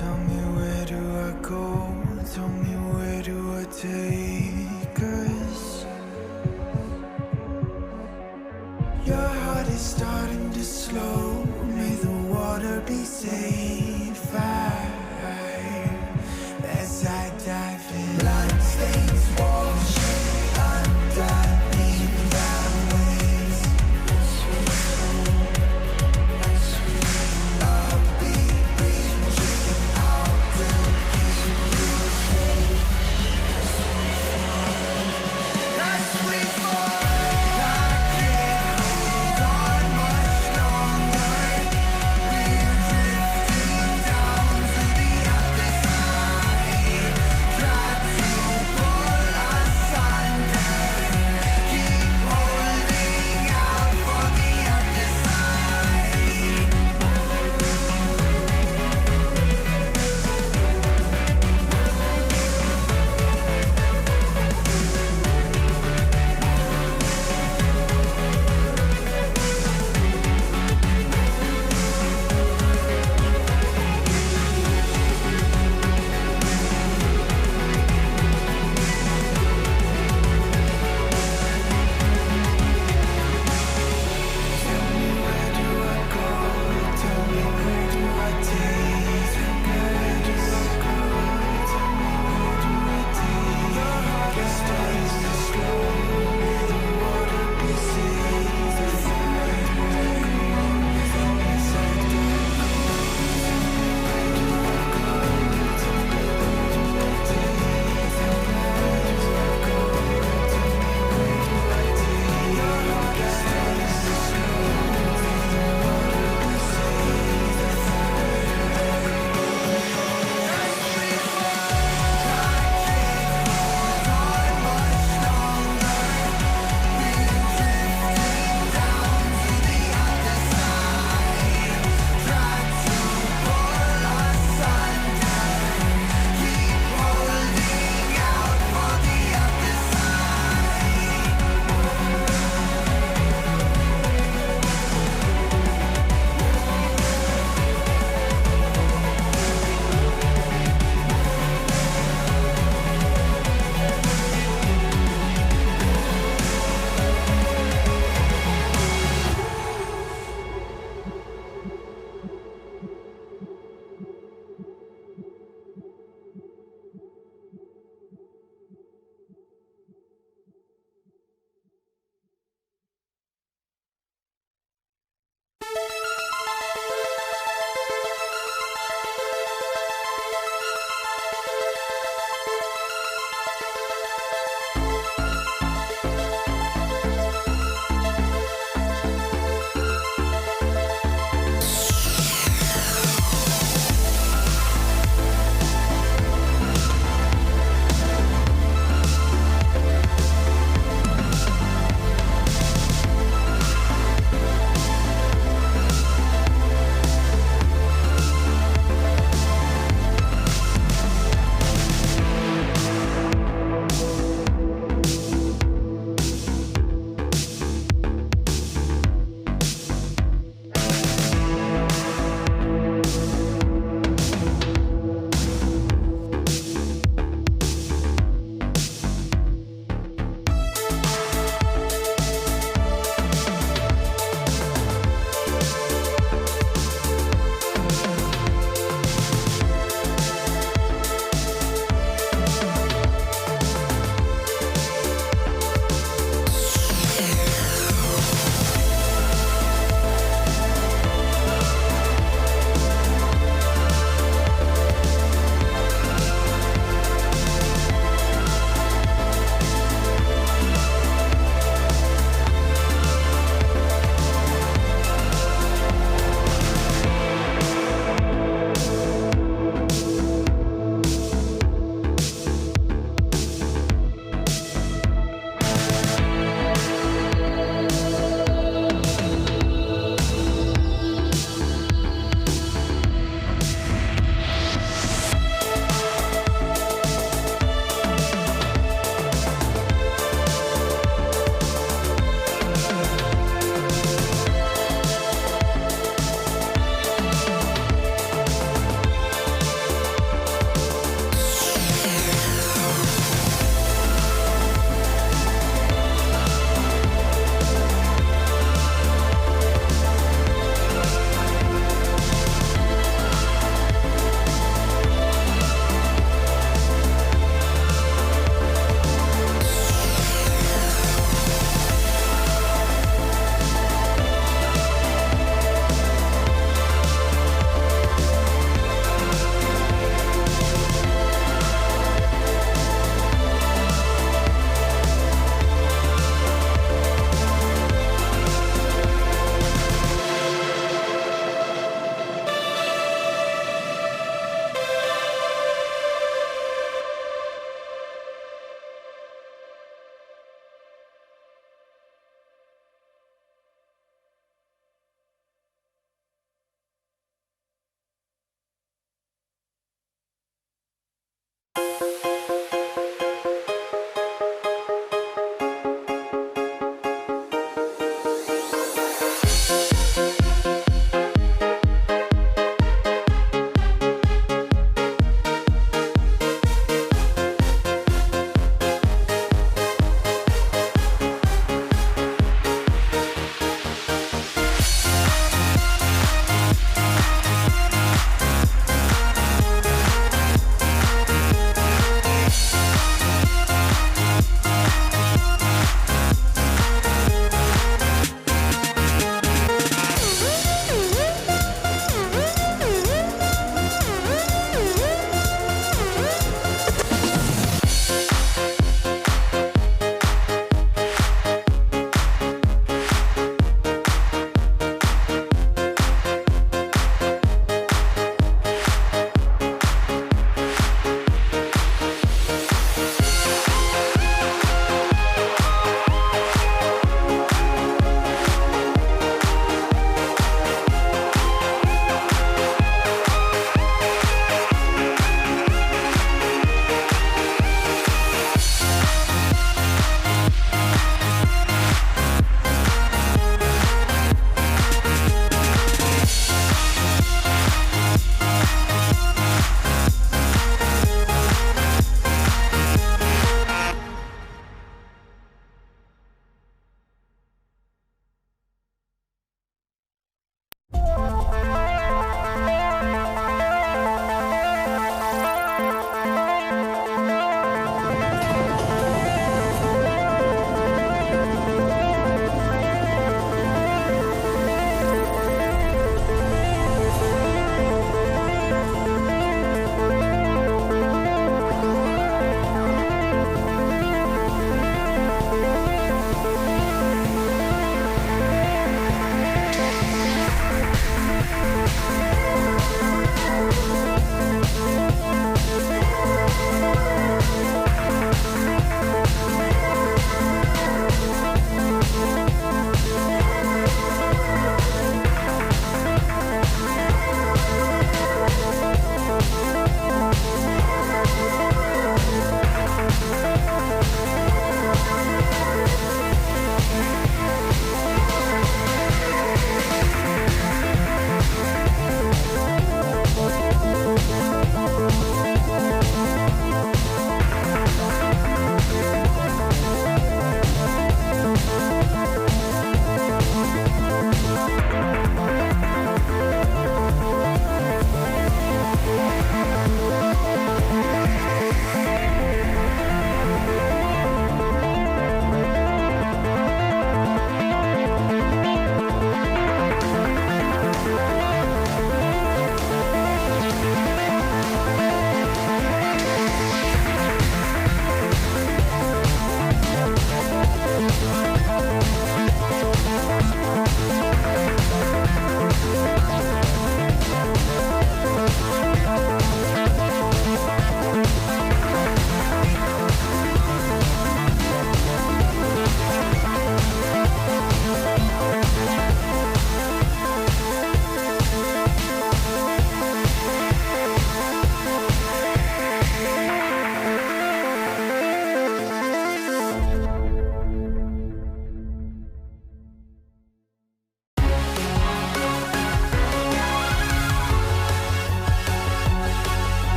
Tell me where do I go? Tell me where do I take us? Your heart is starting to slow. May the water be safe. As I dive in, bloodstains washing underneath the waves. A beat reaching out to keep you safe. As we fall, I can't hold on much longer. We're drifting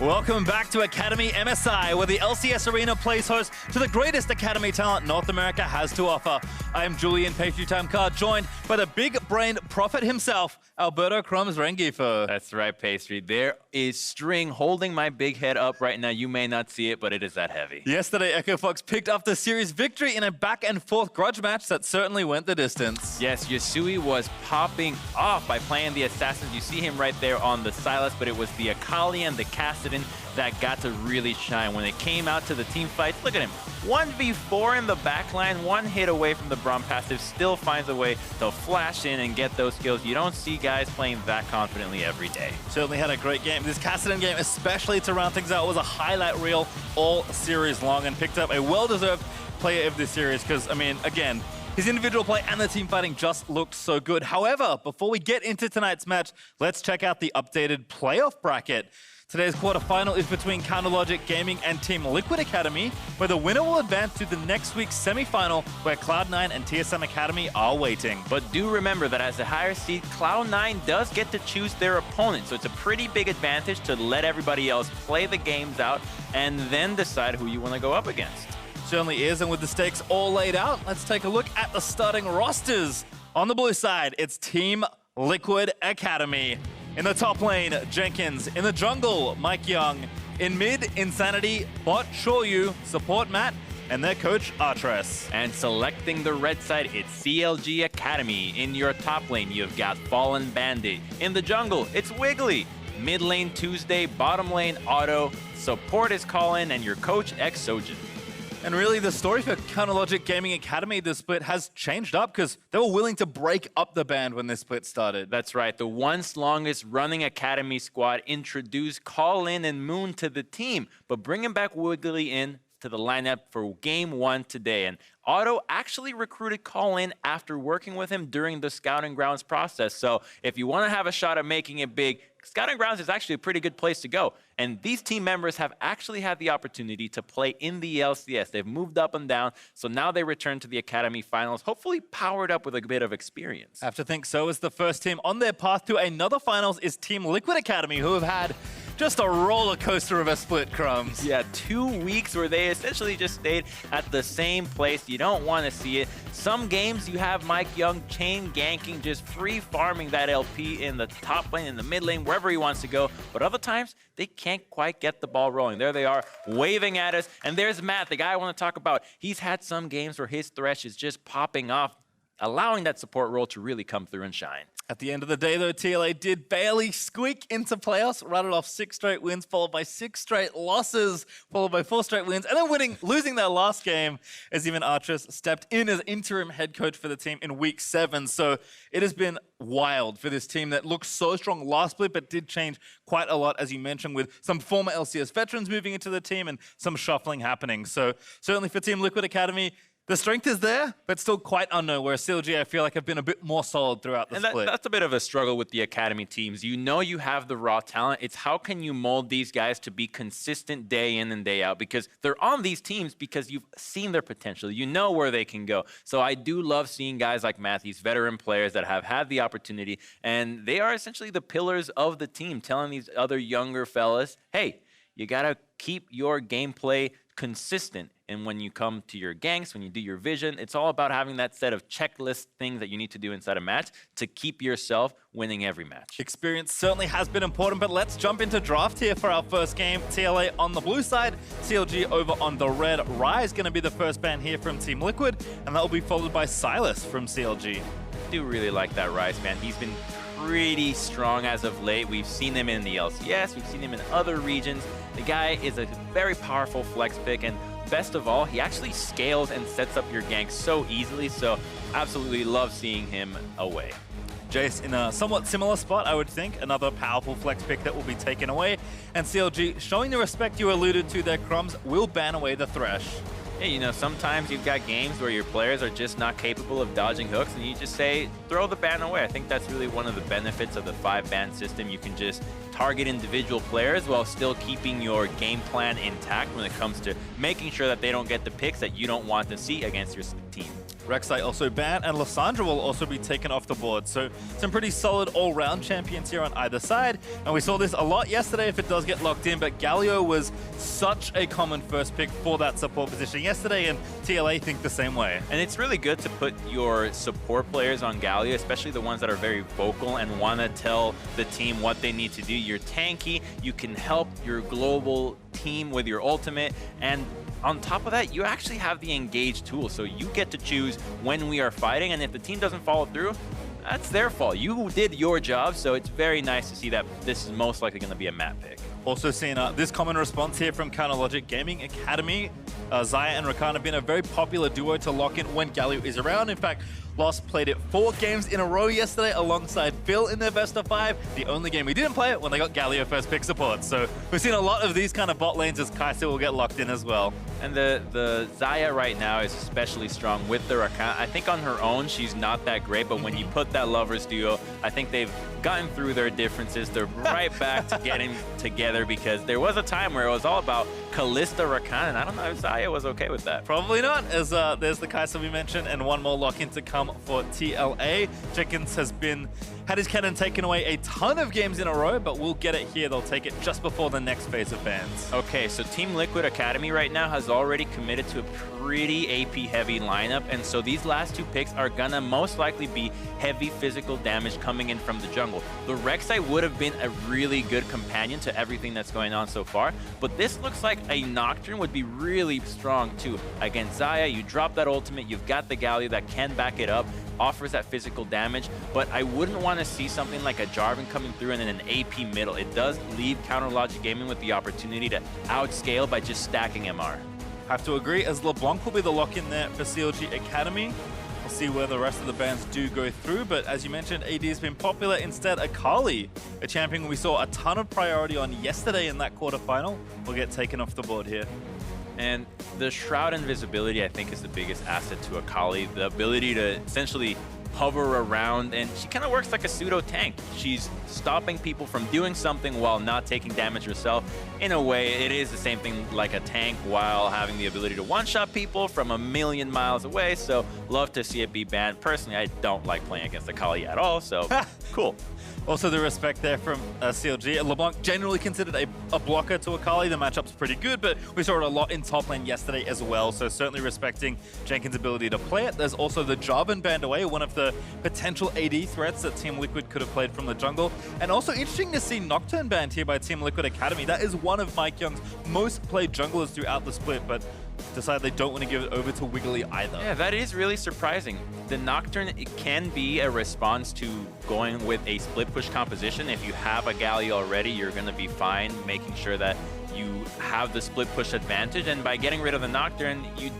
Welcome back to Academy MSI, where the LCS Arena plays host to the greatest Academy talent North America has to offer. I am Julian Pastry-Time-Card, joined by the big-brained prophet himself, Alberto Crumbs Rengifo. That's right, Pastry. There is string holding my big head up right now. You may not see it, but it is that heavy. Yesterday, Echo Fox picked up the series victory in a back-and-forth grudge match that certainly went the distance. Yes, Yasui was popping off by playing the Assassins. You see him right there on the Sylas, but it was the Akali and the Kassadin that got to really shine. When it came out to the team fights, look at him. 1v4 in the backline, one hit away from the Braum passive, still finds a way to flash in and get those kills. You don't see guys playing that confidently every day. Certainly had a great game. This Kassadin game, especially to round things out, was a highlight reel all series long and picked up a well-deserved player of this series because, I mean, again, his individual play and the team fighting just looked so good. However, before we get into tonight's match, let's check out the updated playoff bracket. Today's quarterfinal is between Counterlogic Gaming and Team Liquid Academy, where the winner will advance to the next week's semifinal, where Cloud9 and TSM Academy are waiting. But do remember that as a higher seed, Cloud9 does get to choose their opponent, so it's a pretty big advantage to let everybody else play the games out and then decide who you want to go up against. Certainly is, and with the stakes all laid out, let's take a look at the starting rosters. On the blue side, it's Team Liquid Academy. In the top lane, Jenkins. In the jungle, Mike Young. In mid, Insanity, bot Shoryu, support Matt, and their coach, Artress. And selecting the red side, it's CLG Academy. In your top lane, you've got Fallen Bandit. In the jungle, it's Wiggly. Mid lane, Tuesday. Bottom lane, Otto. Support is Colin, and your coach, Exogen. And really, the story for Counterlogic Gaming Academy this split has changed up because they were willing to break up the band when this split started. That's right. The once longest running Academy squad introduced Colin and Moon to the team, but bringing back Wiggly in to the lineup for game one today. And Otto actually recruited Colin after working with him during the Scouting Grounds process. So if you want to have a shot at making it big, Scouting Grounds is actually a pretty good place to go. And these team members have actually had the opportunity to play in the LCS. They've moved up and down, so now they return to the Academy Finals, hopefully powered up with a bit of experience. I have to think so, as the first team on their path to another finals is Team Liquid Academy, who have had just a roller coaster of a split, Crumbs. Yeah, 2 weeks where they essentially just stayed at the same place. You don't want to see it. Some games you have Mike Young chain ganking, just free farming that LP in the top lane, in the mid lane, wherever he wants to go. But other times, they can't quite get the ball rolling. There they are, waving at us. And there's Matt, the guy I want to talk about. He's had some games where his Thresh is just popping off, allowing that support role to really come through and shine. At the end of the day, though, TLA did barely squeak into playoffs, rattled off 6 straight wins, followed by 6 straight losses, followed by 4 straight wins, and then losing their last game as even Artress stepped in as interim head coach for the team in week 7. So it has been wild for this team that looked so strong last split, but did change quite a lot, as you mentioned, with some former LCS veterans moving into the team and some shuffling happening. So certainly for Team Liquid Academy, the strength is there, but still quite unknown, whereas CLG, I feel like, have been a bit more solid throughout the split. That's a bit of a struggle with the Academy teams. You know you have the raw talent. It's how can you mold these guys to be consistent day in and day out, because they're on these teams because you've seen their potential. You know where they can go. So I do love seeing guys like Matt, these veteran players that have had the opportunity, and they are essentially the pillars of the team, telling these other younger fellas, hey, you got to keep your gameplay consistent. And when you come to your ganks, when you do your vision, it's all about having that set of checklist things that you need to do inside a match to keep yourself winning every match. Experience certainly has been important, but let's jump into draft here for our first game. TLA on the blue side, CLG over on the red. Rise going to be the first ban here from Team Liquid, and that will be followed by Sylas from CLG. I do really like that Rise, man. He's been pretty strong as of late. We've seen him in the LCS, we've seen him in other regions. The guy is a very powerful flex pick, and best of all, he actually scales and sets up your gank so easily, so absolutely love seeing him away. Jace in a somewhat similar spot, I would think. Another powerful flex pick that will be taken away. And CLG, showing the respect you alluded to there, Crumbs, will ban away the Thresh. Yeah, you know, sometimes you've got games where your players are just not capable of dodging hooks, and you just say, throw the ban away. I think that's really one of the benefits of the 5-ban system. You can just target individual players while still keeping your game plan intact when it comes to making sure that they don't get the picks that you don't want to see against your team. Rek'Sai also banned, and Lissandra will also be taken off the board. So some pretty solid all-round champions here on either side. And we saw this a lot yesterday if it does get locked in, but Galio was such a common first pick for that support position yesterday, and TLA think the same way. And it's really good to put your support players on Galio, especially the ones that are very vocal and want to tell the team what they need to do. You're tanky, you can help your global team with your ultimate, and on top of that, you actually have the engage tool, so you get to choose when we are fighting, and if the team doesn't follow through, that's their fault. You did your job, so it's very nice to see that this is most likely going to be a map pick. Also seeing this common response here from Counterlogic Gaming Academy. Xayah and Rakan have been a very popular duo to lock in when Galio is around. In fact, Lost played it 4 games in a row yesterday alongside Phil in their best of 5. The only game we didn't play it when they got Galio first pick support. So we've seen a lot of these kind of bot lanes as Kai'Sa will get locked in as well. And the Xayah right now is especially strong with the Rakan. I think on her own, she's not that great, but when you put that lovers duo, I think they've gotten through their differences. They're right back to getting together, because there was a time where it was all about Kalista Rakan, and I don't know if Xayah was okay with that. Probably not, as there's the Kai'Sa we mentioned, and one more lock-in to come for TLA. Jenkins has had his cannon taken away a ton of games in a row, but we'll get it here. They'll take it just before the next phase of bans. Okay, so Team Liquid Academy right now has already committed to a pretty AP-heavy lineup, and so these last 2 picks are gonna most likely be heavy physical damage coming in from the jungle. The Rek'Sai would have been a really good companion to everything that's going on so far, but this looks like a Nocturne would be really strong too. Against Xayah, you drop that ultimate, you've got the Galio that can back it up, offers that physical damage, but I wouldn't want to see something like a Jarvan coming through and then an AP middle. It does leave Counterlogic Gaming with the opportunity to outscale by just stacking MR. Have to agree, as LeBlanc will be the lock-in there for CLG Academy. We'll see where the rest of the bans do go through, but as you mentioned, AD has been popular. Instead, Akali, a champion we saw a ton of priority on yesterday in that quarterfinal, will get taken off the board here. And the Shroud Invisibility, I think, is the biggest asset to Akali. The ability to essentially hover around, and she kind of works like a pseudo tank. She's stopping people from doing something while not taking damage herself. In a way, it is the same thing like a tank while having the ability to one-shot people from a million miles away, so love to see it be banned. Personally, I don't like playing against Akali at all, so cool. Also the respect there from CLG. LeBlanc generally considered a blocker to Akali. The matchup's pretty good, but we saw it a lot in top lane yesterday as well, so certainly respecting Jenkins' ability to play it. There's also the Jarvan banned away, one of the potential AD threats that Team Liquid could have played from the jungle. And also interesting to see Nocturne banned here by Team Liquid Academy. That is one of MikeYoung's most played junglers throughout the split, but decide they don't want to give it over to Wiggly either. Yeah, that is really surprising. The Nocturne, it can be a response to going with a split push composition. If you have a Galio already, you're going to be fine making sure that you have the split push advantage, and by getting rid of the Nocturne, you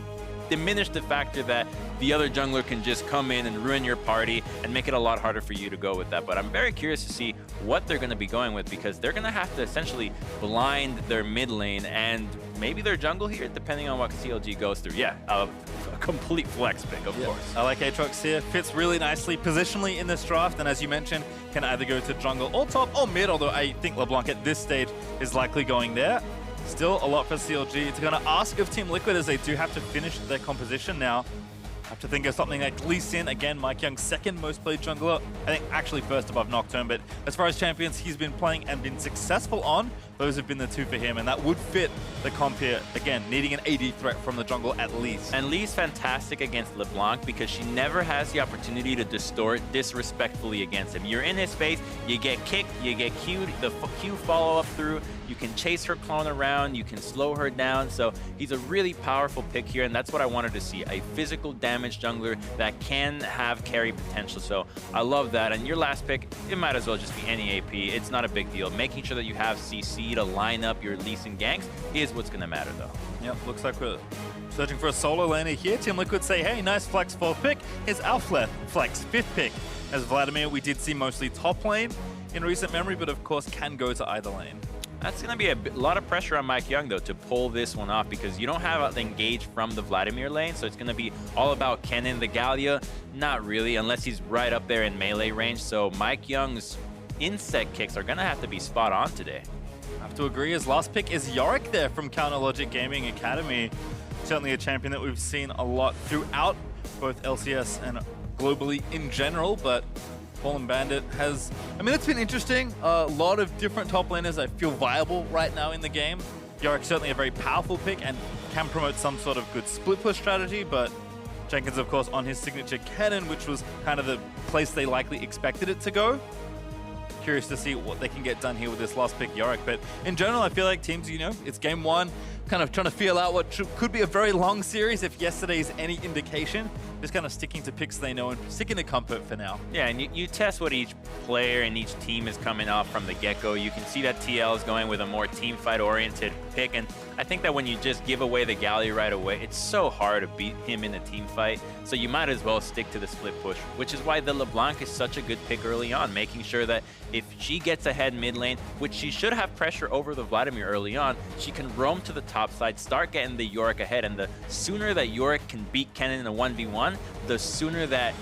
diminish the factor that the other jungler can just come in and ruin your party and make it a lot harder for you to go with that. But I'm very curious to see what they're going to be going with, because they're going to have to essentially blind their mid lane and maybe their jungle here, depending on what CLG goes through. Yeah, a complete flex pick, of course. I like Aatrox here. Fits really nicely positionally in this draft, and as you mentioned, can either go to jungle or top or mid, although I think LeBlanc at this stage is likely going there. Still a lot for CLG. It's going to ask of Team Liquid, as they do have to finish their composition now. Have to think of something like Lee Sin. Again, MikeYoung's second most played jungler. I think actually first above Nocturne, but as far as champions he's been playing and been successful on, those have been the 2 for him, and that would fit the comp here. Again, needing an AD threat from the jungle at least. And Lee's fantastic against LeBlanc because she never has the opportunity to distort disrespectfully against him. You're in his face, you get kicked, you get Q'd, the Q follow up through, you can chase her clone around, you can slow her down. So he's a really powerful pick here, and that's what I wanted to see, a physical damage jungler that can have carry potential. So I love that. And your last pick, it might as well just be any AP. It's not a big deal. Making sure that you have CC to line up your Lee Sin ganks is what's going to matter, though. Yep, looks like we're searching for a solo laner here. Team Liquid say, hey, nice flex 4th pick. Here's our flex 5th pick. As Vladimir, we did see mostly top lane in recent memory, but of course can go to either lane. That's going to be a lot of pressure on MikeYoung, though, to pull this one off, because you don't have the engage from the Vladimir lane, so it's going to be all about Kennen. The Galio, not really, unless he's right up there in melee range. So MikeYoung's insect kicks are going to have to be spot on today. I have to agree. His last pick is Yorick there from Counterlogic Gaming Academy. Certainly a champion that we've seen a lot throughout both LCS and globally in general, but Fallen Bandit has... I mean, it's been interesting. A lot of different top laners I feel viable right now in the game. Yorick's certainly a very powerful pick and can promote some sort of good split push strategy, but Jenkins, of course, on his signature cannon, which was kind of the place they likely expected it to go. Curious to see what they can get done here with this last pick, Yorick. But in general, I feel like teams, you know, it's game one, kind of trying to feel out what could be a very long series if yesterday is any indication. Just kind of sticking to picks they know and sticking to comfort for now. Yeah, and you test what each player and each team is coming off from the get-go. You can see that TL is going with a more team fight-oriented pick, and I think that when you just give away the Galio right away, it's so hard to beat him in a team fight, so you might as well stick to the split push, which is why the LeBlanc is such a good pick early on, making sure that if she gets ahead mid lane, which she should have pressure over the Vladimir early on, she can roam to the top side, start getting the Yorick ahead, and the sooner that Yorick can beat Kennen in a 1v1, the sooner that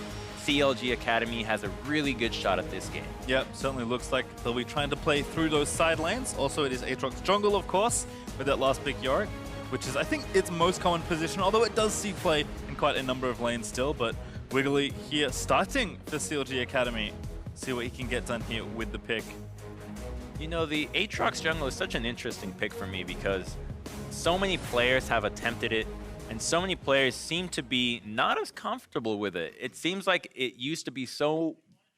CLG Academy has a really good shot at this game. Yep, certainly looks like they'll be trying to play through those side lanes. Also, it is Aatrox's jungle, of course, with that last pick Yorick, which is, I think, its most common position, although it does see play in quite a number of lanes still. But Wiggly here starting for CLG Academy. See what he can get done here with the pick. You know, the Aatrox jungle is such an interesting pick for me because so many players have attempted it, and so many players seem to be not as comfortable with it. It seems like it used to be so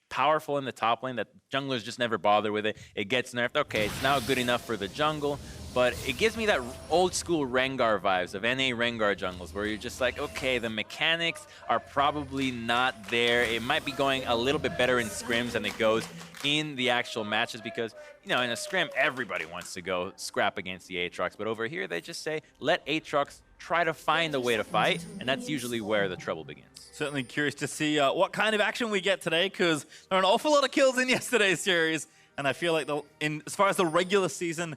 powerful in the top lane that junglers just never bother with it. It gets nerfed. Okay, it's now good enough for the jungle, but it gives me that old school Rengar vibes of NA Rengar jungles where you're just like, okay, the mechanics are probably not there. It might be going a little bit better in scrims than it goes in the actual matches because, you know, in a scrim, everybody wants to go scrap against the Aatrox, but over here they just say, let Aatrox try to find a way to fight, and that's usually where the trouble begins. Certainly curious to see what kind of action we get today, because there are an awful lot of kills in yesterday's series, and I feel like as far as the regular season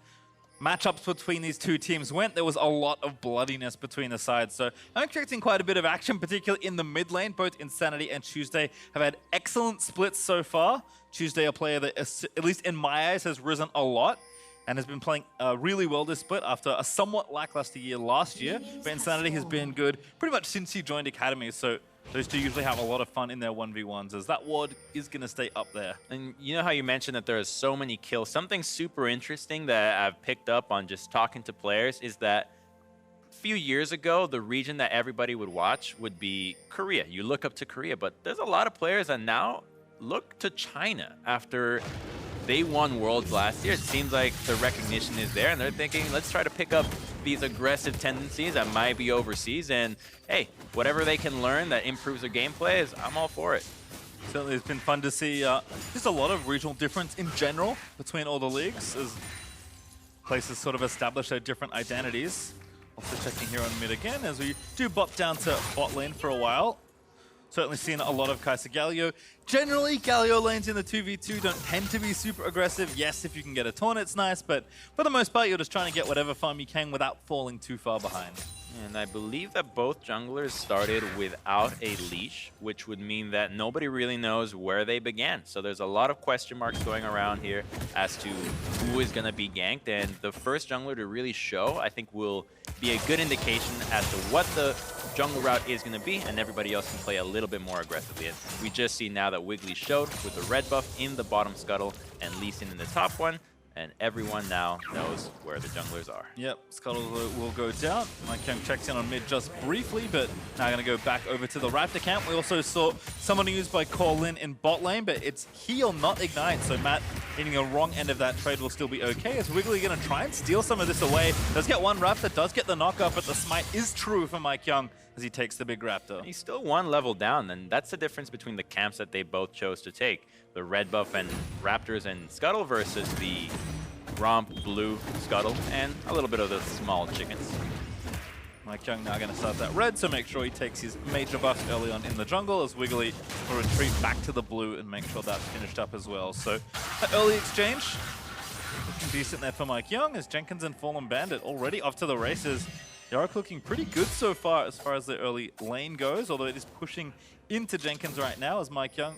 matchups between these two teams went, there was a lot of bloodiness between the sides. So I'm expecting quite a bit of action, particularly in the mid lane. Both Insanity and Tuesday have had excellent splits so far. Tuesday, a player that, at least in my eyes, has risen a lot and has been playing really well this split after a somewhat lackluster year last year. But Insanity has been good pretty much since he joined Academy. So those two usually have a lot of fun in their 1v1s, as that ward is going to stay up there. And you know how you mentioned that there are so many kills? Something super interesting that I've picked up on just talking to players is that a few years ago, the region that everybody would watch would be Korea. You look up to Korea, but there's a lot of players that now look to China after they won Worlds last year. It seems like the recognition is there, and they're thinking, let's try to pick up these aggressive tendencies that might be overseas, and hey, whatever they can learn that improves their gameplay, I'm all for it. Certainly it's been fun to see just a lot of regional difference in general between all the leagues as places sort of establish their different identities. Also checking here on mid again as we do bop down to bot lane for a while. Certainly seen a lot of Kai'Sa Galio. Generally, Galio lanes in the 2v2 don't tend to be super aggressive. Yes, if you can get a taunt, it's nice, but for the most part, you're just trying to get whatever farm you can without falling too far behind. And I believe that both junglers started without a leash, which would mean that nobody really knows where they began. So there's a lot of question marks going around here as to who is going to be ganked. And the first jungler to really show, I think, will be a good indication as to what the jungle route is going to be, and everybody else can play a little bit more aggressively. And we just see now that Wiggly showed with the red buff in the bottom scuttle and Lee Sin in the top one. And everyone now knows where the junglers are. Yep, Scuttle will go down. MikeYeung checks in on mid just briefly, but now going to go back over to the Raptor camp. We also saw someone used by Corlin in bot lane, but it's heal, not ignite. So Matt hitting a wrong end of that trade will still be okay. Is Wiggly going to try and steal some of this away? Does get one Raptor, does get the knockup, but the smite is true for MikeYeung as he takes the big Raptor. He's still one level down, and that's the difference between the camps that they both chose to take. The red buff and Raptors and Scuttle versus the Romp, Blue, Scuttle, and a little bit of the small chickens. MikeYeung now going to start that red, so make sure he takes his major buffs early on in the jungle as Wiggly will retreat back to the blue and make sure that's finished up as well. So that early exchange looking decent there for MikeYeung as Jenkins and Fallen Bandit already off to the races. Yorick looking pretty good so far as the early lane goes, although it is pushing into Jenkins right now as MikeYeung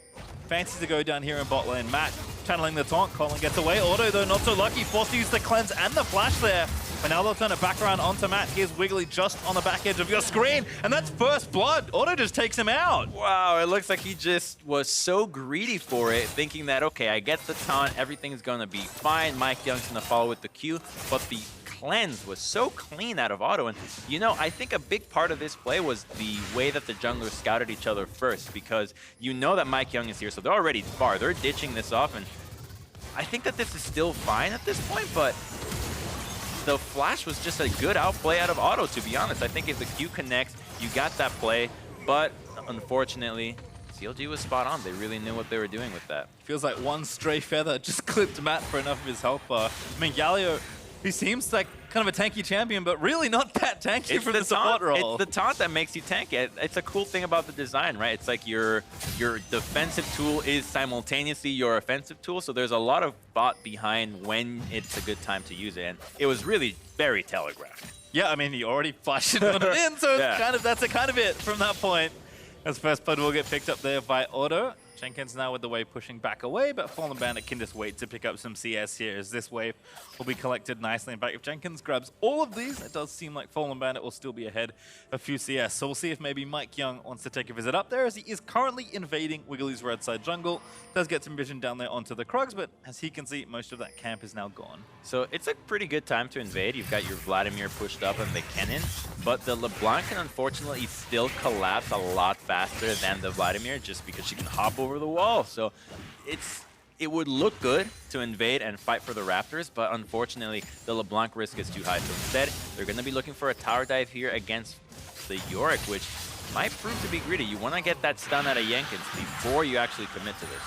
fancies to go down here in bot lane. Matt channeling the taunt, Colin gets away. Auto though not so lucky, forced to use the cleanse and the flash there. But now they'll turn it back around onto Matt. Here's Wiggly just on the back edge of your screen, and that's first blood. Auto just takes him out. Wow, it looks like he just was so greedy for it, thinking that, okay, I get the taunt, everything's going to be fine. Mike Young's going to follow with the Q, but the cleanse was so clean out of Auto. And, you know, I think a big part of this play was the way that the junglers scouted each other first, because you know that Mike Young is here, so they're already far. They're ditching this off, and I think that this is still fine at this point, but the flash was just a good outplay out of Auto, to be honest. I think if the Q connects, you got that play, but unfortunately, CLG was spot on. They really knew what they were doing with that. Feels like one stray feather just clipped Matt for enough of his health bar. I mean, Galio, he seems like kind of a tanky champion, but really not that tanky for the support role. It's the taunt that makes you tanky. It's a cool thing about the design, right? It's like your defensive tool is simultaneously your offensive tool, so there's a lot of thought behind when it's a good time to use it, and it was really very telegraphed. Yeah, I mean, he already flashed it on in, so Yeah. that's kind of it from that point. As first blood will get picked up there by Auto. Jenkins now with the wave pushing back away, but Fallen Bandit can just wait to pick up some CS here as this wave will be collected nicely. In fact, if Jenkins grabs all of these, it does seem like Fallen Bandit will still be ahead a few CS. So we'll see if maybe Mike Young wants to take a visit up there, as he is currently invading Wiggly's red side jungle. Does get some vision down there onto the Krugs, but as he can see, most of that camp is now gone. So it's a pretty good time to invade. You've got your Vladimir pushed up and the Kennen, but the LeBlanc can unfortunately still collapse a lot faster than the Vladimir just because she can hop over the wall. So it would look good to invade and fight for the Raptors, but unfortunately the LeBlanc risk is too high. So instead, they're going to be looking for a tower dive here against the Yorick, which might prove to be greedy. You want to get that stun out of Jenkins before you actually commit to this.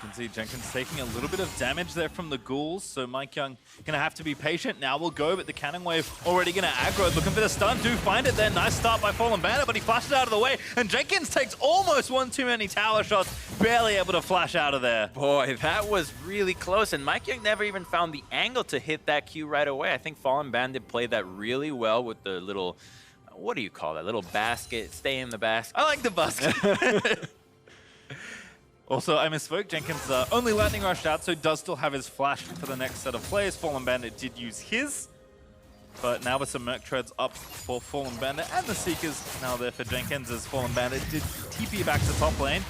You can see Jenkins taking a little bit of damage there from the ghouls, so Mike Young gonna have to be patient. Now we'll go, but the cannon wave already gonna aggro, looking for the stun. Do find it there. Nice start by Fallen Bandit, but he flashes out of the way, and Jenkins takes almost one too many tower shots, barely able to flash out of there. Boy, that was really close, and Mike Young never even found the angle to hit that Q right away. I think Fallen Bandit played that really well with the little, what do you call that, little basket, stay in the basket. I like the basket. Also, I misspoke. Jenkins only lightning rushed out, so does still have his flash for the next set of plays. Fallen Bandit did use his, but now with some Merc Treads up for Fallen Bandit and the Seekers now there for Jenkins, as Fallen Bandit did TP back to top lane.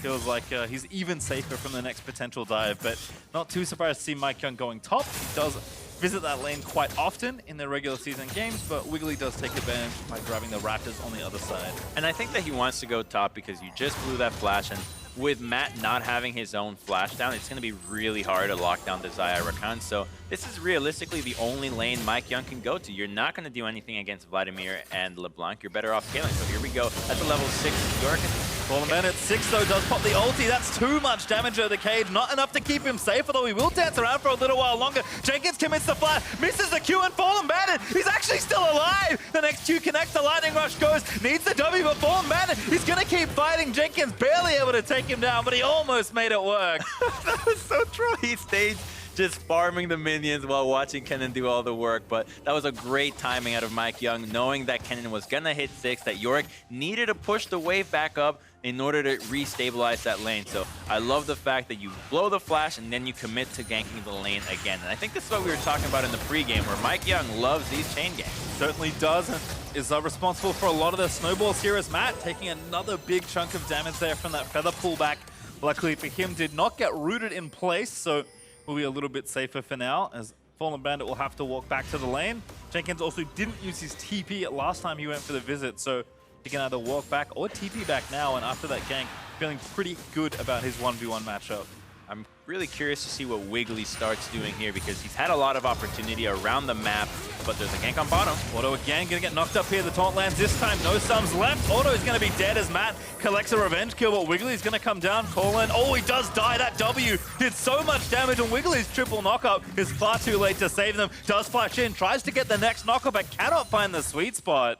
Feels like he's even safer from the next potential dive, but not too surprised to see Mike Young going top. He does visit that lane quite often in the regular season games, but Wiggly does take advantage by grabbing the Raptors on the other side. And I think that he wants to go top because you just blew that flash, and with Matt not having his own flash down, it's going to be really hard to lock down the Xayah Rakan. So this is realistically the only lane Mike Young can go to. You're not going to do anything against Vladimir and LeBlanc. You're better off scaling. So here we go. At the level 6, Yorick. Fallen Bandit 6 though does pop the ulti. That's too much damage over the cage. Not enough to keep him safe, although he will dance around for a little while longer. Jenkins commits the flash, misses the Q, and Fallen Bandit, he's actually still alive. The next Q connects, the Lightning Rush goes, needs the W, but Fallen Bandit, he's going to keep fighting. Jenkins barely able to take him down, but he almost made it work. That was so true. He stayed just farming the minions while watching Kennen do all the work, but that was a great timing out of Mike Young, knowing that Kennen was gonna hit 6, that Yorick needed to push the wave back up in order to re-stabilize that lane. So I love the fact that you blow the flash and then you commit to ganking the lane again. And I think this is what we were talking about in the pregame, where Mike Young loves these chain ganks. Certainly does, and is responsible for a lot of the snowballs here as Matt taking another big chunk of damage there from that feather pullback. Luckily for him, did not get rooted in place, so will be a little bit safer for now, as Fallen Bandit will have to walk back to the lane. Jenkins also didn't use his TP last time he went for the visit, so he can either walk back or TP back now, and after that gank, feeling pretty good about his 1v1 matchup. I'm really curious to see what Wiggly starts doing here, because he's had a lot of opportunity around the map, but there's a gank on bottom. Auto again gonna get knocked up here. The taunt lands this time. No sums left. Auto is gonna be dead as Matt collects a revenge kill, but Wiggly's gonna come down. Colin, oh, he does die. That W did so much damage, and Wiggly's triple knockup is far too late to save them. Does flash in, tries to get the next knockup, but cannot find the sweet spot.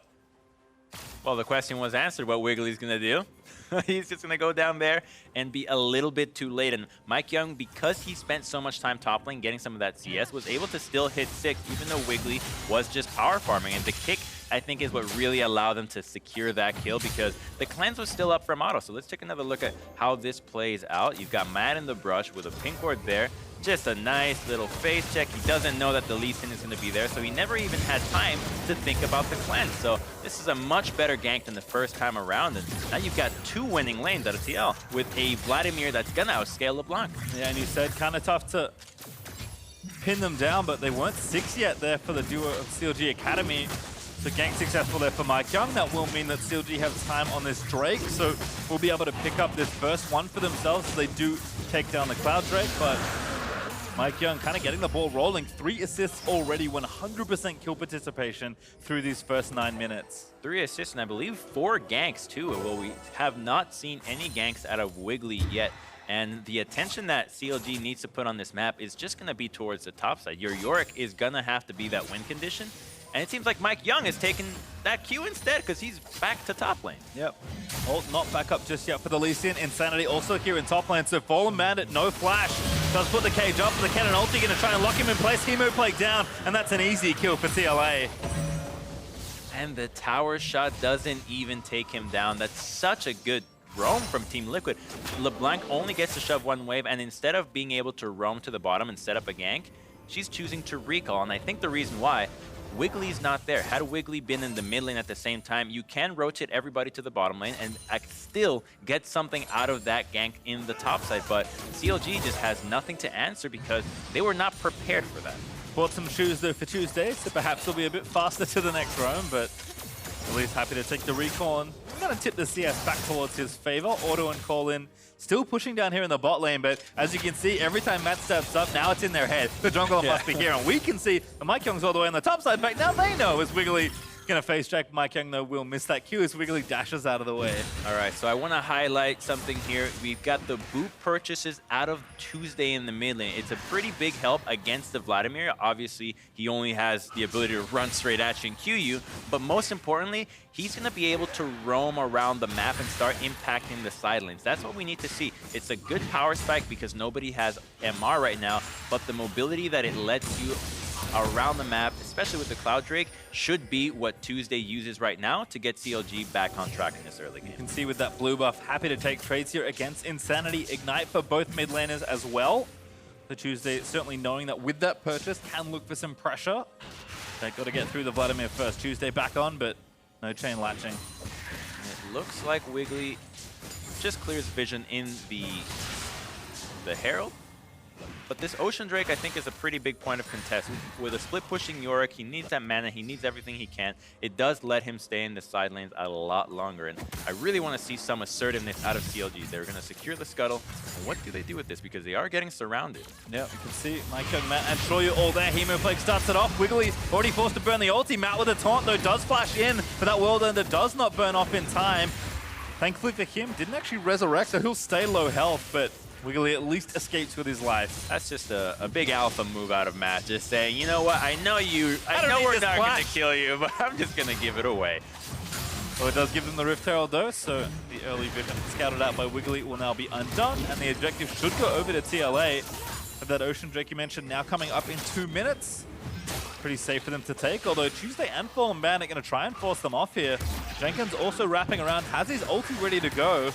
Well, the question was answered what Wiggly's gonna do. He's just gonna go down there and be a little bit too late. And Mike Young, because he spent so much time top lane getting some of that CS, was able to still hit 6, even though Wiggly was just power farming. And the kick I think is what really allowed them to secure that kill because the cleanse was still up from auto. So let's take another look at how this plays out. You've got Matt in the brush with a pink ward there. Just a nice little face check. He doesn't know that the Lee Sin is going to be there, so he never even had time to think about the cleanse. So this is a much better gank than the first time around. And now you've got 2 winning lanes out of TL with a Vladimir that's going to outscale LeBlanc. Yeah, and you said kind of tough to pin them down, but they weren't 6 yet there for the duo of CLG Academy. So gank successful there for Mike Young. That will mean that CLG have time on this Drake, so we'll be able to pick up this first one for themselves as they do take down the Cloud Drake, but Mike Young kind of getting the ball rolling. 3 assists already, 100% kill participation through these first 9 minutes. 3 assists and I believe 4 ganks too. Well, we have not seen any ganks out of Wiggly yet. And the attention that CLG needs to put on this map is just going to be towards the top side. Your Yorick is going to have to be that win condition. And it seems like Mike Young is taking that Q instead because he's back to top lane. Yep. Ult not back up just yet for the Lee Sin. Insanity also here in top lane. So Fallen Bandit, no flash. Does put the cage up for the cannon ulti. Going to try and lock him in place. Hemo Plague down. And that's an easy kill for TLA. And the tower shot doesn't even take him down. That's such a good roam from Team Liquid. LeBlanc only gets to shove 1 wave, and instead of being able to roam to the bottom and set up a gank, she's choosing to recall. And I think the reason why, Wiggly's not there. Had Wiggly been in the mid lane at the same time, you can rotate everybody to the bottom lane and still get something out of that gank in the top side. But CLG just has nothing to answer because they were not prepared for that. Bought some shoes though for Tuesday, so perhaps they'll be a bit faster to the next roam, but at least happy to take the recall. And I'm going to tip the CS back towards his favor. Auto and Colin still pushing down here in the bot lane, but as you can see, every time Matt steps up, now it's in their head. The jungle must be here, and we can see Mike Young's all the way on the top side. Back now they know as Wiggly going to face Jack. Mike Young, though, will miss that Q as Wiggly dashes out of the way. All right, so I want to highlight something here. We've got the boot purchases out of Tuesday in the mid lane. It's a pretty big help against the Vladimir. Obviously, he only has the ability to run straight at you and Q you, but most importantly, he's going to be able to roam around the map and start impacting the side lanes. That's what we need to see. It's a good power spike because nobody has MR right now, but the mobility that it lets you around the map, especially with the Cloud Drake, should be what Tuesday uses right now to get CLG back on track in this early game. You can see with that blue buff, happy to take trades here against Insanity. Ignite for both mid laners as well. The Tuesday certainly knowing that with that purchase can look for some pressure. They've got to get through the Vladimir first. Tuesday back on, but no chain latching. It looks like Wiggly just clears vision in the Herald. But this Ocean Drake, I think, is a pretty big point of contest. With a split-pushing Yorick, he needs that mana, he needs everything he can. It does let him stay in the side lanes a lot longer, and I really want to see some assertiveness out of CLG. They're going to secure the scuttle, and what do they do with this? Because they are getting surrounded. Yeah, you can see Mike Young, Matt, and Shoyu all there. Hemo Plague starts it off. Wiggly already forced to burn the ulti. Matt with a taunt, though, does flash in, but that World Ender does not burn off in time. Thankfully for him, didn't actually resurrect, so he'll stay low health, but Wiggly at least escapes with his life. That's just a big alpha move out of Matt, just saying, you know what, I know we're not going to kill you, but I'm just going to give it away. Well, it does give them the Rift Herald though, so the early vision scouted out by Wiggly will now be undone, and the objective should go over to TLA. With that Ocean Drake you mentioned now coming up in 2 minutes. Pretty safe for them to take, although Tuesday and Fallen Bandit are going to try and force them off here. Jenkins also wrapping around, has his ulti ready to go.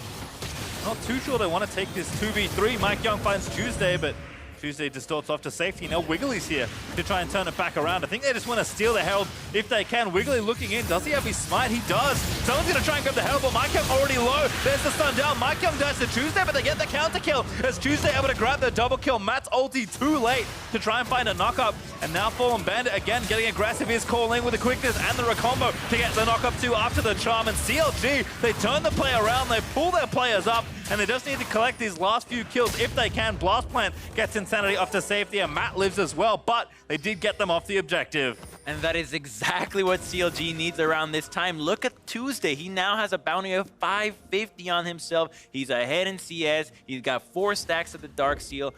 Not too sure they want to take this 2v3. Mike Young finds Tuesday, but Tuesday distorts off to safety. Now Wiggly's here to try and turn it back around. I think they just want to steal the Herald if they can. Wiggly looking in. Does he have his smite? He does. Someone's going to try and grab the Herald, but Mike Young already low. There's the stun down. Mike Young dies to Tuesday, but they get the counter kill as Tuesday able to grab the double kill. Matt's ulti too late to try and find a knock-up. And now Fallen Bandit again getting aggressive. Is calling with the quickness and the recombo to get the knock-up too after the charm. And CLG, they turn the play around. They pull their players up, and they just need to collect these last few kills if they can. Blast Plant gets Insanity off to safety, and Matt lives as well, but they did get them off the objective. And that is exactly what CLG needs around this time. Look at Tuesday. He now has a bounty of 550 on himself. He's ahead in CS. He's got 4 stacks of the Dark Seal.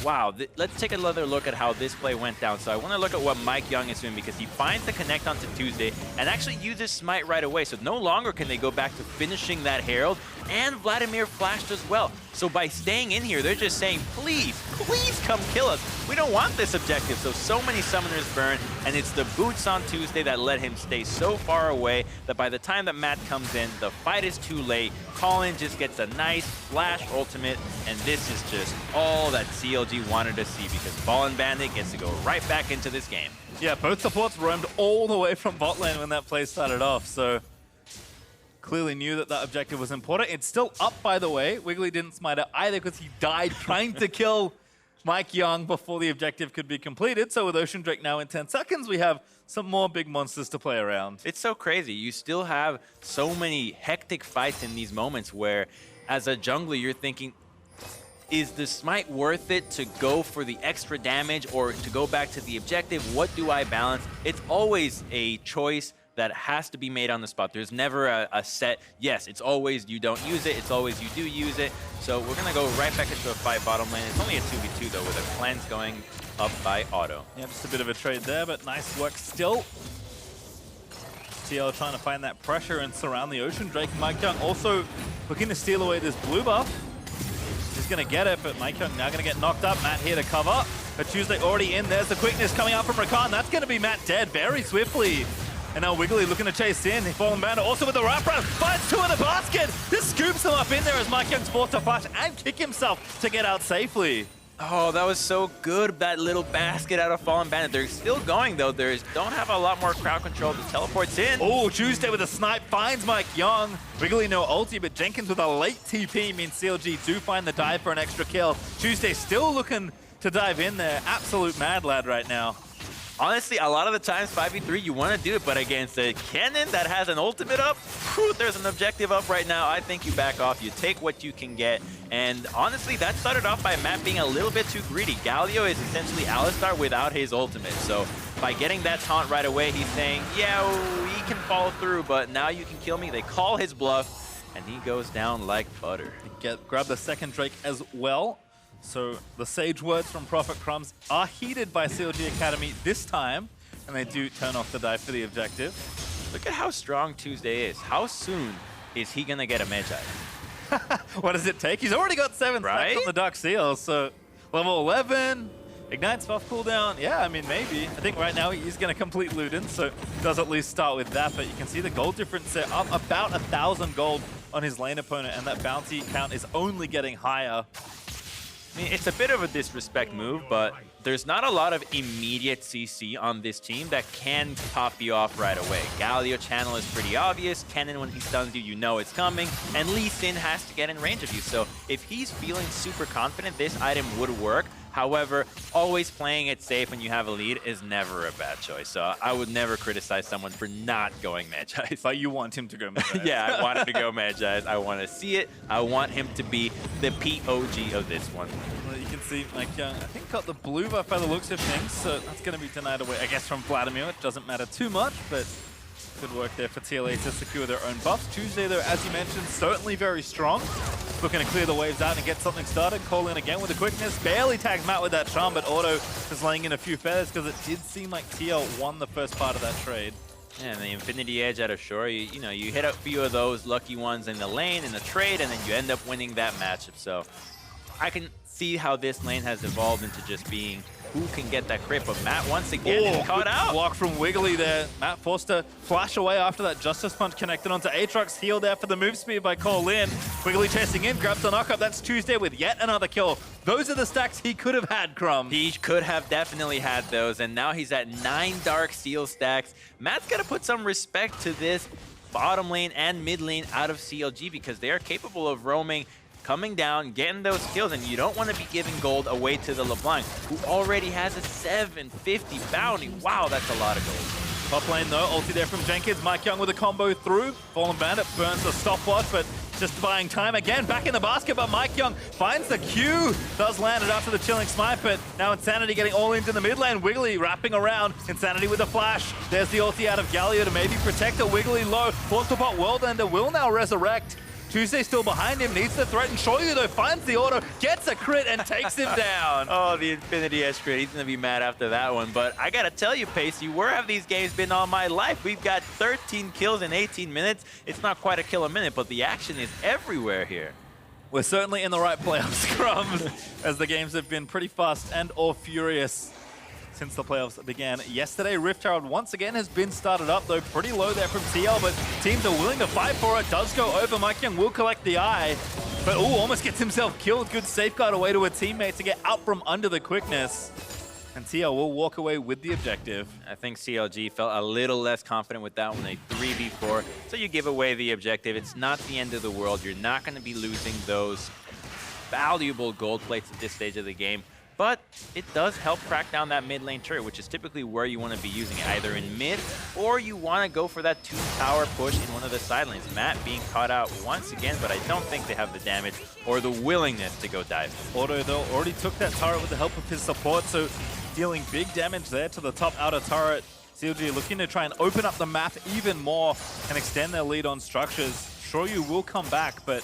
Wow. Let's take another look at how this play went down. So I want to look at what Mike Young is doing, because he finds the connect onto Tuesday and actually uses Smite right away. So no longer can they go back to finishing that Herald. And Vladimir flashed as well. So by staying in here, they're just saying, please, please come kill us. We don't want this objective. So many summoners burn, and it's the the boots on Tuesday that let him stay so far away that by the time that Matt comes in, the fight is too late. Colin just gets a nice flash ultimate, and this is just all that CLG wanted to see because Fallen Bandit gets to go right back into this game. Yeah, both supports roamed all the way from bot lane when that play started off, so clearly knew that that objective was important. It's still up, by the way. Wiggly didn't smite it either because he died trying to kill Mike Young before the objective could be completed. So with Ocean Drake now in 10 seconds, we have some more big monsters to play around. It's so crazy. You still have so many hectic fights in these moments where, as a jungler, you're thinking, is the smite worth it to go for the extra damage or to go back to the objective? What do I balance? It's always a choice that has to be made on the spot. There's never a set, yes, it's always you don't use it, it's always you do use it. So we're gonna go right back into a fight bottom lane. It's only a 2v2 though, with the cleanse going up by Auto. Yeah, just a bit of a trade there, but nice work still. TL trying to find that pressure and surround the Ocean Drake. Mike Young also looking to steal away this blue buff. He's gonna get it, but Mike Young now gonna get knocked up. Matt here to cover. But Tuesday already in. There's the quickness coming out from Rakan. That's gonna be Matt dead very swiftly. And now Wiggly looking to chase in. Fallen Bandit also with the wraparound. Finds two in the basket. This scoops him up in there as Mike Young's forced to flash and kick himself to get out safely. Oh, that was so good, that little basket out of Fallen Bandit. They're still going, though. They don't have a lot more crowd control. The teleport's in. Oh, Tuesday with a snipe finds Mike Young. Wiggly no ulti, but Jenkins with a late TP means CLG do find the dive for an extra kill. Tuesday still looking to dive in there. Absolute mad lad right now. Honestly, a lot of the times, 5v3, you want to do it, but against a Kennen that has an ultimate up, whew, there's an objective up right now. I think you back off, you take what you can get, and honestly, that started off by Matt being a little bit too greedy. Galio is essentially Alistar without his ultimate, so by getting that taunt right away, he's saying, yeah, he can follow through, but now you can kill me. They call his bluff, and he goes down like butter. Grab the second Drake as well. So the sage words from Prophet Crumbs are heeded by CLG Academy this time, and they do turn off the dive for the objective. Look at how strong Tuesday is. How soon is he going to get a Magi? What does it take? He's already got 7 stacks on the Dark Seal, so level 11, Ignite's buff cooldown. Yeah, I mean, maybe. I think right now he's going to complete Luden, so does at least start with that, but you can see the gold difference there, up about 1,000 gold on his lane opponent, and that bounty count is only getting higher. I mean, it's a bit of a disrespect move, but there's not a lot of immediate CC on this team that can pop you off right away. Galio channel is pretty obvious. Kennen, when he stuns you, you know it's coming. And Lee Sin has to get in range of you. So if he's feeling super confident, this item would work. However, always playing it safe when you have a lead is never a bad choice. So I would never criticize someone for not going Magi. But you want him to go Magi. Yeah, I want him to go Magi. I want to see it. I want him to be the POG of this one. Well, you can see Mike Young, I think, got the blue buff by the looks of things, so that's going to be denied away, I guess, from Vladimir. It doesn't matter too much, but good work there for TLA to secure their own buffs. Tuesday, though, as you mentioned, certainly very strong. Looking to clear the waves out and get something started. Call in again with the quickness. Barely tags Matt with that charm, but Auto is laying in a few feathers because it did seem like TL won the first part of that trade. Yeah, and the Infinity Edge out of Shore, you know, you hit a few of those lucky ones in the lane, in the trade, and then you end up winning that matchup. So I can see how this lane has evolved into just being who can get that crit, but Matt once again is caught out. Block from Wiggly there. Matt forced to flash away after that Justice Punch connected onto Aatrox. Heal there for the move speed by Cole Lin. Wiggly chasing in, grabs the knockup. That's Tuesday with yet another kill. Those are the stacks he could have had, Crumb. He could have definitely had those, and now he's at 9 Dark Seal stacks. Matt's got to put some respect to this bottom lane and mid lane out of CLG because they are capable of roaming, coming down, getting those kills, and you don't want to be giving gold away to the LeBlanc, who already has a 750 bounty. Wow, that's a lot of gold. Top lane though, ulti there from Jenkins. Mike Young with a combo through. Fallen Bandit burns the stopwatch, but just buying time again. Back in the basket, but Mike Young finds the Q. Does land it after the chilling smite, but now Insanity getting all into the mid lane. Wiggly wrapping around. Insanity with a flash. There's the ulti out of Galio to maybe protect a Wiggly low. Force to pot Worldender will now resurrect. Tuesday still behind him, needs to threaten. Shoyu though finds the auto, gets a crit and takes him down. Oh, the Infinity Edge crit. He's going to be mad after that one. But I got to tell you, Pacey, where have these games been all my life? We've got 13 kills in 18 minutes. It's not quite a kill a minute, but the action is everywhere here. We're certainly in the right playoff scrums as the games have been pretty fast and or furious. since the playoffs began yesterday. Rift Herald once again has been started up, though pretty low there from TL, but teams are willing to fight for it. Does go over. MikeYeung will collect the eye, but almost gets himself killed. Good safeguard away to a teammate to get out from under the quickness. And TL will walk away with the objective. I think CLG felt a little less confident with that one. A 3v4, so you give away the objective. It's not the end of the world. You're not going to be losing those valuable gold plates at this stage of the game. But it does help crack down that mid lane turret, which is typically where you want to be using it, either in mid or you want to go for that 2-tower push in one of the side lanes. Matt being caught out once again, but I don't think they have the damage or the willingness to go dive. Auto, though, already took that turret with the help of his support, so dealing big damage there to the top outer turret. CLG looking to try and open up the map even more and extend their lead on structures. Sure, you will come back, but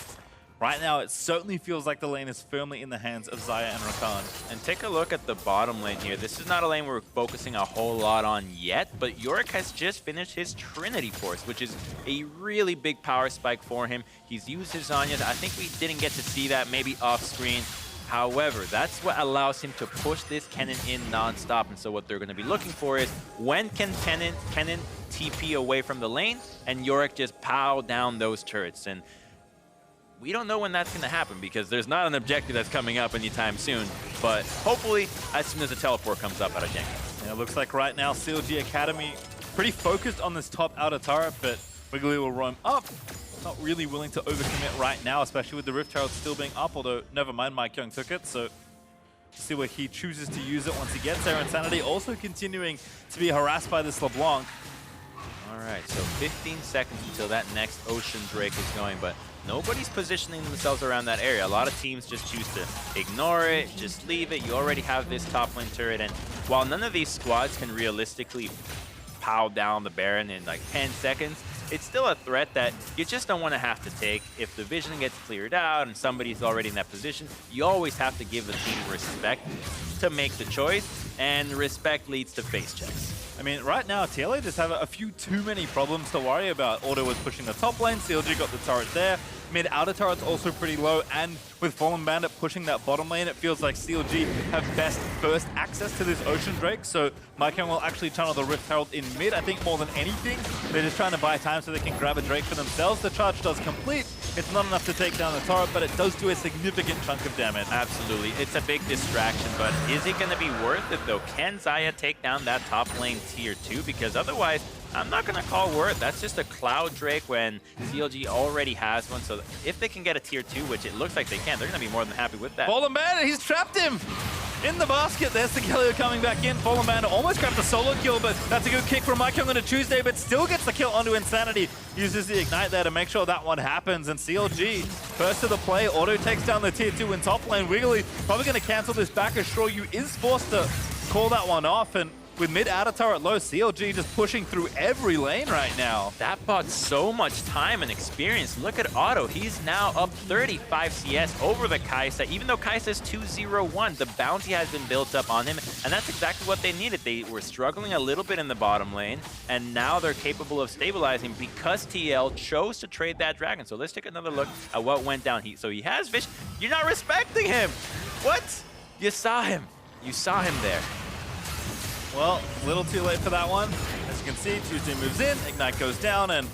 right now, it certainly feels like the lane is firmly in the hands of Xayah and Rakan. And take a look at the bottom lane here. This is not a lane we're focusing a whole lot on yet, but Yorick has just finished his Trinity Force, which is a really big power spike for him. He's used his Zhonya's. I think we didn't get to see that maybe off screen. However, that's what allows him to push this Kennen in non-stop. And so what they're going to be looking for is when can Kennen TP away from the lane and Yorick just pow down those turrets. And we don't know when that's going to happen because there's not an objective that's coming up anytime soon. But hopefully, as soon as the teleport comes up out of Jenkins. Yeah, it looks like right now CLG Academy pretty focused on this top outer turret, but Wiggly will roam up. Not really willing to overcommit right now, especially with the Rift Herald still being up, although never mind, MikeYeung took it, so to see where he chooses to use it once he gets there. Insanity also continuing to be harassed by this LeBlanc. All right, so 15 seconds until that next Ocean Drake is going, but nobody's positioning themselves around that area. A lot of teams just choose to ignore it, just leave it. You already have this top lane turret, and while none of these squads can realistically pow down the Baron in like 10 seconds, it's still a threat that you just don't want to have to take. If the vision gets cleared out and somebody's already in that position, you always have to give the team respect to make the choice, and respect leads to face checks. I mean, right now, TLA just have a few too many problems to worry about. Auto was pushing the top lane, CLG got the turret there. Mid-outer turret's also pretty low, and with Fallen Bandit pushing that bottom lane, it feels like CLG have best first access to this Ocean Drake, so MikeYeung will actually channel the Rift Herald in mid. I think more than anything, they're just trying to buy time so they can grab a Drake for themselves. The charge does complete. It's not enough to take down the turret, but it does do a significant chunk of damage. Absolutely. It's a big distraction, but is it going to be worth it, though? Can Xayah take down that top lane tier 2? Because otherwise, I'm not going to call worth. That's just a Cloud Drake when CLG already has one. So if they can get a tier 2, which it looks like they can, they're going to be more than happy with that. Fallen Bandit, he's trapped him in the basket. There's Sigelio coming back in. Fallen Bandit almost grabbed a solo kill, but that's a good kick from MikeYeung on a Tuesday, but still gets the kill onto Insanity. Uses the Ignite there to make sure that one happens, and CLG, first to the play, Auto takes down the tier 2 in top lane. Wiggly probably going to cancel this back as Shoryu is forced to call that one off, and with mid-outer turret low, CLG just pushing through every lane right now. That bought so much time and experience. Look at Otto. He's now up 35 CS over the Kai'Sa. Even though Kai'Sa's 2-0-1, the bounty has been built up on him, and that's exactly what they needed. They were struggling a little bit in the bottom lane, and now they're capable of stabilizing because TL chose to trade that dragon. So let's take another look at what went down. So he has vision. You're not respecting him. What? You saw him. You saw him there. Well, a little too late for that one. As you can see, Tuesday moves in, Ignite goes down, and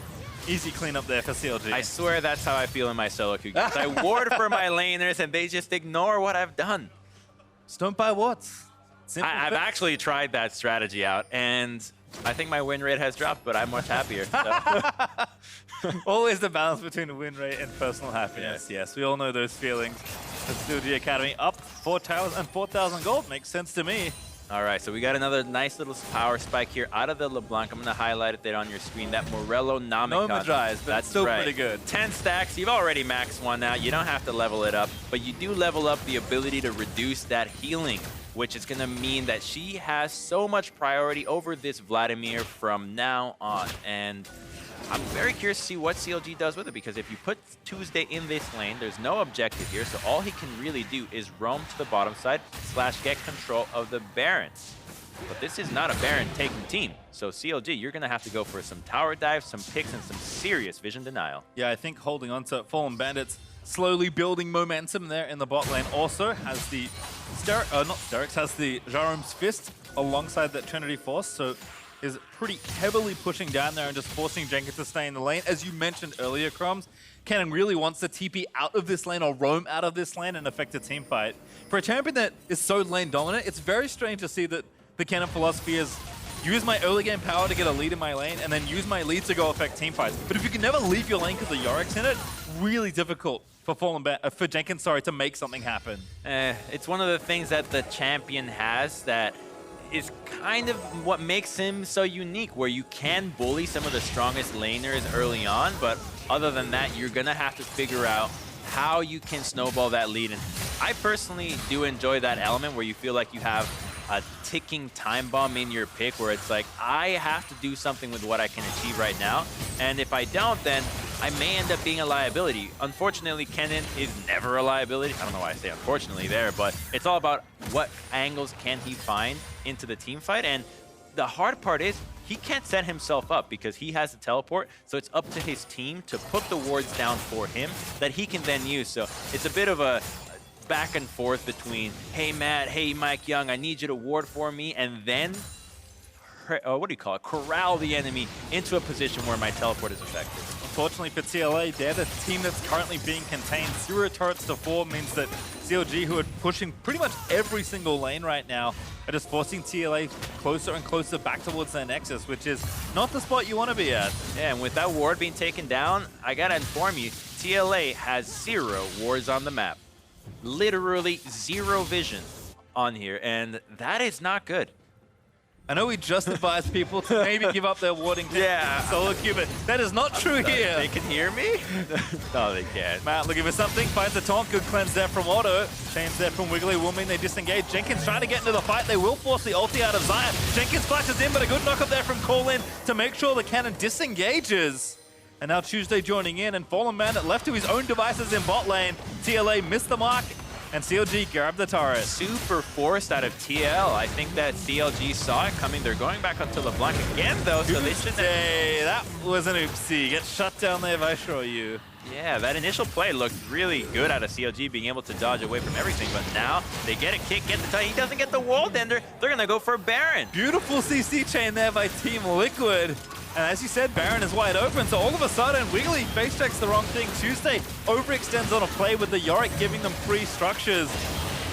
easy cleanup there for CLG. I swear that's how I feel in my solo queue games. I ward for my laners, and they just ignore what I've done. Just don't buy wards. I've actually tried that strategy out, and I think my win rate has dropped, but I'm much happier. So. Always the balance between the win rate and personal happiness. Yes, we all know those feelings. The CLG Academy up 4,000 and 4,000 gold. Makes sense to me. All right, so we got another nice little power spike here out of the LeBlanc. I'm going to highlight it there on your screen. That Morello Namicon. No Madrize, but that's still right. pretty good. 10 stacks. You've already maxed one out. You don't have to level it up, but you do level up the ability to reduce that healing, which is going to mean that she has so much priority over this Vladimir from now on. And I'm very curious to see what CLG does with it, because if you put Tuesday in this lane, there's no objective here, so all he can really do is roam to the bottom side / get control of the Baron. But this is not a Baron taking team, so CLG, you're going to have to go for some tower dives, some picks, and some serious vision denial. Yeah, I think holding on to Fallen Bandits, slowly building momentum there in the bot lane. Also has the not Sterix, has the Jarome's Fist alongside that Trinity Force, so is pretty heavily pushing down there and just forcing Jenkins to stay in the lane. As you mentioned earlier, Crumbs, Kennen really wants to TP out of this lane or roam out of this lane and affect a team fight. For a champion that is so lane dominant, it's very strange to see that the Kennen philosophy is use my early game power to get a lead in my lane and then use my lead to go affect team fights. But if you can never leave your lane because the Yorick's in it, really difficult for Jenkins, to make something happen. It's one of the things that the champion has that is kind of what makes him so unique, where you can bully some of the strongest laners early on, but other than that, you're gonna have to figure out how you can snowball that lead. And I personally do enjoy that element where you feel like you have a ticking time bomb in your pick, where it's like, I have to do something with what I can achieve right now, and if I don't, then I may end up being a liability. Unfortunately, Kennen is never a liability. I don't know why I say unfortunately there, but it's all about what angles can he find into the team fight. And the hard part is he can't set himself up because he has the teleport, so it's up to his team to put the wards down for him that he can then use. So it's a bit of a back and forth between, hey Matt, hey Mike Young, I need you to ward for me, and then corral the enemy into a position where my teleport is effective. Unfortunately for TLA, they're the team that's currently being contained. 0 turrets to 4 means that CLG, who are pushing pretty much every single lane right now, are just forcing TLA closer and closer back towards their Nexus, which is not the spot you want to be at. Yeah, and with that ward being taken down, I gotta inform you, TLA has 0 wards on the map. Literally 0 vision on here, and that is not good. I know we just advised people to maybe give up their warding solo queue, but that is not true here. They can hear me? No, they can't. Matt looking for something, finds a taunt, good cleanse there from Otto. Chains there from Wiggly will mean they disengage. Jenkins trying to get into the fight. They will force the ulti out of Zion. Jenkins flashes in, but a good knock-up there from Colin to make sure the cannon disengages. And now Tuesday joining in, and Fallen Bandit left to his own devices in bot lane. TLA missed the mark, and CLG grabbed the turret. Super forced out of TL. I think that CLG saw it coming. They're going back onto LeBlanc again, though, so they shouldn't have... That was an oopsie. Get shut down there, Viceroy, you. Yeah, that initial play looked really good out of CLG, being able to dodge away from everything, but now they get a kick, get the tie. He doesn't get the wall ender. They're going to go for Baron. Beautiful CC chain there by Team Liquid. And as you said, Baron is wide open, so all of a sudden, Wiggly face checks the wrong thing. Tuesday overextends on a play with the Yorick, giving them free structures.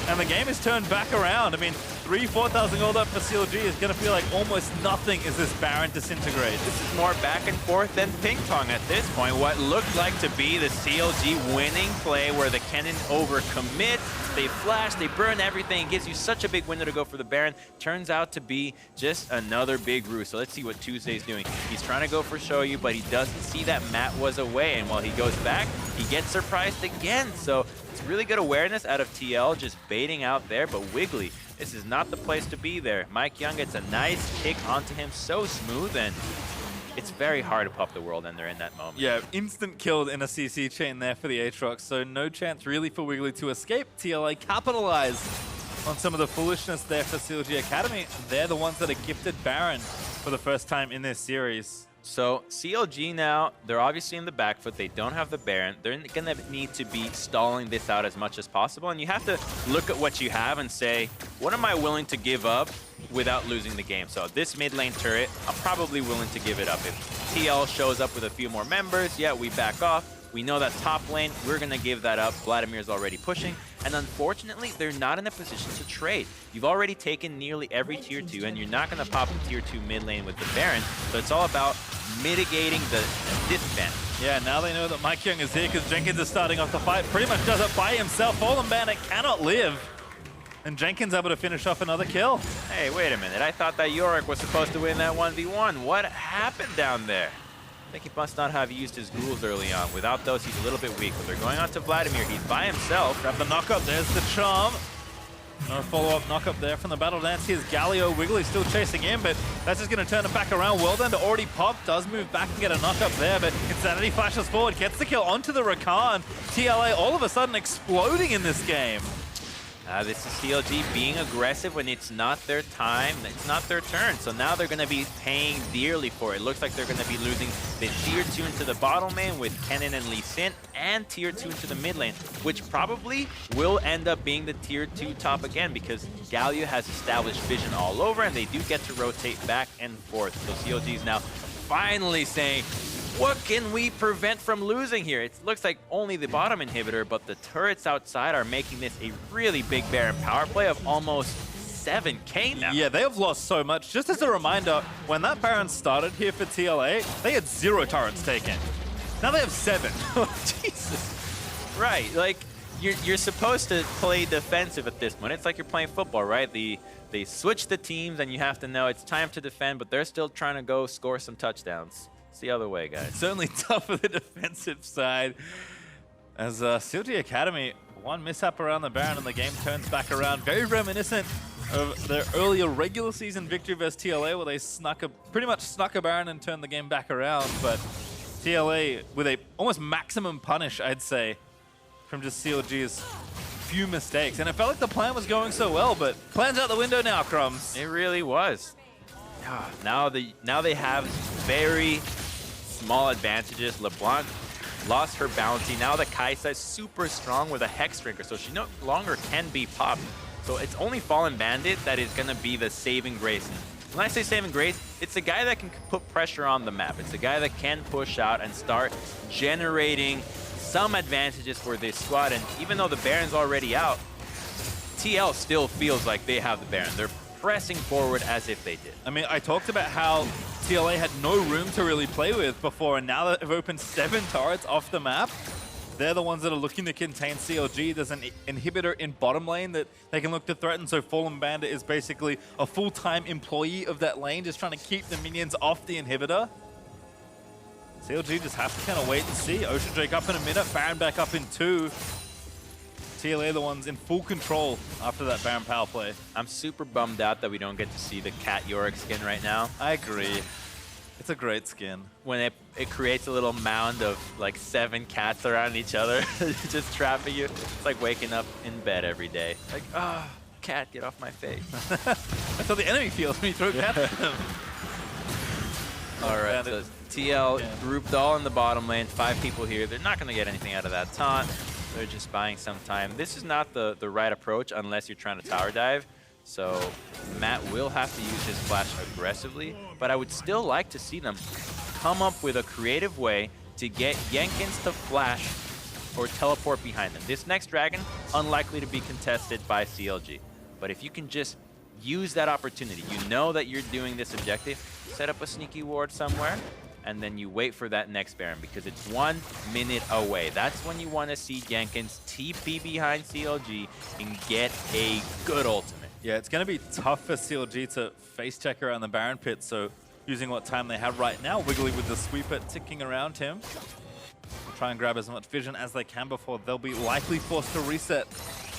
And the game is turned back around. I mean, 4,000 gold up for CLG is going to feel like almost nothing as this Baron disintegrates. This is more back and forth than ping pong at this point. What looked like to be the CLG winning play where the Kennen overcommit, they flash, they burn everything, it gives you such a big window to go for the Baron, turns out to be just another big ruse. So let's see what Tuesday's doing. He's trying to go for Shoyu, but he doesn't see that Matt was away, and while he goes back, he gets surprised again. So it's really good awareness out of TL, just baiting out there, but Wiggly, this is not the place to be there. Mike Young gets a nice kick onto him, so smooth, and it's very hard to pop the world ender in that moment. Yeah, instant killed in a CC chain there for the Aatrox, so no chance really for Wiggly to escape. TLA capitalized on some of the foolishness there for CLG Academy. They're the ones that are gifted Baron for the first time in this series. So CLG now, they're obviously in the back foot. They don't have the Baron. They're going to need to be stalling this out as much as possible. And you have to look at what you have and say, what am I willing to give up without losing the game? So this mid lane turret, I'm probably willing to give it up. If TL shows up with a few more members, yeah, we back off. We know that top lane, we're going to give that up. Vladimir's already pushing. And unfortunately, they're not in a position to trade. You've already taken nearly every tier 2, and you're not going to pop a tier 2 mid lane with the Baron. So it's all about mitigating the disadvantage. Yeah, now they know that Mike Young is here because Jenkins is starting off the fight. Pretty much does it by himself. Fallen Bandit cannot live. And Jenkins able to finish off another kill. Hey, wait a minute. I thought that Yorick was supposed to win that 1v1. What happened down there? I think he must not have used his ghouls early on. Without those, he's a little bit weak. But they're going on to Vladimir. He's by himself. Grab the knock-up. There's the charm. No follow-up knock-up there from the Battle Dance. Here's Galio. Wiggly still chasing in, but that's just going to turn it back around. World Ender already popped. Does move back and get a knock-up there, but Insanity flashes forward. Gets the kill onto the Rakan. TLA all of a sudden exploding in this game. This is CLG being aggressive when it's not their time, it's not their turn. So now they're going to be paying dearly for it. Looks like they're going to be losing the tier 2 into the bottom lane with Kennen and Lee Sin, and tier 2 into the mid lane, which probably will end up being the tier 2 top again because Galio has established vision all over and they do get to rotate back and forth. So CLG is now finally saying, what can we prevent from losing here? It looks like only the bottom inhibitor, but the turrets outside are making this a really big Baron power play of almost 7k now. Yeah, they have lost so much. Just as a reminder, when that Baron started here for TLA, they had 0 turrets taken. Now they have 7. Jesus. Right, like you're supposed to play defensive at this point. It's like you're playing football, right? They switch the teams and you have to know it's time to defend, but they're still trying to go score some touchdowns. It's the other way, guys. Certainly tough for the defensive side. As CLG Academy, one mishap around the Baron and the game turns back around. Very reminiscent of their earlier regular season victory versus TLA where they pretty much snuck a Baron and turned the game back around. But TLA with a almost maximum punish, I'd say, from just CLG's few mistakes. And it felt like the plan was going so well, but plan's out the window now, Crumbs. It really was. Now they have very small advantages. LeBlanc lost her bounty. Now the Kai'Sa is super strong with a Hex Drinker, so she no longer can be popped. So it's only Fallen Bandit that is going to be the saving grace. When I say saving grace, it's a guy that can put pressure on the map. It's a guy that can push out and start generating some advantages for this squad. And even though the Baron's already out, TL still feels like they have the Baron. They're pressing forward as if they did. I mean, I talked about how TLA had no room to really play with before, and now that they've opened 7 turrets off the map, they're the ones that are looking to contain CLG. There's an inhibitor in bottom lane that they can look to threaten, so Fallen Bandit is basically a full-time employee of that lane, just trying to keep the minions off the inhibitor. CLG just have to kind of wait and see. Ocean Drake up in a minute, Baron back up in 2. TLA the ones in full control after that Baron power play. I'm super bummed out that we don't get to see the Cat Yorick skin right now. I agree. It's a great skin. When it creates a little mound of like 7 cats around each other, just trapping you. It's like waking up in bed every day. Like, ah, oh, cat, get off my face. That's how the enemy feels when you throw cats at them. All right, so TL grouped all in the bottom lane. 5 people here. They're not going to get anything out of that taunt. They're just buying some time. This is not the right approach unless you're trying to tower dive. So Matt will have to use his flash aggressively, but I would still like to see them come up with a creative way to get Jenkins to flash or teleport behind them. This next dragon, unlikely to be contested by CLG. But if you can just use that opportunity, you know that you're doing this objective, set up a sneaky ward somewhere, and then you wait for that next Baron because it's 1 minute away. That's when you want to see Jenkins TP behind CLG and get a good ultimate. Yeah, it's going to be tough for CLG to face check around the Baron pit, so using what time they have right now, Wiggly with the sweeper ticking around him. Try and grab as much vision as they can before they'll be likely forced to reset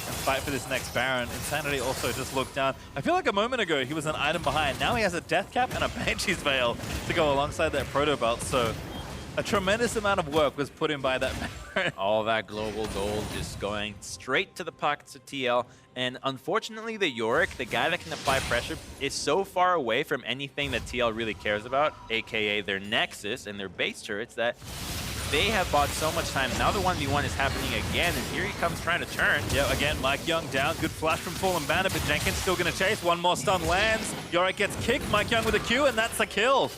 and fight for this next Baron. Insanity also just looked down. I feel like a moment ago he was an item behind. Now he has a Death Cap and a Banshee's Veil to go alongside that Proto Belt. So a tremendous amount of work was put in by that Baron. All that global gold just going straight to the pockets of TL. And unfortunately, the Yorick, the guy that can apply pressure, is so far away from anything that TL really cares about, aka their Nexus and their base turrets, that they have bought so much time. Now the 1v1 is happening again, and here he comes trying to turn. Yeah, again, Mike Young down. Good flash from Fallen Bandit, but Jenkins still going to chase. One more stun lands. Yorick gets kicked. Mike Young with a Q, and that's a kill.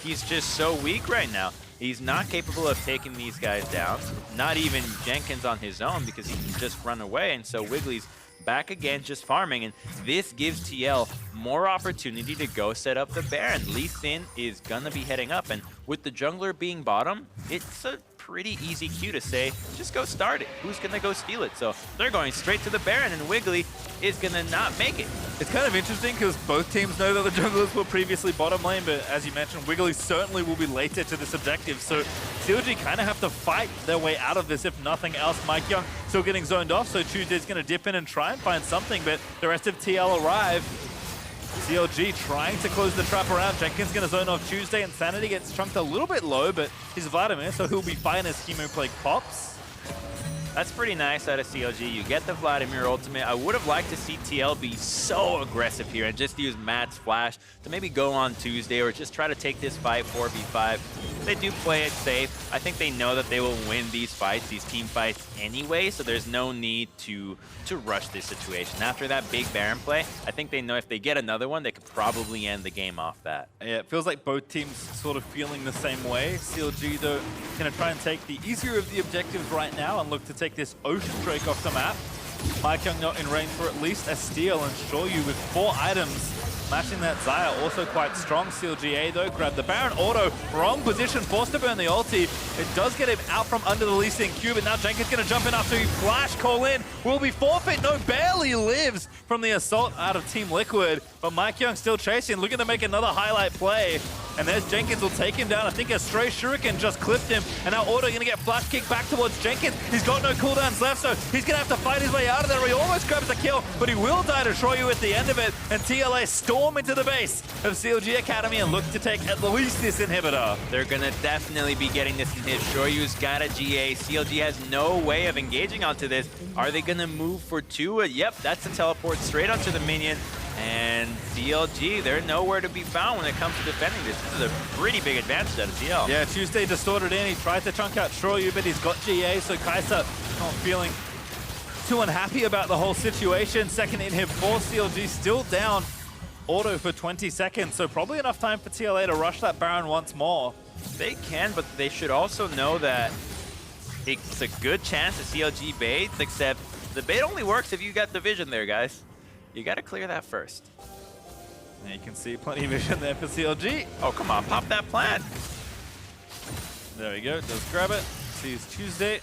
He's just so weak right now. He's not capable of taking these guys down. Not even Jenkins on his own because he can just run away. And so Wiggly's back again just farming. And this gives TL more opportunity to go set up the Baron. Lee Sin is going to be heading up. And with the jungler being bottom, it's a pretty easy cue to say, just go start it. Who's going to go steal it? So they're going straight to the Baron, and Wiggly is going to not make it. It's kind of interesting because both teams know that the junglers were previously bottom lane, but as you mentioned, Wiggly certainly will be later to this objective. So CLG kind of have to fight their way out of this, if nothing else. Mike Young still getting zoned off, so Tuesday's going to dip in and try and find something, but the rest of TL arrive. CLG trying to close the trap around. Jenkins going to zone off Tuesday. Insanity gets chunked a little bit low, but he's Vladimir, so he'll be fine as Chemo Plague pops. That's pretty nice out of CLG. You get the Vladimir ultimate. I would have liked to see TL be so aggressive here and just use Matt's flash to maybe go on Tuesday or just try to take this fight 4v5. They do play it safe. I think they know that they will win these fights, these team fights anyway, so there's no need to rush this situation. After that big Baron play, I think they know if they get another one, they could probably end the game off that. Yeah, it feels like both teams sort of feeling the same way. CLG, though, going to try and take the easier of the objectives right now and look to take this Ocean Drake off the map. Mikeyoung not in range for at least a steal, and Shoryu with 4 items. Matching that Xayah, also quite strong. CLGA though, grab the Baron auto, wrong position, forced to burn the ulti. It does get him out from under the Lee Sin cube, and now Jenkins gonna jump in after he flash call in. Will be forfeit, no, barely lives from the assault out of Team Liquid, but Mikeyoung still chasing, looking to make another highlight play. And there's Jenkins, will take him down. I think a stray shuriken just clipped him, and now Auto gonna get flash kicked back towards Jenkins. He's got no cooldowns left, so he's gonna have to fight his way out of there. He almost grabs the kill, but he will die to Shoryu at the end of it, and TLA storm into the base of CLG Academy and look to take at least this inhibitor. They're gonna definitely be getting this in hit. Shoryu's got a GA. CLG has no way of engaging onto this. Are they gonna move for 2? Yep, that's a teleport straight onto the minion. And CLG, they're nowhere to be found when it comes to defending this. This is a pretty big advantage out of TL. Yeah, Tuesday distorted in. He tried to chunk out Shoryu, but he's got GA, so Kai'Sa not feeling too unhappy about the whole situation. Second inhib for CLG, still down auto for 20 seconds, so probably enough time for TLA to rush that Baron once more. They can, but they should also know that it's a good chance to CLG bait, except the bait only works if you got the vision there, guys. You got to clear that first. And you can see plenty of vision there for CLG. Oh, come on, pop that plant. There we go, does grab it. Sees Tuesday.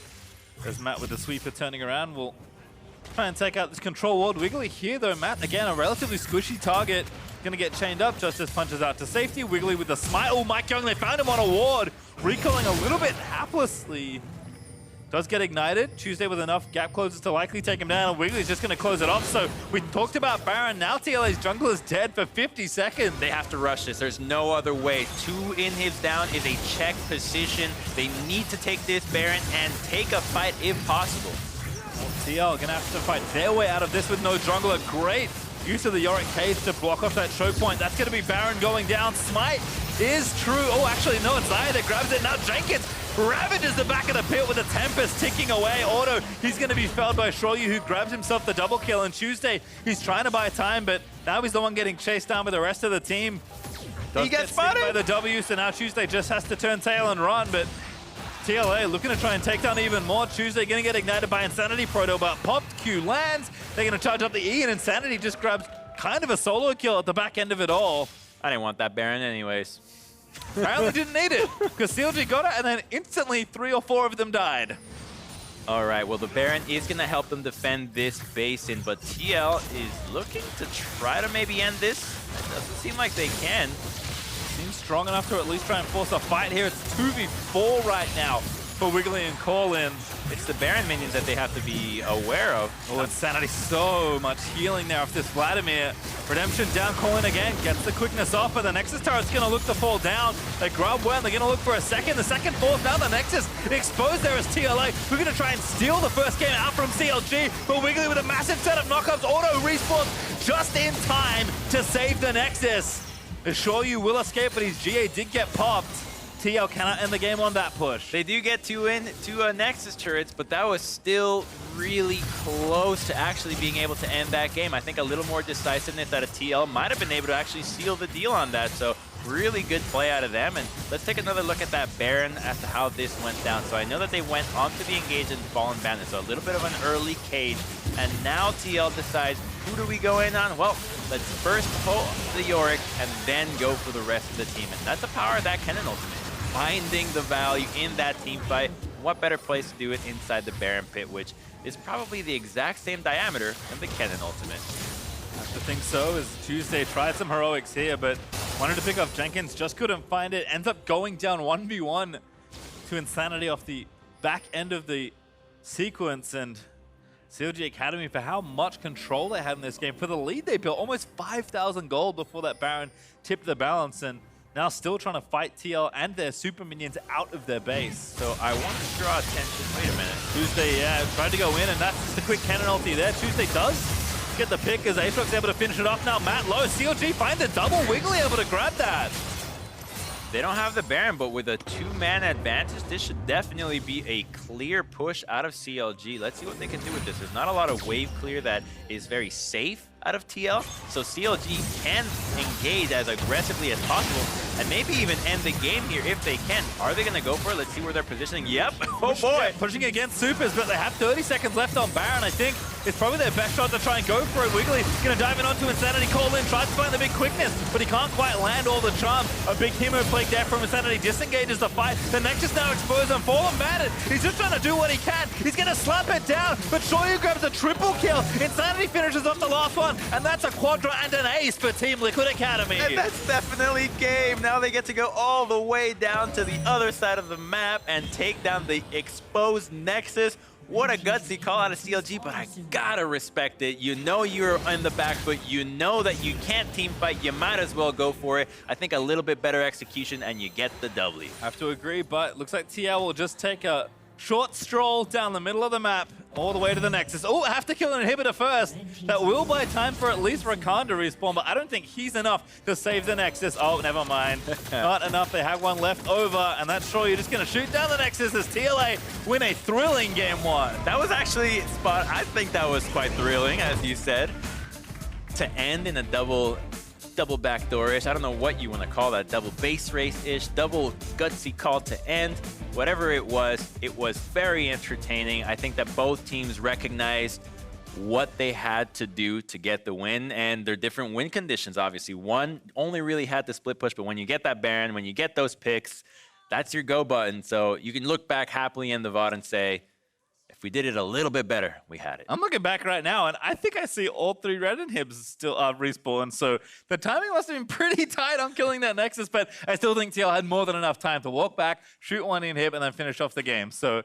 There's Matt with the sweeper turning around. We'll try and take out this control ward. Wiggly here though, Matt. Again, a relatively squishy target. Gonna get chained up. Justice punches out to safety. Wiggly with the smite. Oh, Mikeyoung, they found him on a ward. Recalling a little bit haplessly. Does get ignited. Tuesday with enough gap closes to likely take him down. Wiggly's just gonna close it off. So we talked about Baron. Now TLA's jungle is dead for 50 seconds. They have to rush this. There's no other way. 2 inhibs down is a check position. They need to take this Baron and take a fight if possible. Well, TL gonna have to fight their way out of this with no jungler. Great use of the Yorick Cage to block off that choke point. That's gonna be Baron going down. Smite is true. Oh, actually, no, it's Xayah that grabs it. Now Jenkins ravages the back of the pit with a Tempest ticking away. Auto, he's going to be felled by Shoryu, who grabs himself the double kill. And Tuesday, he's trying to buy time, but now he's the one getting chased down by the rest of the team. He gets spotted by the W, so now Tuesday just has to turn tail and run, but TLA looking to try and take down even more. Tuesday going to get ignited by Insanity Proto, but popped Q lands. They're going to charge up the E, and Insanity just grabs kind of a solo kill at the back end of it all. I didn't want that Baron anyways. Apparently didn't need it, because CLG got it, and then instantly 3 or 4 of them died. All right, well, the Baron is going to help them defend this basin, but TL is looking to try to maybe end this. It doesn't seem like they can. Seems strong enough to at least try and force a fight here. It's 2v4 right now for Wiggly and Call-In. It's the Baron minions that they have to be aware of. Oh, Insanity, so much healing there off this Vladimir. Redemption down, Call-In again, gets the quickness off, but the Nexus turret's gonna look to fall down. They grab one, they're gonna look for a second. The second falls down, the Nexus exposed there as TLA. We're gonna try and steal the first game out from CLG, but Wiggly with a massive set of knockups, auto respawns just in time to save the Nexus. Shoryu will escape, but his GA did get popped. TL cannot end the game on that push. They do get two Nexus turrets, but that was still really close to actually being able to end that game. I think a little more decisiveness out of TL might have been able to actually seal the deal on that. So really good play out of them. And let's take another look at that Baron as to how this went down. So I know that they went onto the engage and Fallen Bandit. So a little bit of an early cage. And now TL decides, who do we go in on? Well, let's first pull the Yorick and then go for the rest of the team. And that's the power of that Kennen ultimate. Finding the value in that team fight. What better place to do it inside the Baron pit, which is probably the exact same diameter of the Kennen ultimate. I have to think so, as Tuesday tried some heroics here, but wanted to pick up Jenkins, just couldn't find it. Ends up going down 1v1 to Insanity off the back end of the sequence, and CLG Academy, for how much control they had in this game, for the lead they built, almost 5,000 gold before that Baron tipped the balance, and now still trying to fight TL and their super minions out of their base. So I want to draw attention. Wait a minute. Tuesday, tried to go in, and that's the quick cannon ulti there. Tuesday does get the pick as Aatrox able to finish it off now. Matt low. CLG finds a double. Wiggly able to grab that. They don't have the Baron, but with a 2-man advantage, this should definitely be a clear push out of CLG. Let's see what they can do with this. There's not a lot of wave clear that is very safe out of TL, so CLG can engage as aggressively as possible and maybe even end the game here if they can. Are they going to go for it? Let's see where they're positioning. Yep. Oh boy. Pushing against Supers, but they have 30 seconds left on Baron. I think it's probably their best shot to try and go for it. Wiggly going to dive in onto Insanity. Call in, tries to find the big quickness, but he can't quite land all the charm. A big Hemo Plague there from Insanity disengages the fight. The Nexus now exposed and Fallen Bandit. He's just trying to do what he can. He's going to slap it down, but Shoyu grabs a triple kill. Insanity finishes off the last one, and that's a quadra and an ace for Team Liquid Academy. And that's definitely game. Now they get to go all the way down to the other side of the map and take down the exposed Nexus. What a gutsy call out of CLG, but I gotta respect it. You know you're in the back foot. You know that you can't team fight. You might as well go for it. I think a little bit better execution and you get the W. I have to agree, but looks like TL will just take a short stroll down the middle of the map all the way to the Nexus. Oh, have to kill an inhibitor first. That will buy time for at least Rakan to respawn, but I don't think he's enough to save the Nexus. Oh, never mind. Not enough. They have one left over, and that's sure you're just going to shoot down the Nexus as TLA win a thrilling game one. That was actually spot. I think that was quite thrilling, as you said. To end in a double backdoor-ish. I don't know what you want to call that. Double base race-ish, double gutsy call to end. Whatever it was very entertaining. I think that both teams recognized what they had to do to get the win and their different win conditions, obviously. One only really had the split push, but when you get that Baron, when you get those picks, that's your go button. So you can look back happily in the VOD and say, if we did it a little bit better, we had it. I'm looking back right now, and I think I see all 3 red inhibs still respawn, so the timing must have been pretty tight on killing that Nexus, but I still think TL had more than enough time to walk back, shoot one inhib, and then finish off the game. So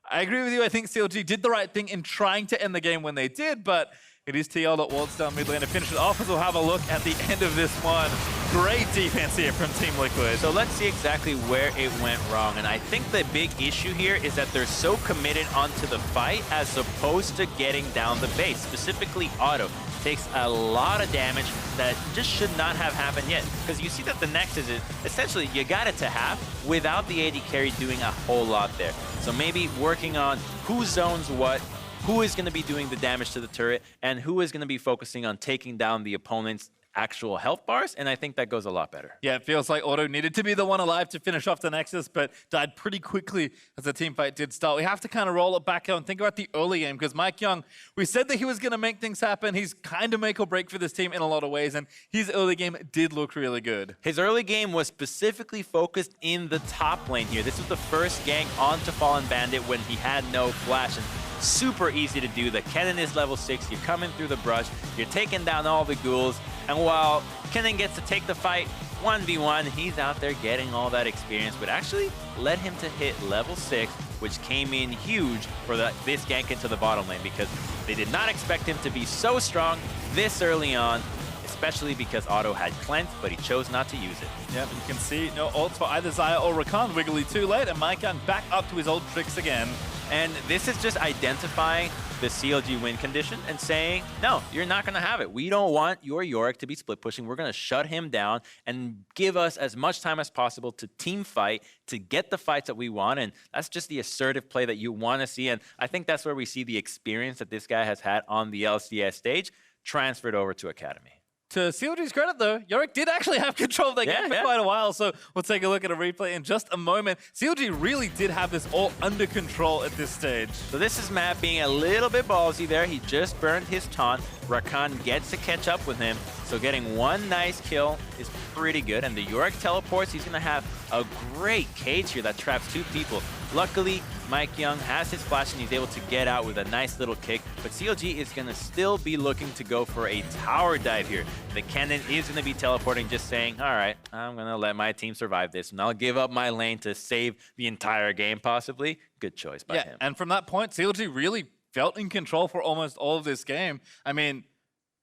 I agree with you. I think CLG did the right thing in trying to end the game when they did, but it is TL that walks down mid lane to finish it off, as we'll have a look at the end of this one. Great defense here from Team Liquid. So let's see exactly where it went wrong. And I think the big issue here is that they're so committed onto the fight as opposed to getting down the base. Specifically, Otto takes a lot of damage that just should not have happened yet. Because you see that the Nexus is essentially, you got it to half without the AD carry doing a whole lot there. So maybe working on who zones what, who is going to be doing the damage to the turret, and who is going to be focusing on taking down the opponent's actual health bars, and I think that goes a lot better. Yeah, it feels like Otto needed to be the one alive to finish off the Nexus, but died pretty quickly as the team fight did start. We have to kind of roll it back out and think about the early game, because MikeYeung, we said that he was going to make things happen. He's kind of make or break for this team in a lot of ways, and his early game did look really good. His early game was specifically focused in the top lane here. This was the first gank onto Fallen Bandit when he had no flash, and super easy to do. The Kennen is level 6, you're coming through the brush, you're taking down all the ghouls, and while Kennen gets to take the fight 1v1, he's out there getting all that experience, but actually led him to hit level 6, which came in huge for this gank into the bottom lane, because they did not expect him to be so strong this early on, especially because Otto had cleanse, but he chose not to use it. Yep, you can see no ults for either Xayah or Rakan. Wiggly too late, and MikeYeung back up to his old tricks again. And this is just identifying the CLG win condition and saying, no, you're not going to have it. We don't want your Yorick to be split pushing. We're going to shut him down and give us as much time as possible to team fight, to get the fights that we want. And that's just the assertive play that you want to see. And I think that's where we see the experience that this guy has had on the LCS stage transferred over to Academy. To CLG's credit, though, Yorick did actually have control of that game for quite a while, so we'll take a look at a replay in just a moment. CLG really did have this all under control at this stage. So this is Matt being a little bit ballsy there. He just burned his taunt. Rakan gets to catch up with him, so getting one nice kill is pretty good. And the Yorick teleports, he's going to have a great cage here that traps 2 people. Luckily, MikeYeung has his flash and he's able to get out with a nice little kick, but CLG is going to still be looking to go for a tower dive here. The Kennen is going to be teleporting, just saying, all right, I'm going to let my team survive this, and I'll give up my lane to save the entire game, possibly. Good choice by him. And from that point, CLG really felt in control for almost all of this game. I mean,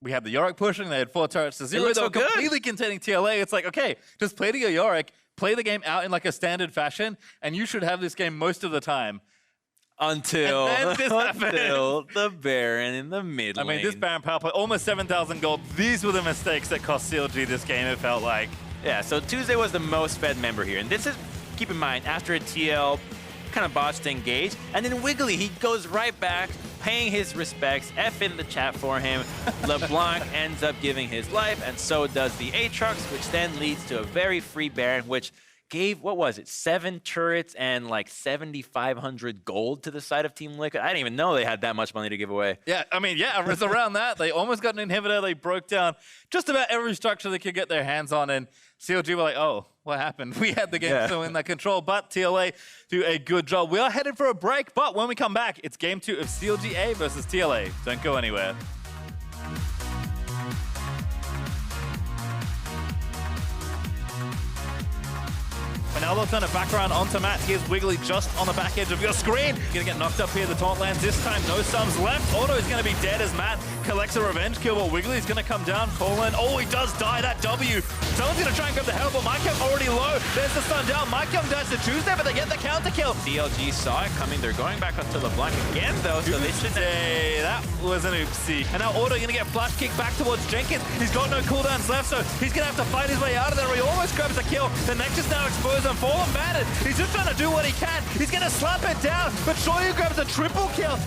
we had the Yorick pushing. They had 4 turrets to 0. looked They were so good. completely containing TLA. It's like, okay, just play to your Yorick, play the game out in like a standard fashion, and you should have this game most of the time. Until, And then this happened. until the Baron in the mid I lane. mean, this Baron power play, almost 7,000 gold. These were the mistakes that cost CLG this game, it felt like. Yeah, so Tuesday was the most fed member here. And this is, keep in mind, after a TL kind of botched engage, and then Wiggly, he goes right back, paying his respects, F in the chat for him. LeBlanc ends up giving his life, and so does the Aatrox, which then leads to a very free Baron, which gave, what was it, 7 turrets and like 7,500 gold to the side of Team Liquid. I didn't even know they had that much money to give away. Yeah, I mean, yeah, it was around that. They almost got an inhibitor. They broke down just about every structure they could get their hands on, and CLG were like, oh, what happened? We had the game still in that control, but TLA do a good job. We are headed for a break, but when we come back, it's game 2 of CLG A versus TLA. Don't go anywhere. And now they'll turn it back around onto Matt. Here's Wiggly just on the back edge of your screen. Gonna get knocked up here. The taunt lands this time. No sums left. Auto is gonna be dead as Matt collects a revenge kill, but Wiggly's gonna come down. Colin, oh, he does die. That W. Someone's gonna try and grab the hell, but Mikeyoung already low. There's the stun down. Mikeyoung dies to Tuesday, but they get the counter kill. DLG saw it coming. They're going back onto LeBlanc again, though, so they should... Hey, that was an oopsie. And now Auto gonna get flash kicked back towards Jenkins. He's got no cooldowns left, so he's gonna have to fight his way out of there. He almost grabs a kill. The Nexus now exposed and Fallen battered. He's just trying to do what he can. He's gonna slap it down, but Shoyu grabs a triple kill.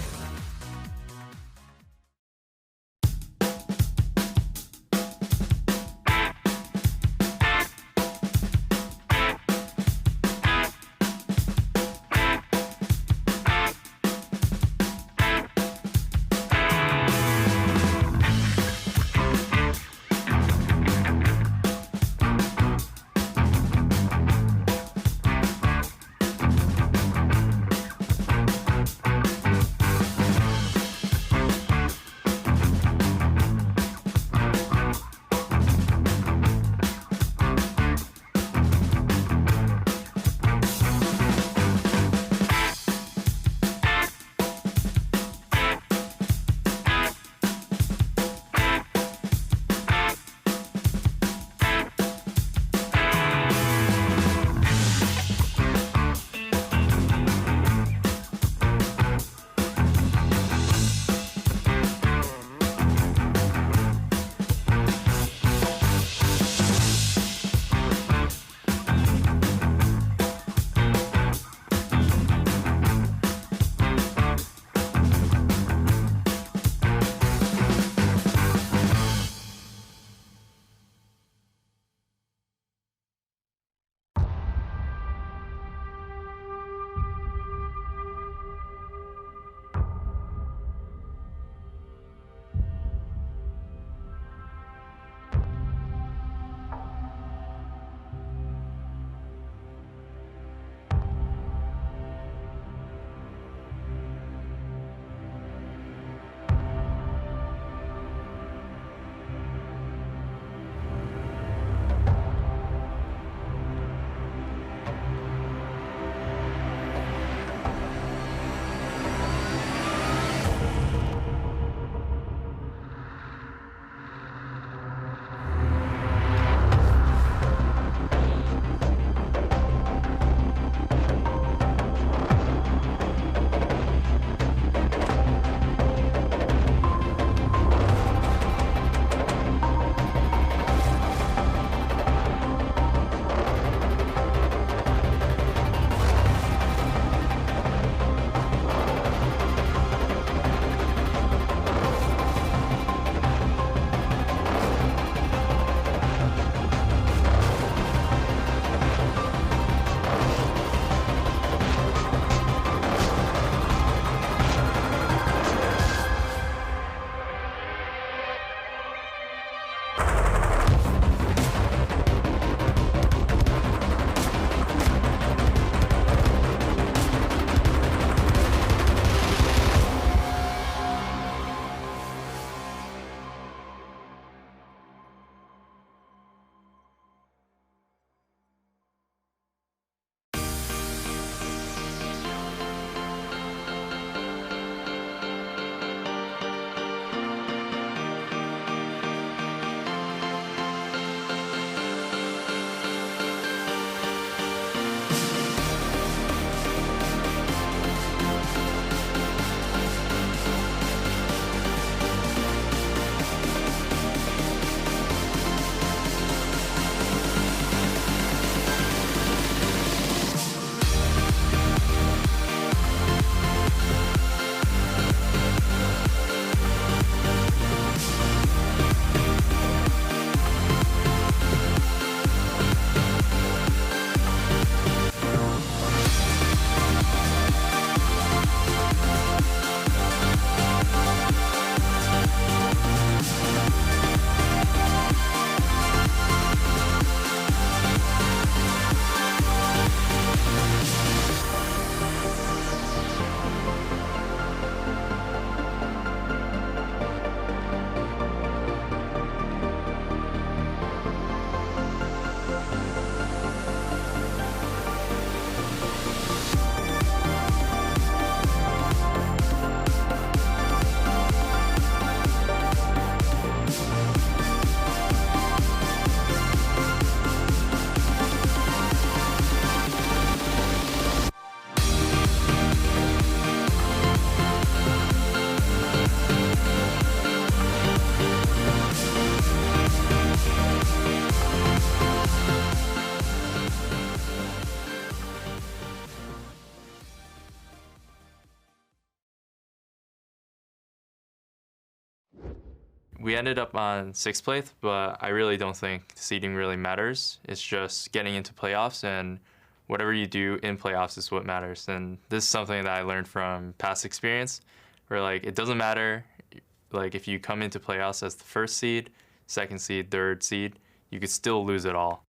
we ended up on 6th place, but I really don't think seeding really matters. It's just getting into playoffs, and whatever you do in playoffs is what matters. And this is something that I learned from past experience, where like it doesn't matter like if you come into playoffs as the 1st seed, 2nd seed, 3rd seed, you could still lose it all.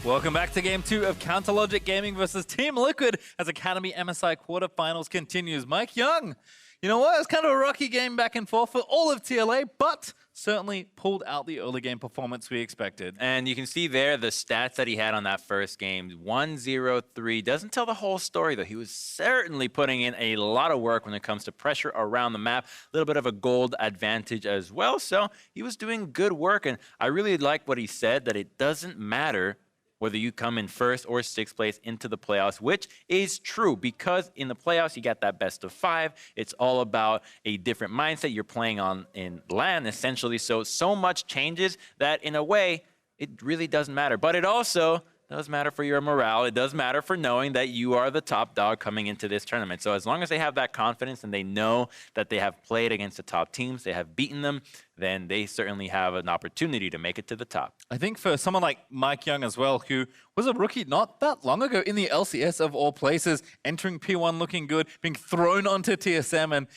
Welcome back to Game 2 of Counterlogic Gaming versus Team Liquid as Academy MSI quarterfinals continues. Mike Young, you know what? It's kind of a rocky game back and forth for all of TLA, but certainly pulled out the early game performance we expected. And you can see there the stats that he had on that first game. 1-0-3. Doesn't tell the whole story, though. He was certainly putting in a lot of work when it comes to pressure around the map. A little bit of a gold advantage as well. So he was doing good work. And I really like what he said, that it doesn't matter whether you come in 1st or 6th place into the playoffs, which is true because in the playoffs, you got that best of 5. It's all about a different mindset. You're playing on in LAN, essentially. So much changes that, in a way, it really doesn't matter. But it also does matter for your morale. It does matter for knowing that you are the top dog coming into this tournament. So as long as they have that confidence and they know that they have played against the top teams, they have beaten them, then they certainly have an opportunity to make it to the top. I think for someone like Mike Young as well, who was a rookie not that long ago in the LCS of all places, entering P1 looking good, being thrown onto TSM, and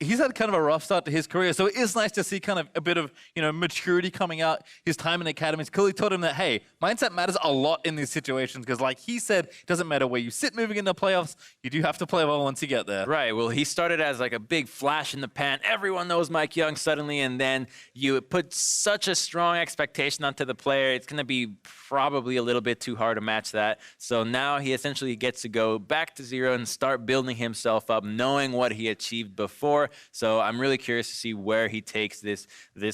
he's had kind of a rough start to his career, so it is nice to see kind of a bit of, maturity coming out. His time in academies clearly taught him that, hey, mindset matters a lot in these situations because, like he said, it doesn't matter where you sit moving into playoffs. You do have to play well once you get there. Right. Well, he started as like a big flash in the pan. Everyone knows Mike Young suddenly, and then you put such a strong expectation onto the player. It's going to be probably a little bit too hard to match that. So now he essentially gets to go back to zero and start building himself up, knowing what he achieved before. So I'm really curious to see where he takes this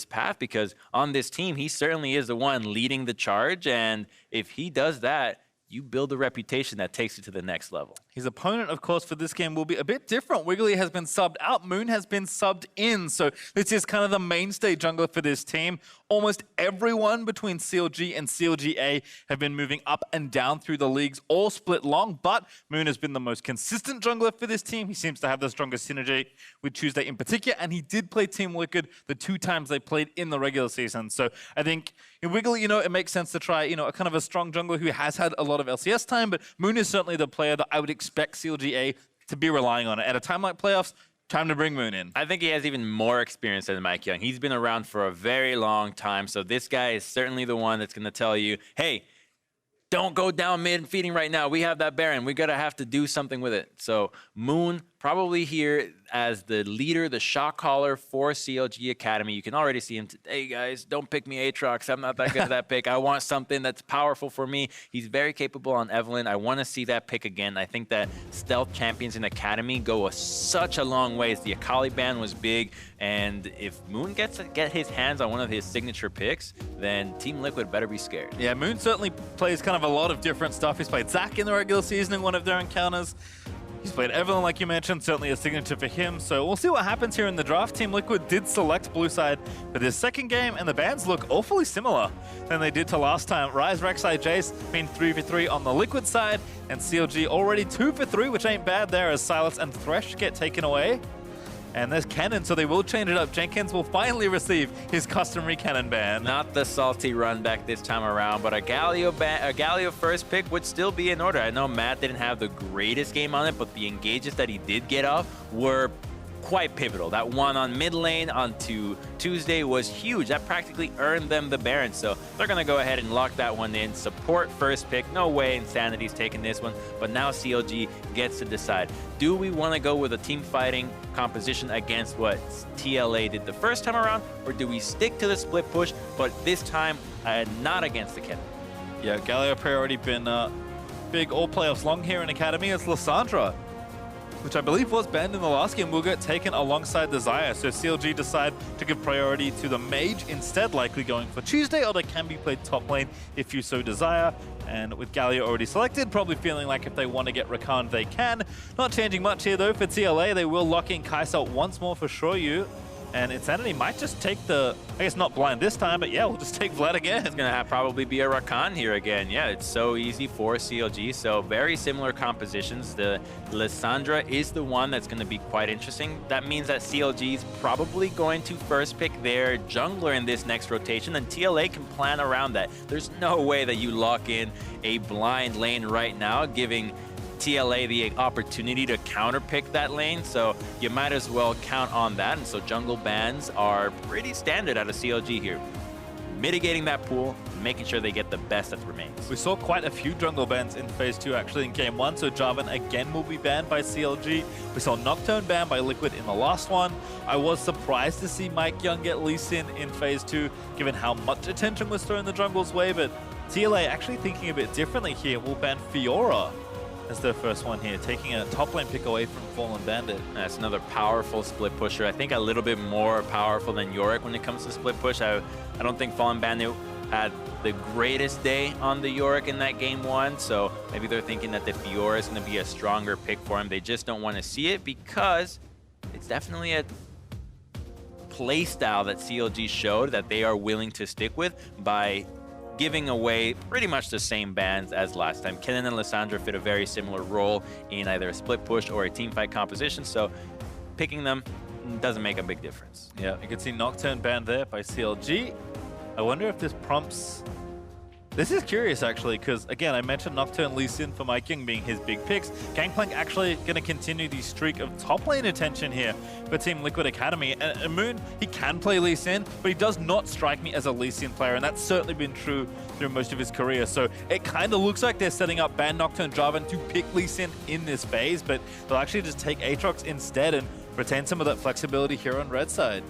path, because on this team, he certainly is the one leading the charge. And if he does that, you build a reputation that takes you to the next level. His opponent, of course, for this game will be a bit different. Wiggly has been subbed out. Moon has been subbed in. So this is kind of the mainstay jungler for this team. Almost everyone between CLG and CLGA have been moving up and down through the leagues, all split long, but Moon has been the most consistent jungler for this team. He seems to have the strongest synergy with Tuesday in particular, and he did play Team Liquid the 2 times they played in the regular season. So I think in Wiggly, it makes sense to try, a kind of a strong jungler who has had a lot of LCS time, but Moon is certainly the player that I would expect CLGA to be relying on. At a time like playoffs, time to bring Moon in. I think he has even more experience than Mike Young. He's been around for a very long time, so this guy is certainly the one that's going to tell you, hey, don't go down mid feeding right now. We have that Baron. We're going to have to do something with it. So Moon probably here as the leader, the shot caller for CLG Academy. You can already see him. Hey, guys, don't pick me Aatrox. I'm not that good at that pick. I want something that's powerful for me. He's very capable on Evelynn. I want to see that pick again. I think that stealth champions in Academy go such a long ways. The Akali ban was big, and if Moon gets to get his hands on one of his signature picks, then Team Liquid better be scared. Yeah, Moon certainly plays kind of a lot of different stuff. He's played Zac in the regular season in one of their encounters. He's played Evelynn, like you mentioned, certainly a signature for him. So we'll see what happens here in the draft. Team Liquid did select blue side for this second game, and the bans look awfully similar than they did to last time. Ryze, Rek'Sai, Jace been 3 for 3 on the Liquid side, and CLG already 2 for 3, which ain't bad there as Sylas and Thresh get taken away. And there's Cannon, so they will change it up. Jenkins will finally receive his customary Cannon ban. Not the salty run back this time around, but a Galio first pick would still be in order. I know Matt didn't have the greatest game on it, but the engages that he did get off were quite pivotal. That one on mid lane onto Tuesday was huge. That practically earned them the Baron. So they're going to go ahead and lock that one in. Support first pick. No way Insanity's taking this one. But now CLG gets to decide. Do we want to go with a team fighting composition against what TLA did the first time around? Or do we stick to the split push, but this time not against the Kennen? Yeah, Galio already been big all playoffs long here in Academy. It's Lissandra, which I believe was banned in the last game, will get taken alongside the Xayah. So CLG decide to give priority to the Mage instead, likely going for Tuesday, or they can be played top lane if you so desire. And with Galio already selected, probably feeling like if they want to get Rakan, they can. Not changing much here though for TLA. They will lock in Kai'Sa once more for Shoryu. And Insanity might just take the, I guess not blind this time, but yeah, we'll just take Vlad again. It's going to probably be a Rakan here again. Yeah, it's so easy for CLG. So very similar compositions. The Lissandra is the one that's going to be quite interesting. That means that CLG is probably going to first pick their jungler in this next rotation, and TLA can plan around that. There's no way that you lock in a blind lane right now, giving TLA the opportunity to counterpick that lane, so you might as well count on that. And so jungle bans are pretty standard out of CLG here. Mitigating that pool, making sure they get the best that remains. We saw quite a few jungle bans in Phase 2 actually in Game 1, so Jarvan again will be banned by CLG. We saw Nocturne banned by Liquid in the last one. I was surprised to see MikeYeung get Lee Sin in Phase 2, given how much attention was thrown the jungle's way, but TLA actually thinking a bit differently here. Will ban Fiora as their first one here, taking a top lane pick away from Fallen Bandit. That's another powerful split pusher. I think a little bit more powerful than Yorick when it comes to split push. I don't think Fallen Bandit had the greatest day on the Yorick in that Game 1, so maybe they're thinking that the Fiora is going to be a stronger pick for him. They just don't want to see it because it's definitely a play style that CLG showed that they are willing to stick with by giving away pretty much the same bans as last time. Kennen and Lissandra fit a very similar role in either a split push or a team fight composition, so picking them doesn't make a big difference. Yeah, you can see Nocturne banned there by CLG. I wonder if this prompts... This is curious, actually, because, again, I mentioned Nocturne Lee Sin for MikeYeung being his big picks. Gangplank actually going to continue the streak of top lane attention here for Team Liquid Academy. And Moon, he can play Lee Sin, but he does not strike me as a Lee Sin player, and that's certainly been true through most of his career. So it kind of looks like they're setting up Ban Nocturne Jarvan to pick Lee Sin in this phase, but they'll actually just take Aatrox instead and retain some of that flexibility here on red side.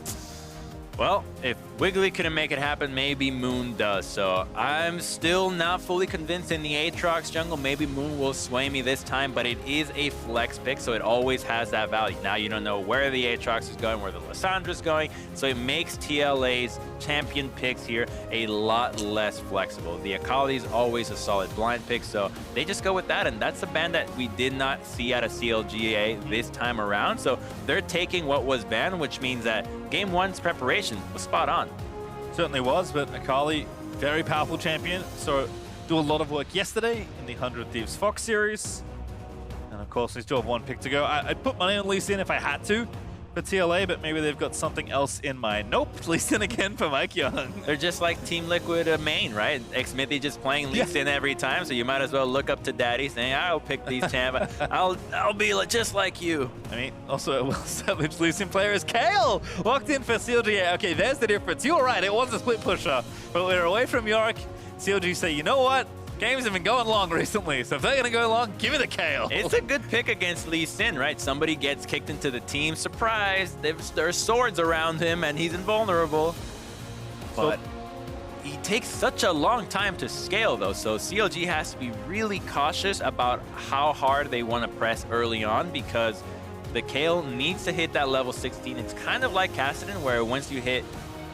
Well, if Wiggly couldn't make it happen, maybe Moon does. So I'm still not fully convinced in the Aatrox jungle. Maybe Moon will sway me this time, but it is a flex pick, so it always has that value. Now you don't know where the Aatrox is going, where the Lissandra is going, so it makes TLA's champion picks here a lot less flexible. The Akali is always a solid blind pick, so they just go with that, and that's a ban that we did not see out of CLGA this time around. So they're taking what was banned, which means that Game 1's preparation was spot on. Certainly was, but Akali, very powerful champion, so do a lot of work yesterday in the 100 Thieves Fox series. And of course, we still have one pick to go. I'd put money on Lee Sin if I had to for TLA, but maybe they've got something else in mind. Nope, Lee Sin again for MikeYeung. They're just like Team Liquid main, right? Xmithy just playing Lee Sin every time, so you might as well look up to Daddy saying, I'll pick these champ. I'll be just like you. I mean, also a well-established Lee Sin player is Kayle, locked in for CLG. Okay, there's the difference. You were right, it was a split pusher, but we're away from Yorick. CLG say, you know what? Games have been going long recently, so if they're going to go long, give it a Kayle. It's a good pick against Lee Sin, right? Somebody gets kicked into the team. Surprise! There's swords around him, and he's invulnerable. But he takes such a long time to scale, though, so CLG has to be really cautious about how hard they want to press early on, because the Kayle needs to hit that level 16. It's kind of like Kassadin, where once you hit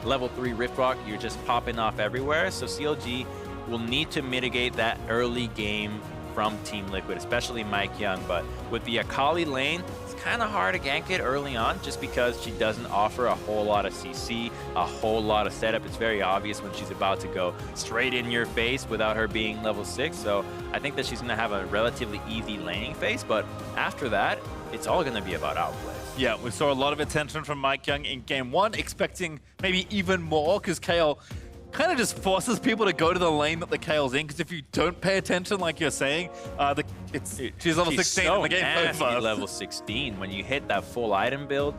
level 3 Rift Rock, you're just popping off everywhere. So CLG will need to mitigate that early game from Team Liquid, especially MikeYeung. But with the Akali lane, it's kind of hard to gank it early on just because she doesn't offer a whole lot of CC, a whole lot of setup. It's very obvious when she's about to go straight in your face without her being level 6. So I think that she's going to have a relatively easy laning phase, but after that, it's all going to be about outplays. Yeah, we saw a lot of attention from MikeYeung in Game 1, expecting maybe even more, because Kayle kind of just forces people to go to the lane that the Kayle's in, because if you don't pay attention, like you're saying, she's level 16 so and the game's over. Level 16 when you hit that full item build.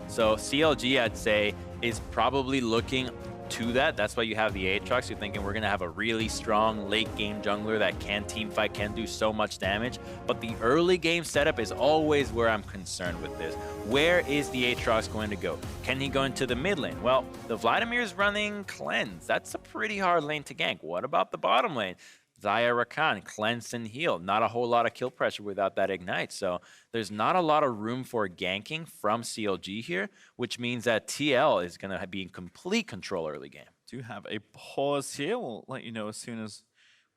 So CLG, I'd say, is probably looking to that. That's why you have the Aatrox. You're thinking we're going to have a really strong late game jungler that can team fight, can do so much damage. But the early game setup is always where I'm concerned with this. Where is the Aatrox going to go? Can he go into the mid lane? Well, the Vladimir's running Cleanse. That's a pretty hard lane to gank. What about the bottom lane? Xayah Rakan, Cleanse and Heal. Not a whole lot of kill pressure without that Ignite. So there's not a lot of room for ganking from CLG here, which means that TL is going to be in complete control early game. Do have a pause here. We'll let you know as soon as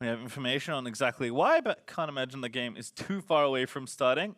we have information on exactly why, but can't imagine the game is too far away from starting.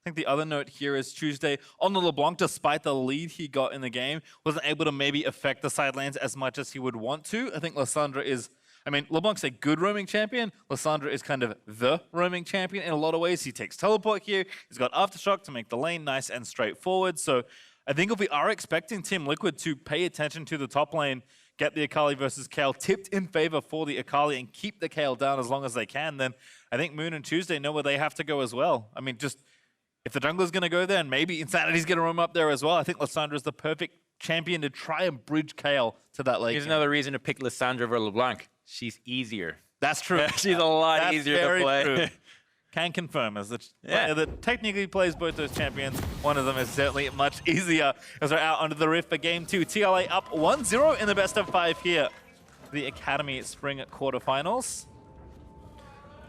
I think the other note here is Tuesday on the LeBlanc, despite the lead he got in the game, wasn't able to maybe affect the side lanes as much as he would want to. I think Lissandra is, I mean, LeBlanc's a good roaming champion. Lissandra is kind of the roaming champion in a lot of ways. He takes teleport here. He's got Aftershock to make the lane nice and straightforward. So I think if we are expecting Team Liquid to pay attention to the top lane, get the Akali versus Kayle tipped in favor for the Akali and keep the Kayle down as long as they can, then I think Moon and Tuesday know where they have to go as well. I mean, just if the jungler's going to go there and maybe Insanity's going to roam up there as well, I think Lissandra is the perfect champion to try and bridge Kayle to that lane. Here's another reason to pick Lissandra over LeBlanc. She's easier. That's true. She's a lot That's easier to very play. true. Can confirm as the player that technically plays both those champions. One of them is certainly much easier as we're out under the rift for game 2. TLA up 1-0 in the best of 5 here. The Academy Spring quarterfinals.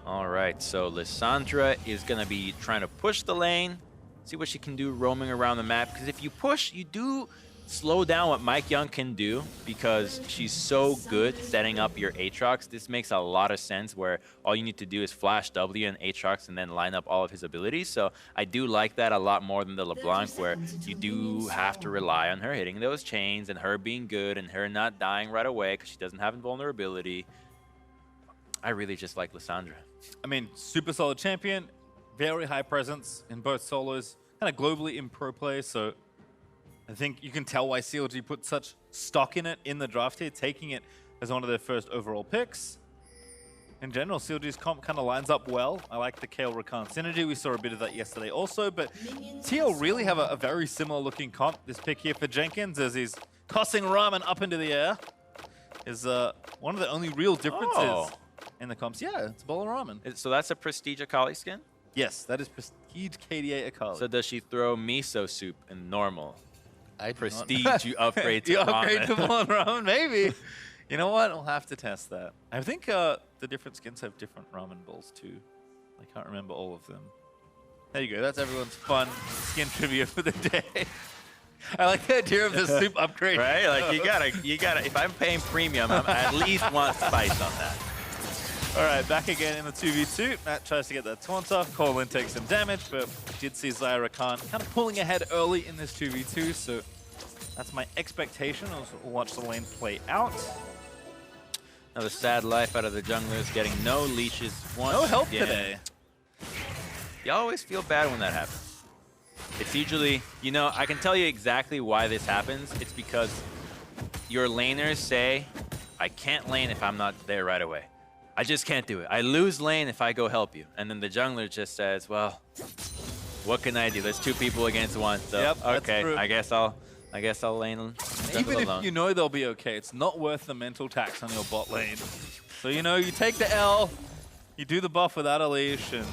All right, so Lissandra is going to be trying to push the lane, see what she can do roaming around the map. Because if you push, you do slow down what MikeYeung can do because she's so good setting up your Aatrox. This makes a lot of sense where all you need to do is flash W and Aatrox and then line up all of his abilities. So I do like that a lot more than the LeBlanc where you do have to rely on her hitting those chains and her being good and her not dying right away because she doesn't have invulnerability. I really just like Lissandra. I mean, super solid champion, very high presence in both solos, kind of globally in pro play, so I think you can tell why CLG put such stock in it in the draft here, taking it as one of their first overall picks. In general, CLG's comp kind of lines up well. I like the Kayle Rakan synergy. We saw a bit of that yesterday also, but TL really have a very similar looking comp. This pick here for Jenkins as he's tossing Ramen up into the air is one of the only real differences in the comps. Yeah, it's a bowl of ramen. So that's a Prestige Akali skin? Yes, that is Prestige KDA Akali. So does she throw miso soup in normal? I do not Prestige, know. you upgrade to You ramen. upgrade to bowl of ramen, maybe. You know what? We'll have to test that. I think the different skins have different ramen bowls too. I can't remember all of them. There you go. That's everyone's fun skin trivia for the day. I like the idea of the soup upgrade. Right? Like you gotta, if I'm paying premium, I at least want spice on that. All right, back again in the 2v2. Matt tries to get that taunt off. Colin takes some damage, but did see Zyra Khan kind of pulling ahead early in this 2v2, so that's my expectation. We'll watch the lane play out. Another sad life out of the junglers, getting no leashes once No help again. today. You always feel bad when that happens. It's usually, you know, I can tell you exactly why this happens. It's because your laners say, I can't lane if I'm not there right away. I just can't do it. I lose lane if I go help you. And then the jungler just says, well, what can I do? There's two people against one. So Yep, that's okay, true. I guess I'll lane Even if alone. you know they'll be okay, it's not worth the mental tax on your bot lane. So, you know, you take the L, you do the buff without a leash, and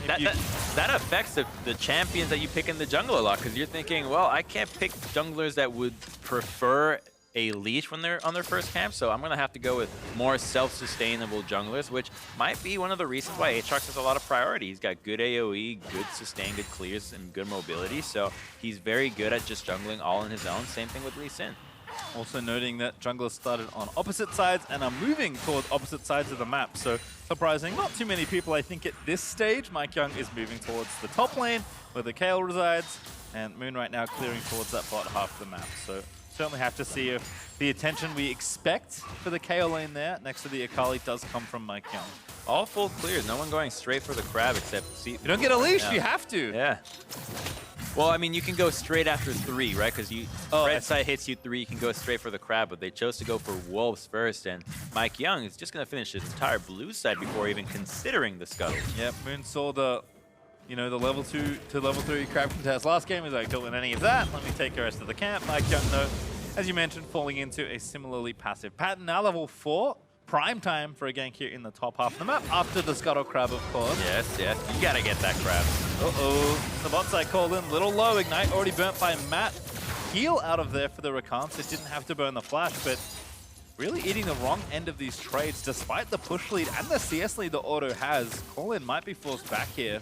That affects the champions that you pick in the jungle a lot because you're thinking, well, I can't pick junglers that would prefer a leash when they're on their first camp, so I'm going to have to go with more self-sustainable junglers, which might be one of the reasons why Aatrox has a lot of priority. He's got good AoE, good sustain, good clears, and good mobility, so he's very good at just jungling all on his own. Same thing with Lee Sin. also noting that junglers started on opposite sides and are moving towards opposite sides of the map. So surprising, not too many people, I think, at this stage. MikeYeung is moving towards the top lane where the Kayle resides, and Moon right now clearing towards that bot half the map. So certainly have to see if the attention we expect for the Kayle lane there next to the Akali does come from MikeYeung. All full clears, no one going straight for the crab except You don't get a leash, Yeah. you have to. Yeah. Well, I mean, you can go straight after 3, right? Because red side hits you 3, you can go straight for the crab, but they chose to go for wolves first, and MikeYeung is just going to finish his entire blue side before even considering the scuttle. Yep, Moon saw the, you know, the level 2 to level 3 crab contest last game. He's like, don't want any of that. Let me take the rest of the camp. MikeYeung, though, as you mentioned, falling into a similarly passive pattern. Now level 4, prime time for a gank here in the top half of the map after the scuttle crab, of course. Yes, yes, you got to get that crab. Uh-oh, the bot side called in, little low. Ignite already burnt by Matt. Heal out of there for the Rakan, so didn't have to burn the flash, but really eating the wrong end of these trades despite the push lead and the CS lead the Auto has. Colin might be forced back here.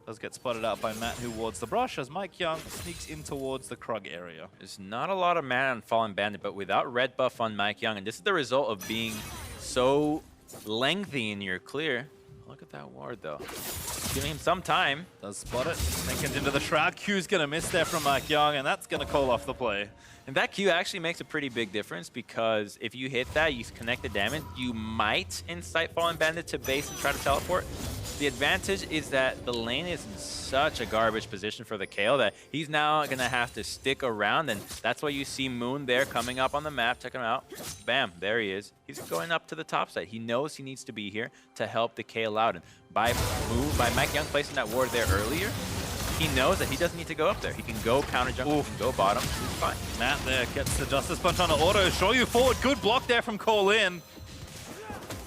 Does get spotted out by Matt, who wards the brush as MikeYeung sneaks in towards the Krug area. There's not a lot of mana on Fallen Bandit, but without red buff on MikeYeung, and this is the result of being so lengthy in your clear. Look at that ward, though. giving him some time. Does spot it. Jenkins into the Shroud. Q's going to miss there from MikeYeung, and that's going to call off the play. And that Q actually makes a pretty big difference because if you hit that, you connect the damage, you might incite Fallen Bandit to base and try to teleport. The advantage is that the lane is in such a garbage position for the Kayle that he's now going to have to stick around, and that's why you see Moon there coming up on the map. Check him out. Bam, there he is. He's going up to the top side. He knows he needs to be here to help the Kayle out. And by MikeYeung placing that ward there earlier, he knows that he doesn't need to go up there. He can go counter jungle, he can go bottom. He's fine. Matt there gets the Justice Punch on the auto. Show you forward. Good block there from Kolin.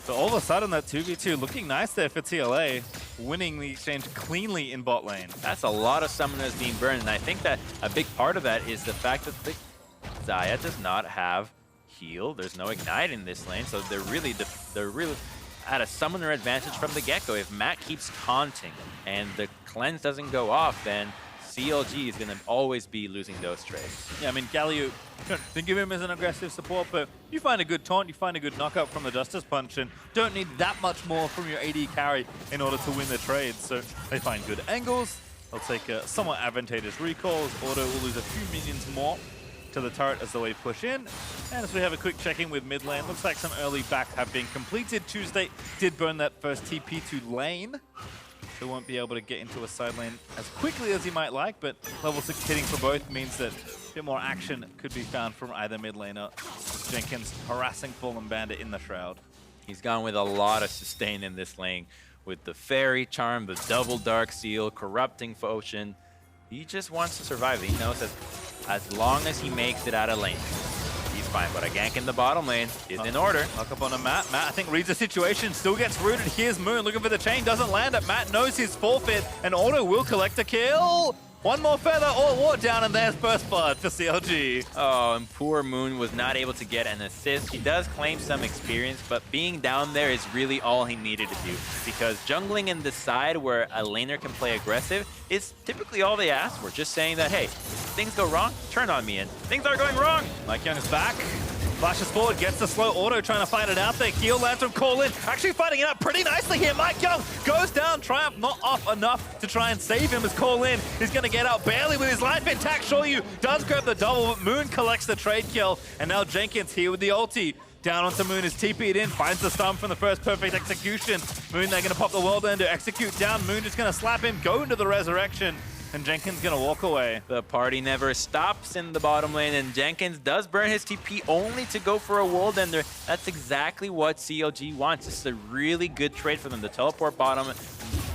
So all of a sudden, that 2v2 looking nice there for TLA, winning the exchange cleanly in bot lane. That's a lot of summoners being burned, and I think that a big part of that is the fact that the Xayah does not have heal. There's no ignite in this lane, so they're really at a summoner advantage from the get-go. If Matt keeps taunting and the cleanse doesn't go off, then CLG is going to always be losing those trades. Yeah, I mean, Galio, don't think of him as an aggressive support, but you find a good taunt, you find a good knockup from the Justice Punch, and don't need that much more from your AD carry in order to win the trade. So they find good angles, they'll take a somewhat advantageous recalls. Auto will lose a few minions more to the turret as the way push in. And as we have a quick check-in with mid lane, looks like some early backs have been completed. Tuesday did burn that first TP to lane. They won't be able to get into a side lane as quickly as he might like, but level 6 hitting for both means that a bit more action could be found from either mid laner. Jenkins harassing Fallen Bandit in the Shroud. He's gone with a lot of sustain in this lane with the Fairy Charm, the double Dark Seal, Corrupting Potion. He just wants to survive. He knows that as long as he makes it out of lane, he's fine. But a gank in the bottom lane is in order. Knock up on a Matt. Matt, I think, reads the situation, still gets rooted. Here's Moon looking for the chain, doesn't land it. Matt knows his forfeit, and Auto will collect a kill. One more feather, all ward down, and there's Burst Blood for CLG. Oh, and poor Moon was not able to get an assist. He does claim some experience, but being down there is really all he needed to do, because jungling in the side where a laner can play aggressive is typically all they ask for. Just saying that, hey, if things go wrong, turn on me, and things are going wrong. MikeYeung is back. Flashes forward, gets the slow Auto, trying to fight it out there. Heal lands from Kolin, actually fighting it out pretty nicely here. MikeYeung goes down, Triumph not off enough to try and save him as Kolin is going to get out barely with his life intact. Shoyu does grab the double, but Moon collects the trade kill, and now Jenkins here with the ulti. Down onto Moon is TP'd in, finds the stun from the first perfect execution. Moon, they're going to pop the wall down to execute down. Moon just going to slap him, go into the resurrection. And Jenkins gonna walk away. The party never stops in the bottom lane, and Jenkins does burn his TP only to go for a world ender. That's exactly what CLG wants. This is a really good trade for them to teleport bottom.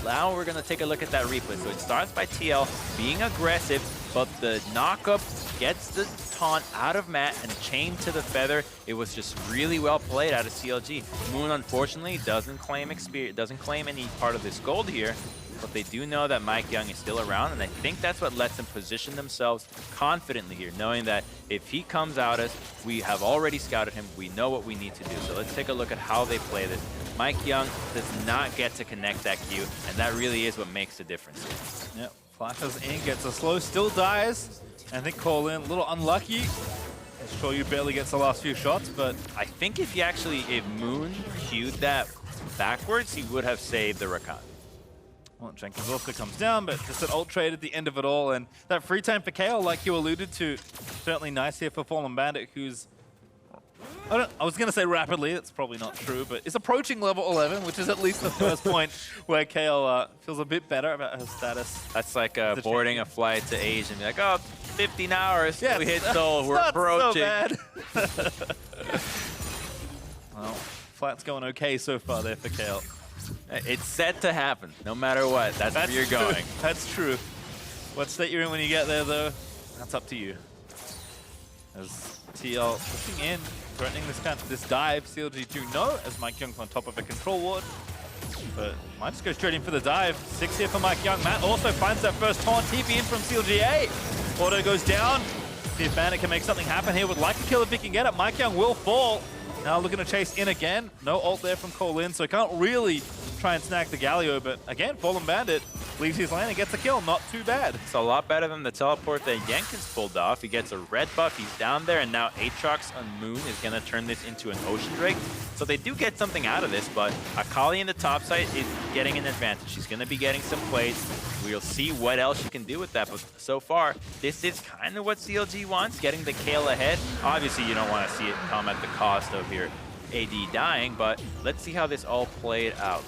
Now we're gonna take a look at that replay. So it starts by TL being aggressive, but the knockup gets the taunt out of Matt and chained to the feather. It was just really well played out of CLG. Moon, unfortunately, doesn't claim experience, doesn't claim any part of this gold here. But they do know that MikeYeung is still around, and I think that's what lets them position themselves confidently here, knowing that if he comes out us, we have already scouted him, we know what we need to do. So let's take a look at how they play this. MikeYeung does not get to connect that Q, and that really is what makes the difference. Yep, flashes in, gets a slow, still dies. I think Kolin, a little unlucky. Sure, you barely gets the last few shots, but I think if Moon queued that backwards, he would have saved the Rakan. Well, Jenkins also comes down, but just an ult trade at the end of it all. And that free time for Kayle, like you alluded to, certainly nice here for Fallen Bandit, who's, I was going to say rapidly, that's probably not true, but is approaching level 11, which is at least the first point where Kayle feels a bit better about her status. That's like boarding a flight to Asia and be like, oh, 15 hours, yes, we hit Seoul, we're approaching. So bad. Well, flight's going okay so far there for Kayle. It's set to happen, no matter what. That's where you're true. going. That's true. What state you're in when you get there, though, that's up to you. As TL pushing in, threatening this dive. CLG do know, as MikeYeung's on top of a control ward. But might just go straight in for the dive. 6 here for MikeYeung. Matt also finds that first taunt. TP in from CLGA. Auto goes down. See if Bandit can make something happen here. Would like to kill if he can get it. MikeYeung will fall. Now looking to chase in again. No ult there from Kolin, so can't really try and snag the Galio, but again, Fallen Bandit leaves his lane and gets a kill. Not too bad. It's a lot better than the teleport that Jenkins pulled off. He gets a red buff, he's down there, and now Aatrox on Moon is going to turn this into an Ocean Drake. So they do get something out of this, but Akali in the top side is getting an advantage. She's going to be getting some plays. We'll see what else she can do with that, but so far, this is kind of what CLG wants, getting the Kayle ahead. Obviously, you don't want to see it come at the cost of your AD dying, but let's see how this all played out.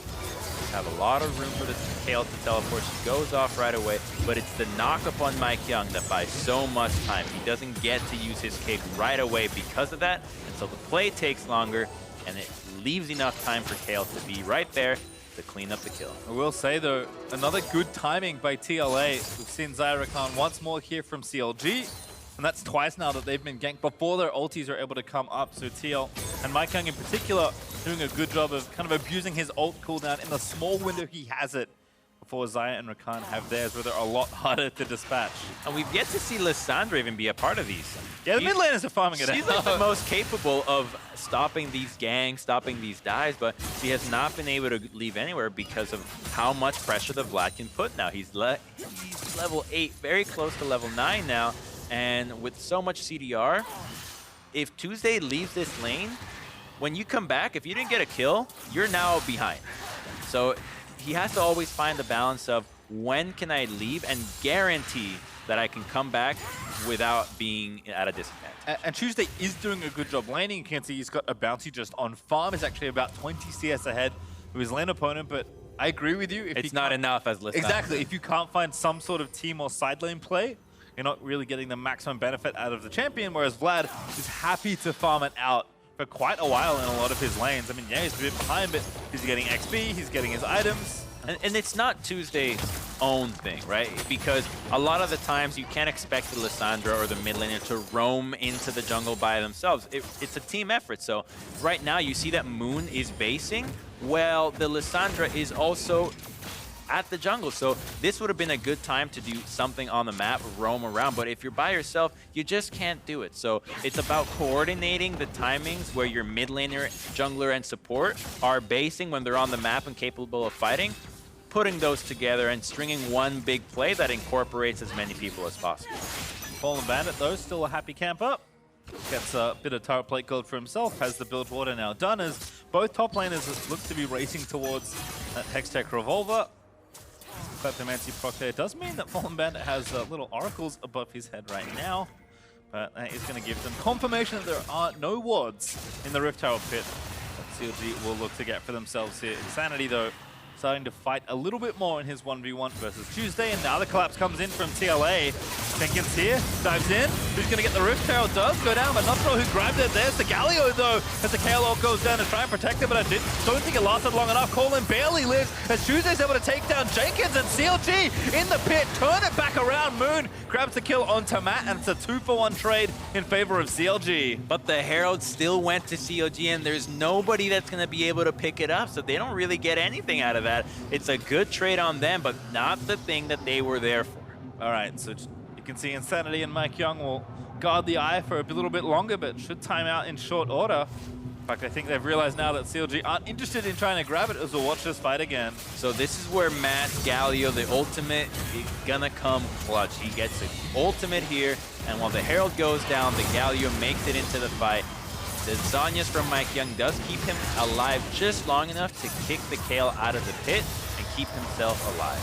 Have a lot of room for the Kayle to teleport. She goes off right away, but it's the knock upon MikeYeung that buys so much time. He doesn't get to use his kick right away because of that, and so the play takes longer, and it leaves enough time for Kayle to be right there to clean up the kill. I will say, though, another good timing by TLA. We've seen Xayah Rakan once more here from CLG, and that's twice now that they've been ganked before their ultis are able to come up. So TL and MikeYeung in particular doing a good job of kind of abusing his ult cooldown in the small window he has it before Xayah and Rakan have theirs, where they're a lot harder to dispatch. And we've yet to see Lissandra even be a part of these. Yeah, the mid laners are farming it out. She's like the most capable of stopping these gangs, stopping these dives, but she has not been able to leave anywhere because of how much pressure the Vlad can put now. He's level 8, very close to level 9 now, and with so much CDR, if Tuesday leaves this lane, when you come back, if you didn't get a kill, you're now behind. So he has to always find the balance of when can I leave and guarantee that I can come back without being at a disadvantage. And Tuesday is doing a good job laning. You can see he's got a bounty just on farm. He's actually about 20 CS ahead of his lane opponent, but I agree with you. If It's not enough as Lissandra. Exactly. If you can't find some sort of team or side lane play, you're not really getting the maximum benefit out of the champion, whereas Vlad is happy to farm it out for quite a while in a lot of his lanes. I mean, yeah, he's a bit behind, but he's getting XP, he's getting his items. And it's not Tuesday's own thing, right? Because a lot of the times you can't expect the Lissandra or the mid laner to roam into the jungle by themselves. It's a team effort. So right now you see that Moon is basing. Well, the Lissandra is also at the jungle. So this would have been a good time to do something on the map, roam around. But if you're by yourself, you just can't do it. So it's about coordinating the timings where your mid laner, jungler, and support are basing when they're on the map and capable of fighting, putting those together and stringing one big play that incorporates as many people as possible. Fallen Bandit, though, still a happy camp up. Gets a bit of turret plate gold for himself, has the build water now done, as both top laners look to be racing towards that Hextech Revolver. Kleptomancy proc there does mean that Fallen Bandit has little oracles above his head right now, but that is going to give them confirmation that there are no wards in the Rift Tower pit that CLG will look to get for themselves here. Insanity, though, starting to fight a little bit more in his 1v1 versus Tuesday, and now the collapse comes in from TLA. Jenkins here, dives in. Who's going to get the Rift Tower? Does go down, but not sure who grabbed it. There's the Galio, though, as the Kayle ult goes down to try and protect it, but I don't think it lasted long enough. Colin barely lives as Tuesday's able to take down Jenkins, and CLG in the pit, turn it back around. Moon grabs the kill onto Matt, and it's a 2-for-1 trade in favor of CLG. But the Herald still went to CLG, and there's nobody that's going to be able to pick it up, so they don't really get anything out of that. It's a good trade on them, but not the thing that they were there for. All right, so you can see Insanity and MikeYeung will guard the eye for a little bit longer, but should time out in short order. In fact, I think they've realized now that CLG aren't interested in trying to grab it, as we'll watch this fight again. So this is where Matt Galio, the ultimate, is gonna come clutch. He gets an ultimate here, and while the Herald goes down, the Galio makes it into the fight. The Zhonya's from MikeYeung does keep him alive just long enough to kick the Kayle out of the pit and keep himself alive.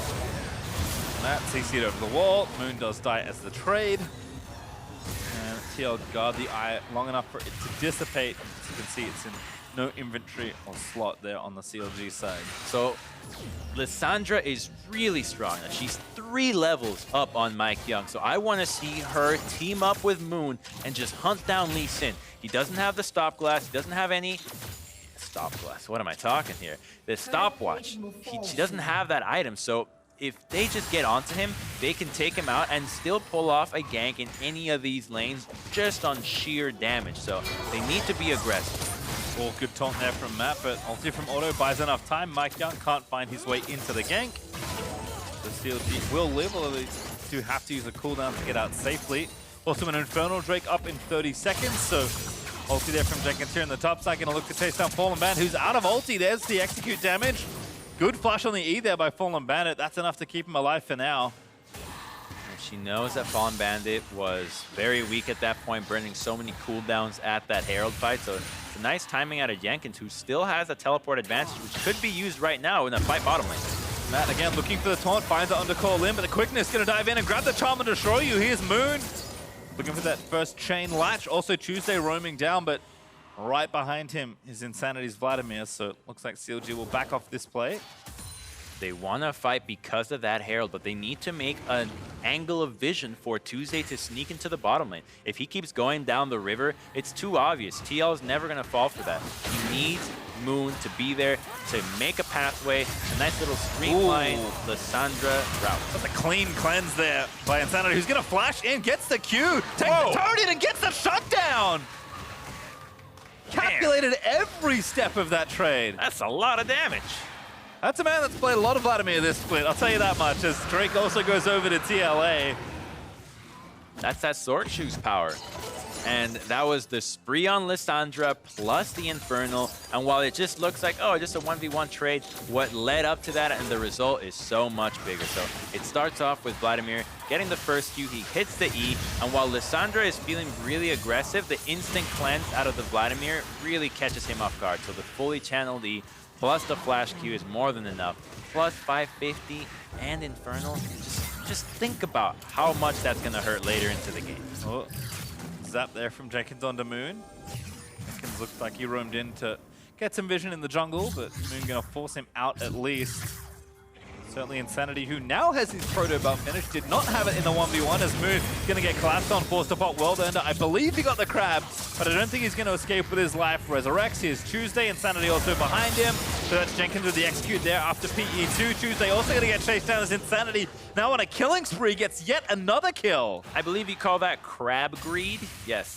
Matt CC'd over the wall. Moon does die as the trade. And TL guard the eye long enough for it to dissipate. As you can see, it's in no inventory or slot there on the CLG side. So Lissandra is really strong. She's 3 levels up on MikeYeung. So I want to see her team up with Moon and just hunt down Lee Sin. He doesn't have the stop glass. He doesn't have any stop glass. What am I talking here? The stopwatch. She doesn't have that item. So if they just get onto him, they can take him out and still pull off a gank in any of these lanes just on sheer damage. So they need to be aggressive. All good taunt there from Matt, but ulti from Auto buys enough time. MikeYeung can't find his way into the gank. The CLG will live, although they do have to use a cooldown to get out safely. Also an Infernal Drake up in 30 seconds, so ulti there from Jenkins here in the top side, going to look to chase down Fallen Bandit, who's out of ulti. There's the execute damage. Good flash on the E there by Fallen Bandit. That's enough to keep him alive for now. And she knows that Fallen Bandit was very weak at that point, burning so many cooldowns at that Herald fight. So it's a nice timing out of Jenkins, who still has a teleport advantage, which could be used right now in a fight bottom lane. Matt again looking for the taunt, finds it under Call in, but the quickness gonna dive in and grab the charm and destroy you. Here's Moon. Looking for that first chain latch. Also Tuesday roaming down, but right behind him is Insanity's Vladimir, so it looks like CLG will back off this play. They want to fight because of that Herald, but they need to make an angle of vision for Tuesday to sneak into the bottom lane. If he keeps going down the river, it's too obvious. TL is never going to fall for that. He needs Moon to be there to make a pathway, a nice little streamline Lissandra route. That's a clean cleanse there by Insanity, who's going to flash in, gets the Q, takes the turret and gets the shutdown! Calculated every step of that trade. That's a lot of damage. That's a man that's played a lot of Vladimir this split, I'll tell you that much, as Drake also goes over to TLA. That's that Sword Shoes power. And that was the Spree on Lissandra plus the Infernal. And while it just looks like, oh, just a 1v1 trade, what led up to that and the result is so much bigger. So it starts off with Vladimir getting the first Q, he hits the E, and while Lissandra is feeling really aggressive, the instant cleanse out of the Vladimir really catches him off guard. So the fully channeled E plus the flash Q is more than enough. Plus 550 and Infernal. Just think about how much that's gonna hurt later into the game. Oh. Zap there from Jenkins onto Moon. Jenkins looked like he roamed in to get some vision in the jungle, but Moon gonna force him out at least. Certainly Insanity, who now has his proto buff finished, did not have it in the 1v1 as Moon gonna get collapsed on, forced to pot well earned. I believe he got the crab, but I don't think he's gonna escape with his life. Resurrects, here's Tuesday, Insanity also behind him. So that's Jenkins with the execute there after PE2. Tuesday also gonna get chased down as Insanity. Now on a killing spree, gets yet another kill. I believe you call that crab greed. Yes.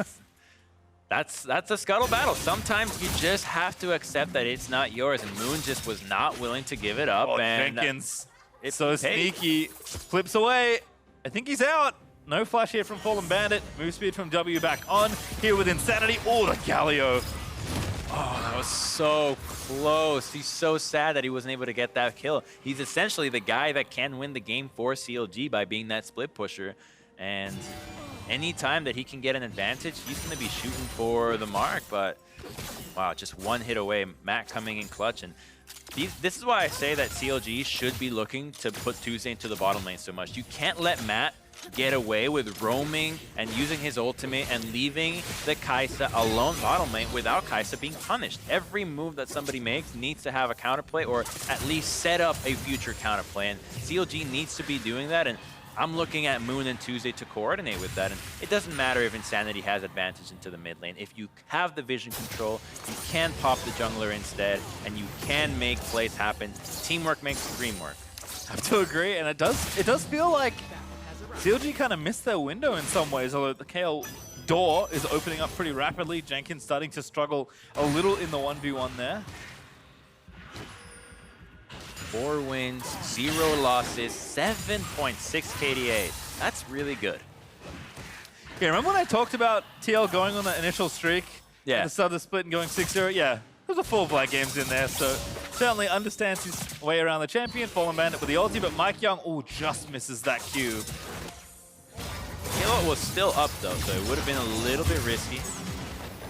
That's a scuttle battle. Sometimes you just have to accept that it's not yours, and Moon just was not willing to give it up. Oh, and Jenkins, it's so sneaky. Flips away. I think he's out. No flash here from Fallen Bandit. Move speed from W back on. Here with Insanity. Oh, the Galio. Oh, that was so close. He's so sad that he wasn't able to get that kill. He's essentially the guy that can win the game for CLG by being that split pusher. And anytime that he can get an advantage, he's going to be shooting for the mark. But, wow, just one hit away. Matt coming in clutch. And this is why I say that CLG should be looking to put Tuesday into the bottom lane so much. You can't let Matt get away with roaming and using his ultimate and leaving the Kai'Sa alone bottom lane without Kai'Sa being punished. Every move that somebody makes needs to have a counterplay or at least set up a future counterplay. And CLG needs to be doing that. And I'm looking at Moon and Tuesday to coordinate with that, and it doesn't matter if Insanity has advantage into the mid lane. If you have the vision control, you can pop the jungler instead, and you can make plays happen. Teamwork makes the dream work. I have to agree, and it does feel like CLG kind of missed their window in some ways, although the KL door is opening up pretty rapidly. Jenkins starting to struggle a little in the 1v1 there. 4 wins, 0 losses, 7.6 KDA. That's really good. Yeah, remember when I talked about TL going on that initial streak? Yeah. At the start of the split and going 6-0? Yeah, there's a 4 Vlad games in there, so certainly understands his way around the champion. Fallen Bandit with the ulti, but Mike Young, just misses that Q. Kilo was still up though, so it would have been a little bit risky.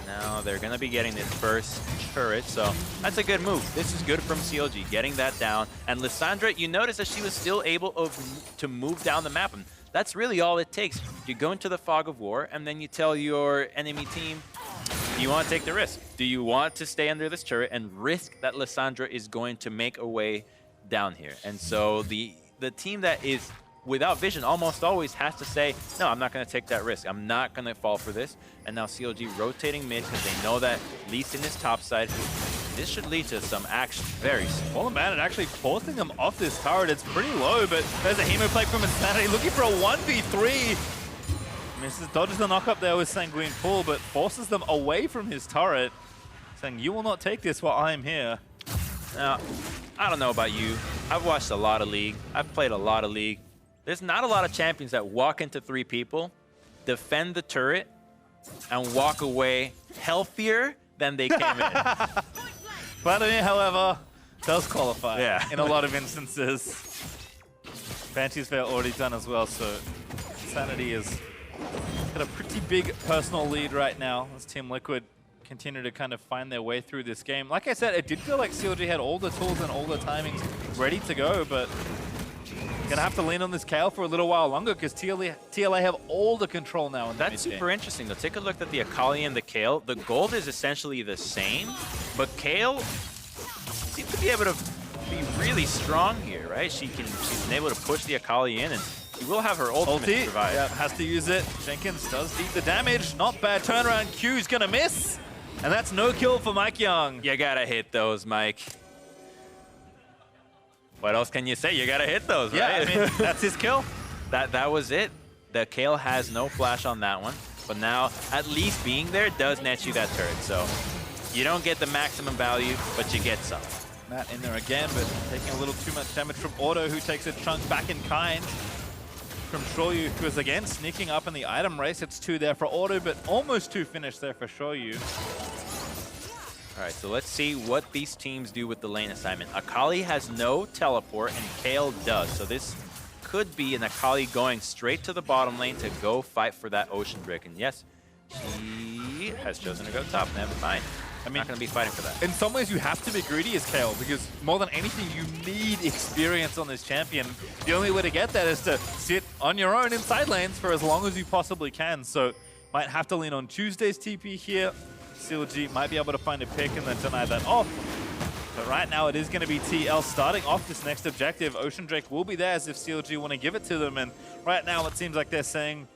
Now they're going to be getting this first turret, so that's a good move. This is good from CLG, getting that down. And Lissandra, you notice that she was still able to move down the map. And that's really all it takes. You go into the fog of war, and then you tell your enemy team, do you want to take the risk? Do you want to stay under this turret and risk that Lissandra is going to make a way down here? And so the team that is without vision almost always has to say, no, I'm not going to take that risk. I'm not going to fall for this. And now CLG rotating mid because they know that Lee Sin is topside. This should lead to some action very soon. Fallen Bandit actually forcing them off this turret. It's pretty low, but there's a Hemo play from Insanity looking for a 1v3. Misses, dodges the knock up there with Sanguine Pool, but forces them away from his turret, saying, you will not take this while I am here. Now, I don't know about you. I've watched a lot of League. I've played a lot of League. There's not a lot of champions that walk into 3 people, defend the turret, and walk away healthier than they came in. Vladimir, however, does qualify Yeah. in a lot of instances. Banshee's Fair already done as well, so Sanity is got a pretty big personal lead right now as Team Liquid continue to kind of find their way through this game. Like I said, it did feel like CLG had all the tools and all the timings ready to go, but gonna have to lean on this Kayle for a little while longer because TLA have all the control now in the That's mid-game. super interesting though. Take a look at the Akali and the Kayle. The gold is essentially the same, but Kayle seems to be able to be really strong here, right? She's been able to push the Akali in, and she will have her ultimate to Ulti, survive. yeah, has to use it. Jenkins does eat the damage. Not bad turnaround. Q's gonna miss. And that's no kill for Mike Young. You gotta hit those, Mike. What else can you say? You gotta hit those, Yeah, right? I mean, that's his kill. That was it. The Kayle has no flash on that one, but now at least being there does net you that turret. So you don't get the maximum value, but you get some. Matt in there again, but taking a little too much damage from Auto, who takes a chunk back in kind. From Shoyu, who is again sneaking up in the item race. It's 2 there for Auto, but almost 2 finished there for Shoyu. All right, so let's see what these teams do with the lane assignment. Akali has no teleport, and Kayle does. So this could be an Akali going straight to the bottom lane to go fight for that Ocean Drake. And yes, she has chosen to go top. Never mind. I'm not going to be fighting for that. In some ways, you have to be greedy as Kayle, because more than anything, you need experience on this champion. The only way to get that is to sit on your own in side lanes for as long as you possibly can. So might have to lean on Tuesday's TP here. CLG might be able to find a pick and then deny that off. But right now, it is going to be TL starting off this next objective. Ocean Drake will be there as if CLG want to give it to them. And right now, it seems like they're saying,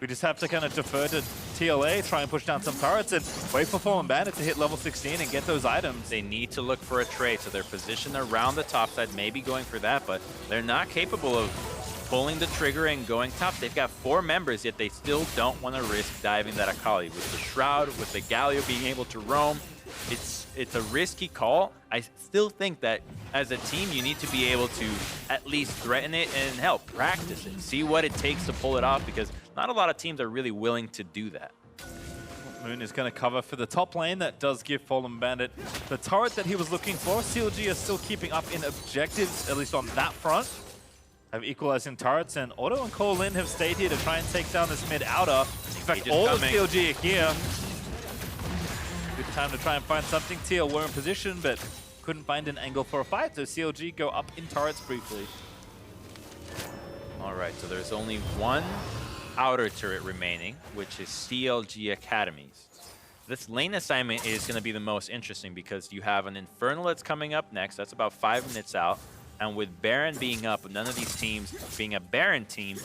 we just have to kind of defer to TLA, try and push down some turrets, and wait for Fallen Bandit to hit level 16 and get those items. They need to look for a trade, so they're positioned around the top side, maybe going for that, but they're not capable of pulling the trigger and going top. They've got 4 members, yet they still don't want to risk diving that Akali. With the Shroud, with the Galio being able to roam, it's a risky call. I still think that as a team, you need to be able to at least threaten it and help practice it. See what it takes to pull it off, because not a lot of teams are really willing to do that. Moon is going to cover for the top lane. That does give Fallen Bandit the turret that he was looking for. CLG is still keeping up in objectives, at least on that front. Have equalized in turrets, and Auto and Cole Lin have stayed here to try and take down this mid outer. In fact, all of CLG are here. Good time to try and find something. TL were in position, but couldn't find an angle for a fight, so CLG go up in turrets briefly. All right, so there's only one outer turret remaining, which is CLG Academies. This lane assignment is going to be the most interesting because you have an Infernal that's coming up next. That's about 5 minutes out. And with Baron being up, none of these teams being a Baron team,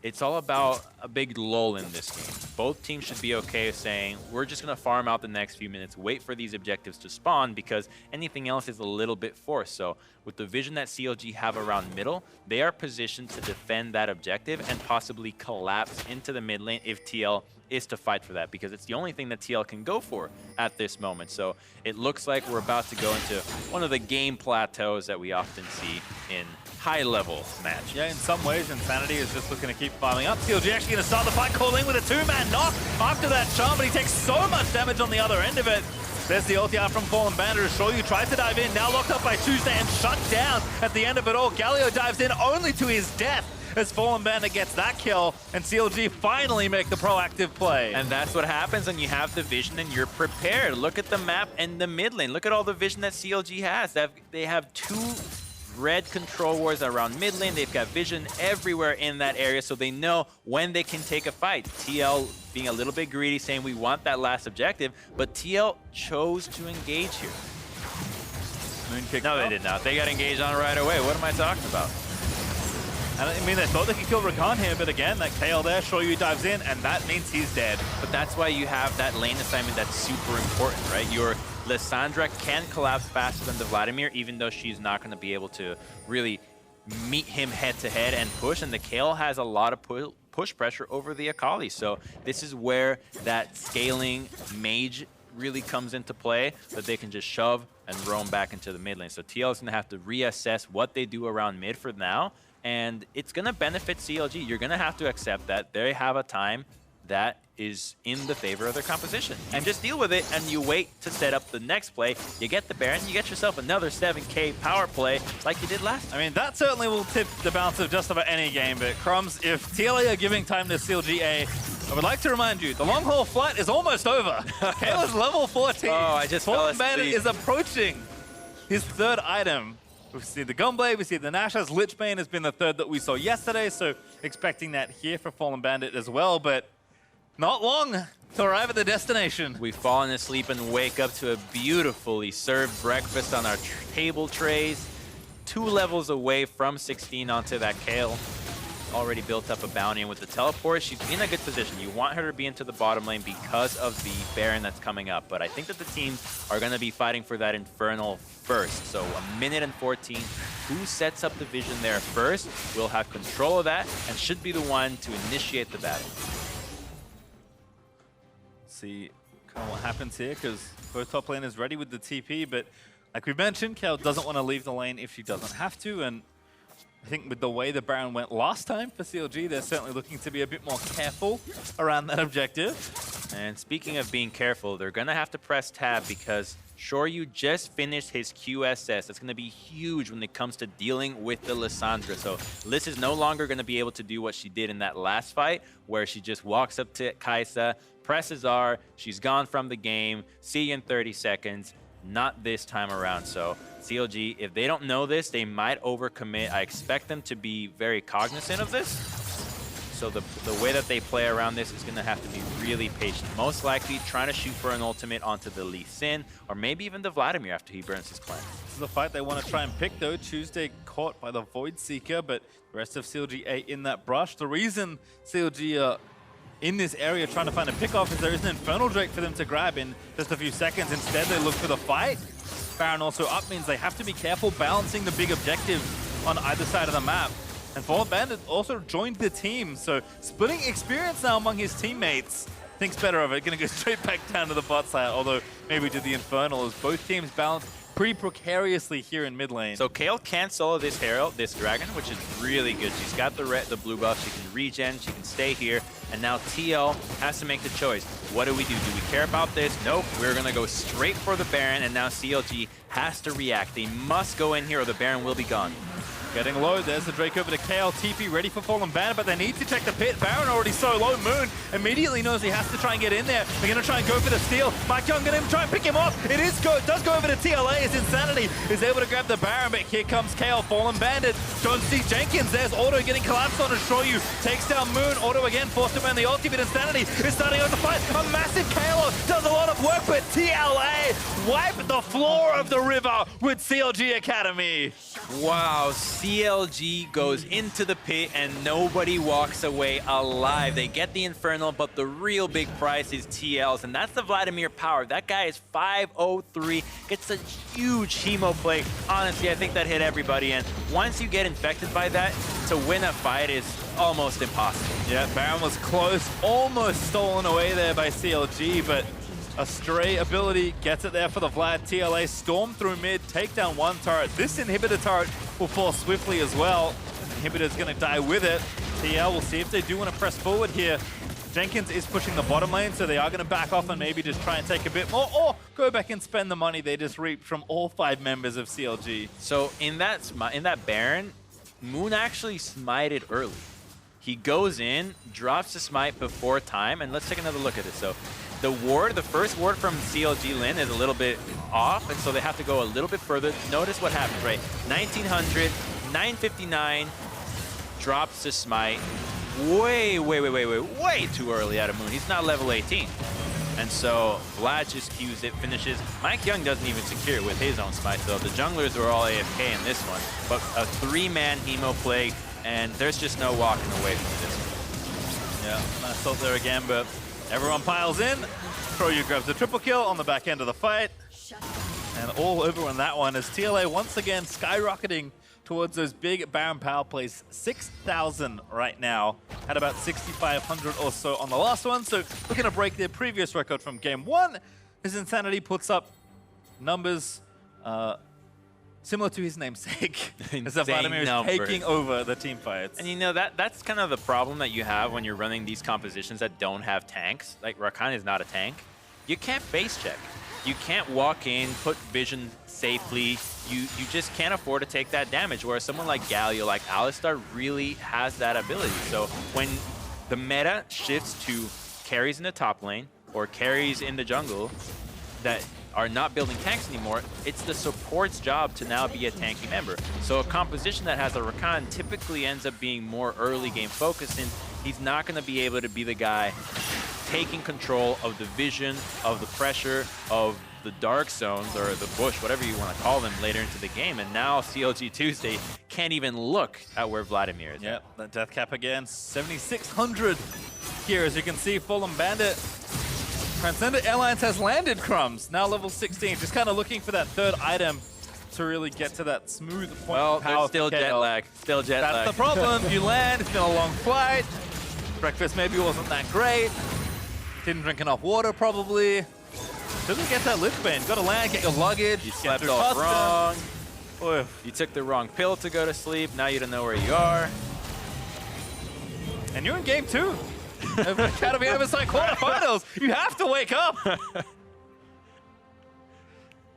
it's all about a big lull in this game. Both teams should be okay saying, we're just going to farm out the next few minutes, wait for these objectives to spawn, because anything else is a little bit forced. So with the vision that CLG have around middle, they are positioned to defend that objective and possibly collapse into the mid lane if TL is to fight for that, because it's the only thing that TL can go for at this moment. So it looks like we're about to go into one of the game plateaus that we often see in high-level matches. Yeah, in some ways, Insanity is just looking to keep farming up. CLG actually going to start the fight, calling with a 2-man knock after that charm, but he takes so much damage on the other end of it. There's the ulti out from Fallen Bandit. Shoyu tries to dive in, now locked up by Tuesday and shut down at the end of it all. Galio dives in only to his death as Fallen Bandit gets that kill, and CLG finally make the proactive play. And that's what happens when you have the vision and you're prepared. Look at the map and the mid lane. Look at all the vision that CLG has. They have 2 red control wards around mid lane. They've got vision everywhere in that area, so they know when they can take a fight. TL being a little bit greedy, saying we want that last objective, but TL chose to engage here. Moon kicked No, they up. did not. They got engaged on it right away. What am I talking about? And I mean, they thought they could kill Rakan here, but again, that Kayle there, Shoyu dives in, and that means he's dead. But that's why you have that lane assignment that's super important, right? Your Lissandra can collapse faster than the Vladimir, even though she's not going to be able to really meet him head-to-head and push, and the Kayle has a lot of push pressure over the Akali. So this is where that scaling mage really comes into play, that they can just shove and roam back into the mid lane. So TL is going to have to reassess what they do around mid for now, and it's going to benefit CLG. You're going to have to accept that they have a time that is in the favor of their composition. And just deal with it, and you wait to set up the next play. You get the Baron, you get yourself another 7K power play like you did last time. I mean, that certainly will tip the balance of just about any game, but Crumbs, if TLA are giving time to CLGA, I would like to remind you, the long haul flight is almost over. Kayla's level 14. Oh, I just fell Fallen Bandit asleep. is approaching his third item. We see the Gunblade, we see the Nashas. Lichbane has been the third that we saw yesterday, so expecting that here for Fallen Bandit as well, but not long to arrive at the destination. We've fallen asleep and wake up to a beautifully served breakfast on our table trays. 2 levels away from 16 onto that Kayle. Already built up a bounty, and with the teleport, she's in a good position. You want her to be into the bottom lane because of the Baron that's coming up, but I think that the teams are going to be fighting for that Infernal first. So 1:14. Who sets up the vision there first will have control of that and should be the one to initiate the battle. See kind of what happens here, because both top lane is ready with the TP, but like we mentioned, Kayle doesn't want to leave the lane if she doesn't have to, and I think with the way the Baron went last time for CLG, they're certainly looking to be a bit more careful around that objective. And speaking of being careful, they're going to have to press tab because Shoryu just finished his QSS. That's going to be huge when it comes to dealing with the Lissandra. So Liz is no longer going to be able to do what she did in that last fight, where she just walks up to Kai'Sa, presses R, she's gone from the game, see you in 30 seconds. Not this time around. So CLG, if they don't know this, they might overcommit. I expect them to be very cognizant of this. So the way that they play around this is going to have to be really patient. Most likely trying to shoot for an ultimate onto the Lee Sin, or maybe even the Vladimir after he burns his clan. This is the fight they want to try and pick though. Tuesday caught by the Void Seeker, but the rest of CLG in that brush. The reason CLG are in this area trying to find a pick-off is there is an Infernal Drake for them to grab in just a few seconds. Instead, they look for the fight. Baron also up means they have to be careful balancing the big objective on either side of the map. And Fallen Bandit also joined the team, so splitting experience now among his teammates. Thinks better of it, gonna go straight back down to the bot side, although maybe to the Infernal as both teams balance pretty precariously here in mid lane. So Kayle can solo this Herald, this Dragon, which is really good. She's got the blue buff, she can regen, she can stay here, and now TL has to make the choice. What do we do? Do we care about this? Nope, we're gonna go straight for the Baron, and now CLG has to react. They must go in here or the Baron will be gone. Getting low, there's the Drake over to Kayle. TP ready for Fallen Bandit, but they need to check the pit. Baron already so low. Moon immediately knows he has to try and get in there. They're going to try and go for the steal. Mike Young going to try and pick him off. It does go over to TLA as Insanity is able to grab the Baron, but here comes Kayle. Fallen Bandit. Don't see Jenkins. There's Auto getting collapsed on Shoryu. Takes down Moon. Auto again, forced to burn the ulti, but Insanity is starting out the fight. A massive Kayle does a lot of work, but TLA wipe the floor of the river with CLG Academy. Wow, CLG goes into the pit and nobody walks away alive. They get the Infernal, but the real big prize is TL's, and that's the Vladimir power. That guy is 503, gets a huge Hemo play. Honestly, I think that hit everybody, and once you get infected by that, to win a fight is almost impossible. Yeah, Baron was close, almost stolen away there by CLG, but a stray ability gets it there for the Vlad. TLA storm through mid, take down one turret. This inhibitor turret will fall swiftly as well. Inhibitor's gonna die with it. TL will see if they do want to press forward here. Jenkins is pushing the bottom lane, so they are gonna back off and maybe just try and take a bit more, or go back and spend the money they just reaped from all 5 members of CLG. So in that Baron, Moon actually smited early. He goes in, drops the smite before time, and let's take another look at this. So the first ward from CLG Lin is a little bit off, and so they have to go a little bit further. Notice what happens, right? 1900, 959, drops the smite. Way too early out of Moon. He's not level 18. And so Vlad just cues it, finishes. Mike Young doesn't even secure it with his own smite, though. The junglers are all AFK in this one. But a 3-man Hemo play, and there's just no walking away from this one. Yeah, nice ult there again, but everyone piles in. Shoryu grabs the triple kill on the back end of the fight. And all over on that one as TLA once again skyrocketing towards those big Baron power plays. 6,000 right now. Had about 6,500 or so on the last one. So looking to break their previous record from game 1 as Insanity puts up numbers similar to his namesake, as that Insane Vladimir is numbers. taking over the team fights. And you know, that's kind of the problem that you have when you're running these compositions that don't have tanks. Like, Rakan is not a tank. You can't base check. You can't walk in, put vision safely. You just can't afford to take that damage, whereas someone like Galio, like Alistar, really has that ability. So when the meta shifts to carries in the top lane or carries in the jungle that are not building tanks anymore, it's the support's job to now be a tanky member. So a composition that has a Rakan typically ends up being more early game focused, and he's not going to be able to be the guy taking control of the vision, of the pressure, of the dark zones, or the bush, whatever you want to call them, later into the game. And now CLG Tuesday can't even look at where Vladimir is. Yep, that death cap again, 7,600 here. As you can see, Fallen Bandit, Transcendent Airlines has landed Crumbs, now level 16, just kind of looking for that third item to really get to that smooth point Well, of power. there's still for KL. jet lag. Still jet lag. That's the problem. You land, it's been a long flight. Breakfast maybe wasn't that great. Didn't drink enough water, probably. Didn't get that lift band. Got to land, get your luggage. You get slept through off custom. wrong. Oof. You took the wrong pill to go to sleep. Now you don't know where you are. And you're in game 2 of Academy MSI quarterfinals. You have to wake up.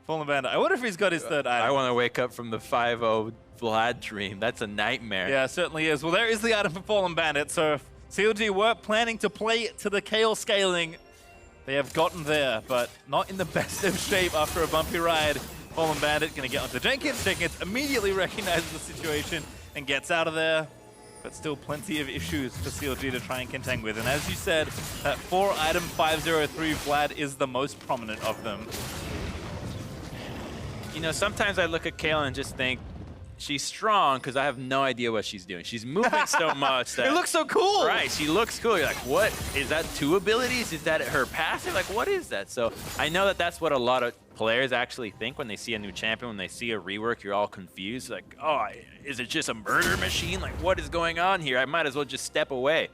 Fallen Bandit. I wonder if he's got his third item. I want to wake up from the 5-0 Vlad dream. That's a nightmare. Yeah, it certainly is. Well, there is the item for Fallen Bandit. So if CLG were planning to play to the KL scaling, they have gotten there, but not in the best of shape after a bumpy ride. Fallen Bandit going to get onto Jenkins. Jenkins immediately recognizes the situation and gets out of there. But still plenty of issues for CLG to try and contend with. And as you said, that 4-item 503 Vlad is the most prominent of them. You know, sometimes I look at Kayla and just think, she's strong because I have no idea what she's doing. She's moving so much that... It looks so cool! Right, she looks cool. You're like, what? Is that 2 abilities? Is that her passive? Like, what is that? So I know that that's what a lot of players actually think when they see a new champion. When they see a rework, you're all confused. Like, oh, is it just a murder machine? Like, what is going on here? I might as well just step away.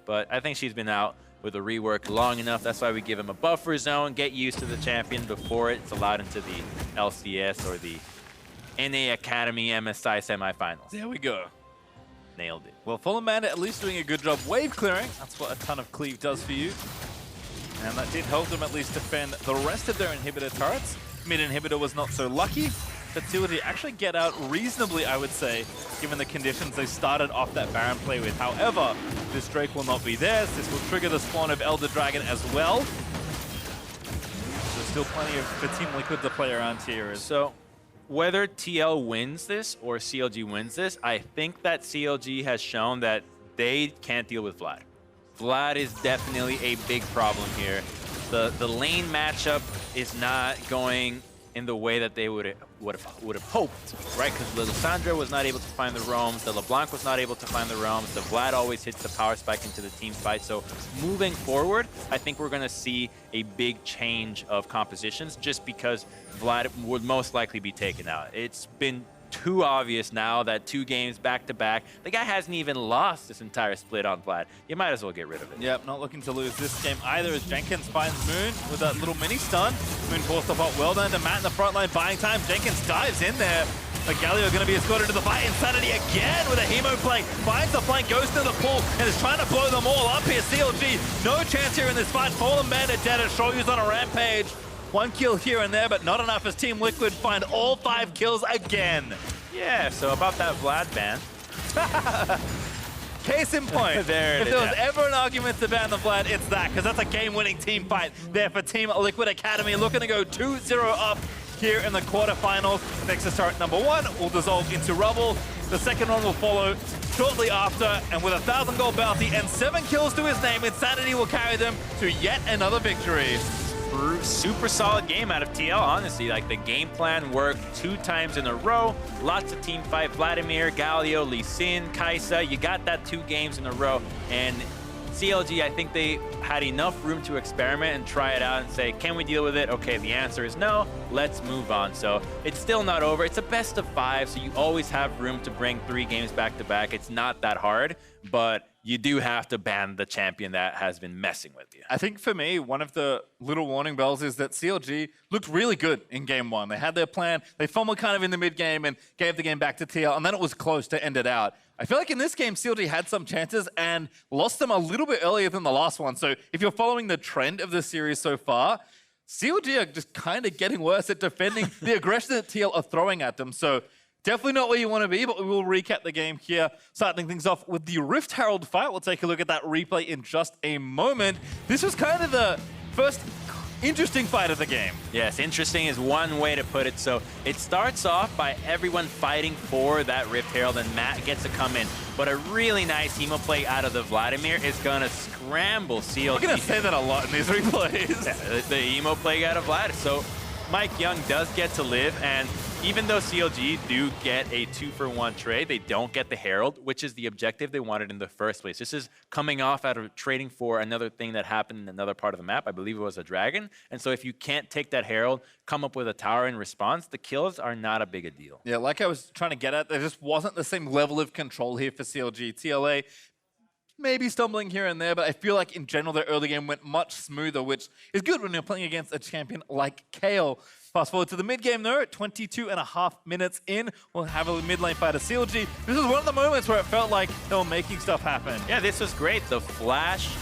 But I think she's been out with a rework long enough. That's why we give him a buffer zone, get used to the champion before it's allowed into the LCS or the NA Academy MSI semifinals. There we go. Nailed it. Well, Fallen Bandit at least doing a good job wave clearing. That's what a ton of cleave does for you. And that did help them at least defend the rest of their inhibitor turrets. Mid inhibitor was not so lucky, but CLG actually get out reasonably, I would say, given the conditions they started off that Baron play with. However, this Drake will not be theirs. This will trigger the spawn of Elder Dragon as well. There's still plenty for Team Liquid to play around here. So whether TL wins this or CLG wins this, I think that CLG has shown that they can't deal with Vlad. Vlad is definitely a big problem here. The lane matchup is not going in the way that they would have hoped, right? Because Lissandra was not able to find the roams, the LeBlanc was not able to find the roams, the Vlad always hits the power spike into the team fight. So moving forward, I think we're going to see a big change of compositions just because Vlad would most likely be taken out. It's been too obvious now that 2 games back-to-back, the guy hasn't even lost this entire split on Vlad. You might as well get rid of it. Yep, not looking to lose this game either as Jenkins finds Moon with that little mini stun. Moon forced up hot, well done to Matt in the front line, buying time. Jenkins dives in there, but Galio going to be escorted to the fight. Insanity again with a hemo flank, finds the flank, goes to the pool, and is trying to blow them all up here. CLG, no chance here in this fight. Fallen Bandit dead as Shoryu's on a rampage. 1 kill here and there, but not enough as Team Liquid find all 5 kills again. Yeah, so about that Vlad ban. Case in point, There it if is, there was yeah. ever an argument to ban the Vlad, it's that, because that's a game-winning team fight there for Team Liquid Academy, looking to go 2-0 up here in the quarterfinals. Nexus turret number 1 will dissolve into rubble. The second one will follow shortly after, and with a 1,000 gold bounty and 7 kills to his name, Insanity will carry them to yet another victory. Super solid game out of TL, honestly. Like, the game plan worked 2 times in a row. Lots of team fight. Vladimir, Galio, Lee Sin, Kai'Sa. You got that 2 games in a row. And CLG, I think they had enough room to experiment and try it out and say, can we deal with it? Okay, the answer is no. Let's move on. So it's still not over. It's a best of 5, so you always have room to bring 3 games back to back. It's not that hard, but you do have to ban the champion that has been messing with you. I think for me, one of the little warning bells is that CLG looked really good in game one. They had their plan, they fumbled kind of in the mid game and gave the game back to TL, and then it was close to end it out. I feel like in this game, CLG had some chances and lost them a little bit earlier than the last one. So if you're following the trend of the series so far, CLG are just kind of getting worse at defending the aggression that TL are throwing at them. So definitely not where you want to be, but we will recap the game here, starting things off with the Rift Herald fight. We'll take a look at that replay in just a moment. This was kind of the first interesting fight of the game. Yes, interesting is one way to put it. So it starts off by everyone fighting for that Rift Herald, and Matt gets to come in. But a really nice Emo play out of the Vladimir is going to scramble CLG. We're going to say that a lot in these replays. Yeah, the Emo play out of Vlad. So Mike Young does get to live, and even though CLG do get a 2-for-1 trade, they don't get the Herald, which is the objective they wanted in the first place. This is coming off out of trading for another thing that happened in another part of the map. I believe it was a dragon. And so if you can't take that Herald, come up with a tower in response, the kills are not a big a deal. Yeah, like I was trying to get at, there just wasn't the same level of control here for CLG. TLA maybe stumbling here and there, but I feel like in general their early game went much smoother, which is good when you're playing against a champion like Kayle. Fast forward to the mid game though, at 22.5 minutes in, we'll have a mid lane fight of CLG. This was one of the moments where it felt like they were making stuff happen. Yeah, this was great. The flash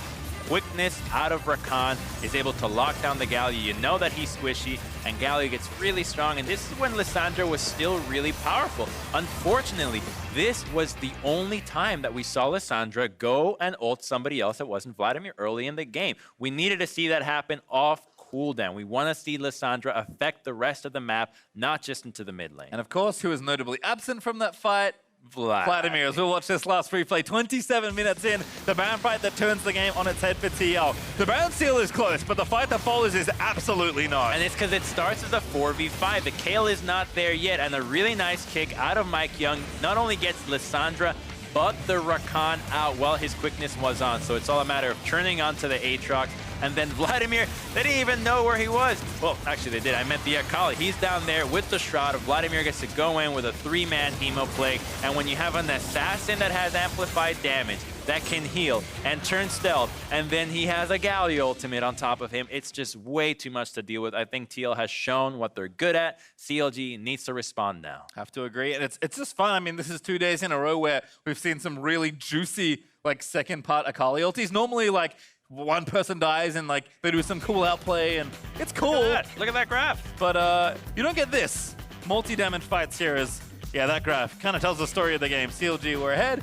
quickness out of Rakan is able to lock down the Galio. You know that he's squishy, and Galio gets really strong, and this is when Lissandra was still really powerful. Unfortunately, this was the only time that we saw Lissandra go and ult somebody else that wasn't Vladimir early in the game. We needed to see that happen off cooldown. We want to see Lissandra affect the rest of the map, not just into the mid lane. And of course, who is notably absent from that fight? Vladimir. As we'll watch this last replay, 27 minutes in, the Baron fight that turns the game on its head for TL. The Baron seal is close, but the fight that follows is absolutely not. And it's because it starts as a 4v5. The Kayle is not there yet, and a really nice kick out of Mike Young not only gets Lissandra, but the Rakan out while his quickness was on. So it's all a matter of turning onto the Aatrox. And then Vladimir, they didn't even know where he was. Well, actually they did. I meant the Akali. He's down there with the Shroud. Vladimir gets to go in with a 3-man Emo play. And when you have an assassin that has amplified damage, that can heal and turn stealth, and then he has a Galio ultimate on top of him, it's just way too much to deal with. I think TL has shown what they're good at. CLG needs to respond now. Have to agree. And it's just fun. I mean, this is 2 days in a row where we've seen some really juicy, like, second part Akali ultis. Normally, like, one person dies and like they do some cool outplay and it's cool. Look at that graph. But you don't get this. Multi-damage fights here is, yeah, that graph kind of tells the story of the game. CLG were ahead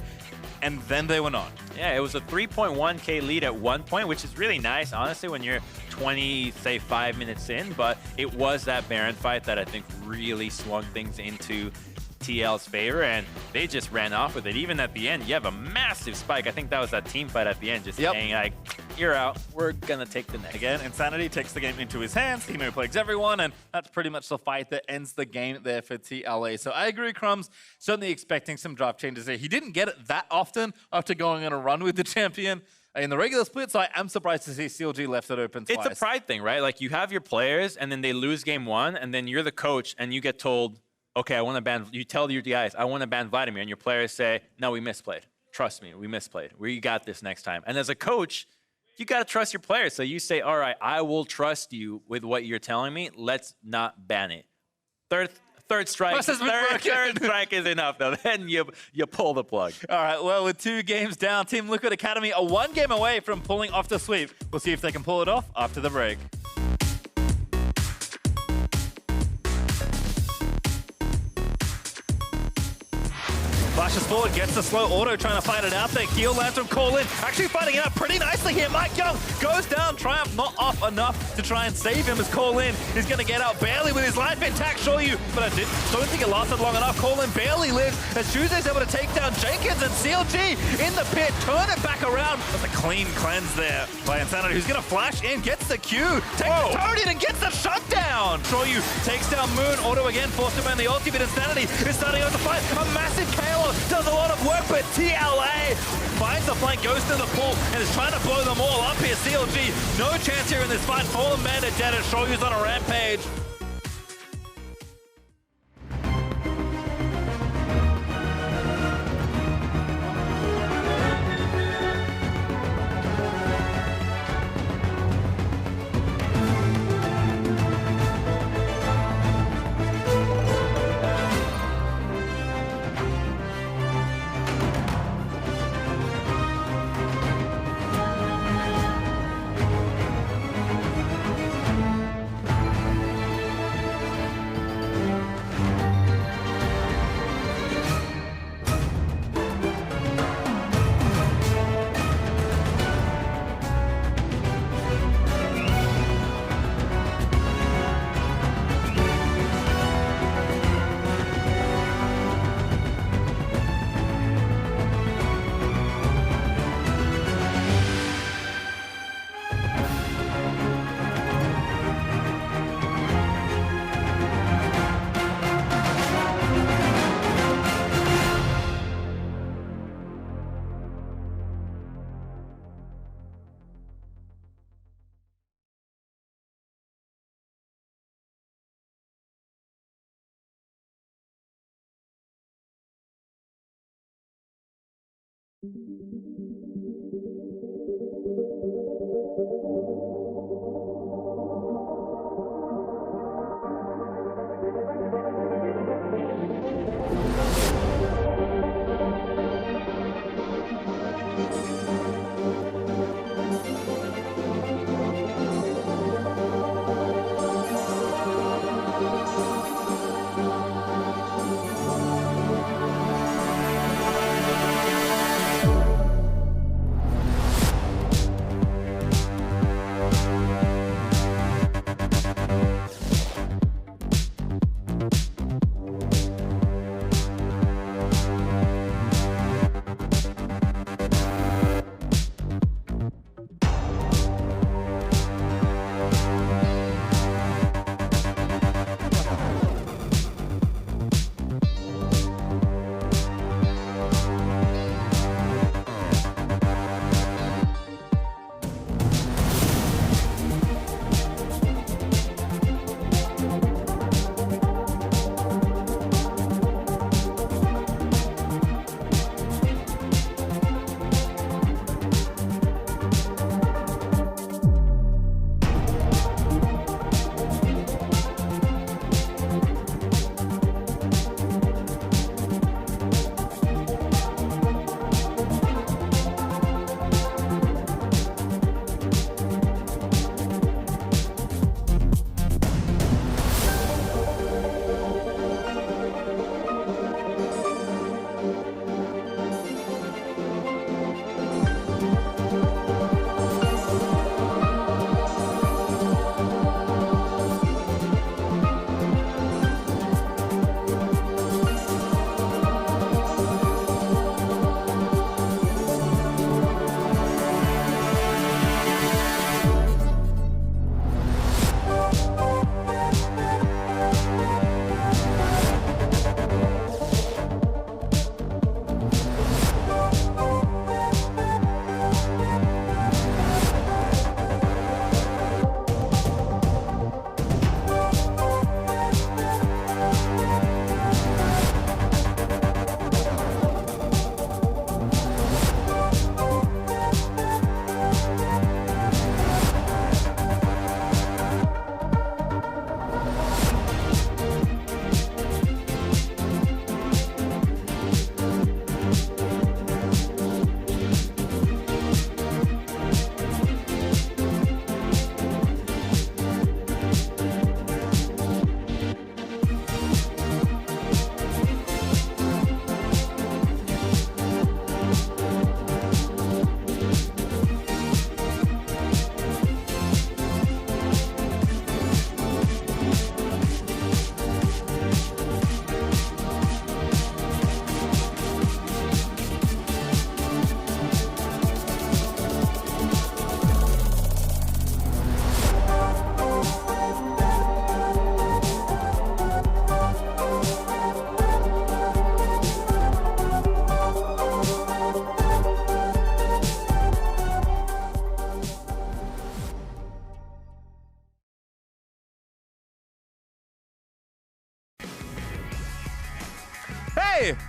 and then they were not. Yeah, it was a 3.1k lead at one point, which is really nice, honestly, when you're 20, say 5 minutes in, but it was that Baron fight that I think really swung things into TL's favor, and they just ran off with it. Even at the end, you have a massive spike. I think that was that team fight at the end, just saying like, you're out, we're gonna take the next. Again, Insanity takes the game into his hands, Emo plagues everyone, and that's pretty much the fight that ends the game there for TLA. So I agree, Crumbs, certainly expecting some draft changes there. He didn't get it that often after going on a run with the champion in the regular split, so I am surprised to see CLG left it open twice. It's a pride thing, right? Like, you have your players, and then they lose game one, and then you're the coach, and you get told, okay, I want to ban, you tell your guys, I want to ban Vladimir, and your players say, no, we misplayed. Trust me, we misplayed. We got this next time. And as a coach, you got to trust your players. So you say, all right, I will trust you with what you're telling me. Let's not ban it. Third strike. Third strike is enough, though. Then you pull the plug. All right, well, with 2 games down, Team Liquid Academy are 1 game away from pulling off the sweep. We'll see if they can pull it off after the break. Flashes forward, gets the slow auto, trying to fight it out there. Heal lands from Call-In, actually fighting it out pretty nicely here. Mike Young goes down, Triumph not off enough to try and save him as Call-In is going to get out barely with his life intact, show you, but I don't think it lasted long enough. Call-In barely lives as Tuesday's able to take down Jenkins, and CLG in the pit, turn it back around. That's a clean cleanse there by Insanity, who's going to flash in, gets the Q, takes the turret in and gets the shutdown. Shoyu takes down Moon, auto again, forced to burn the ulti, but Insanity is starting out to fight. A massive Kayle does a lot of work, but TLA finds the flank, goes to the pool, and is trying to blow them all up here. CLG, no chance here in this fight. Fallen Man are dead, and Shoyu's on a rampage. Hey,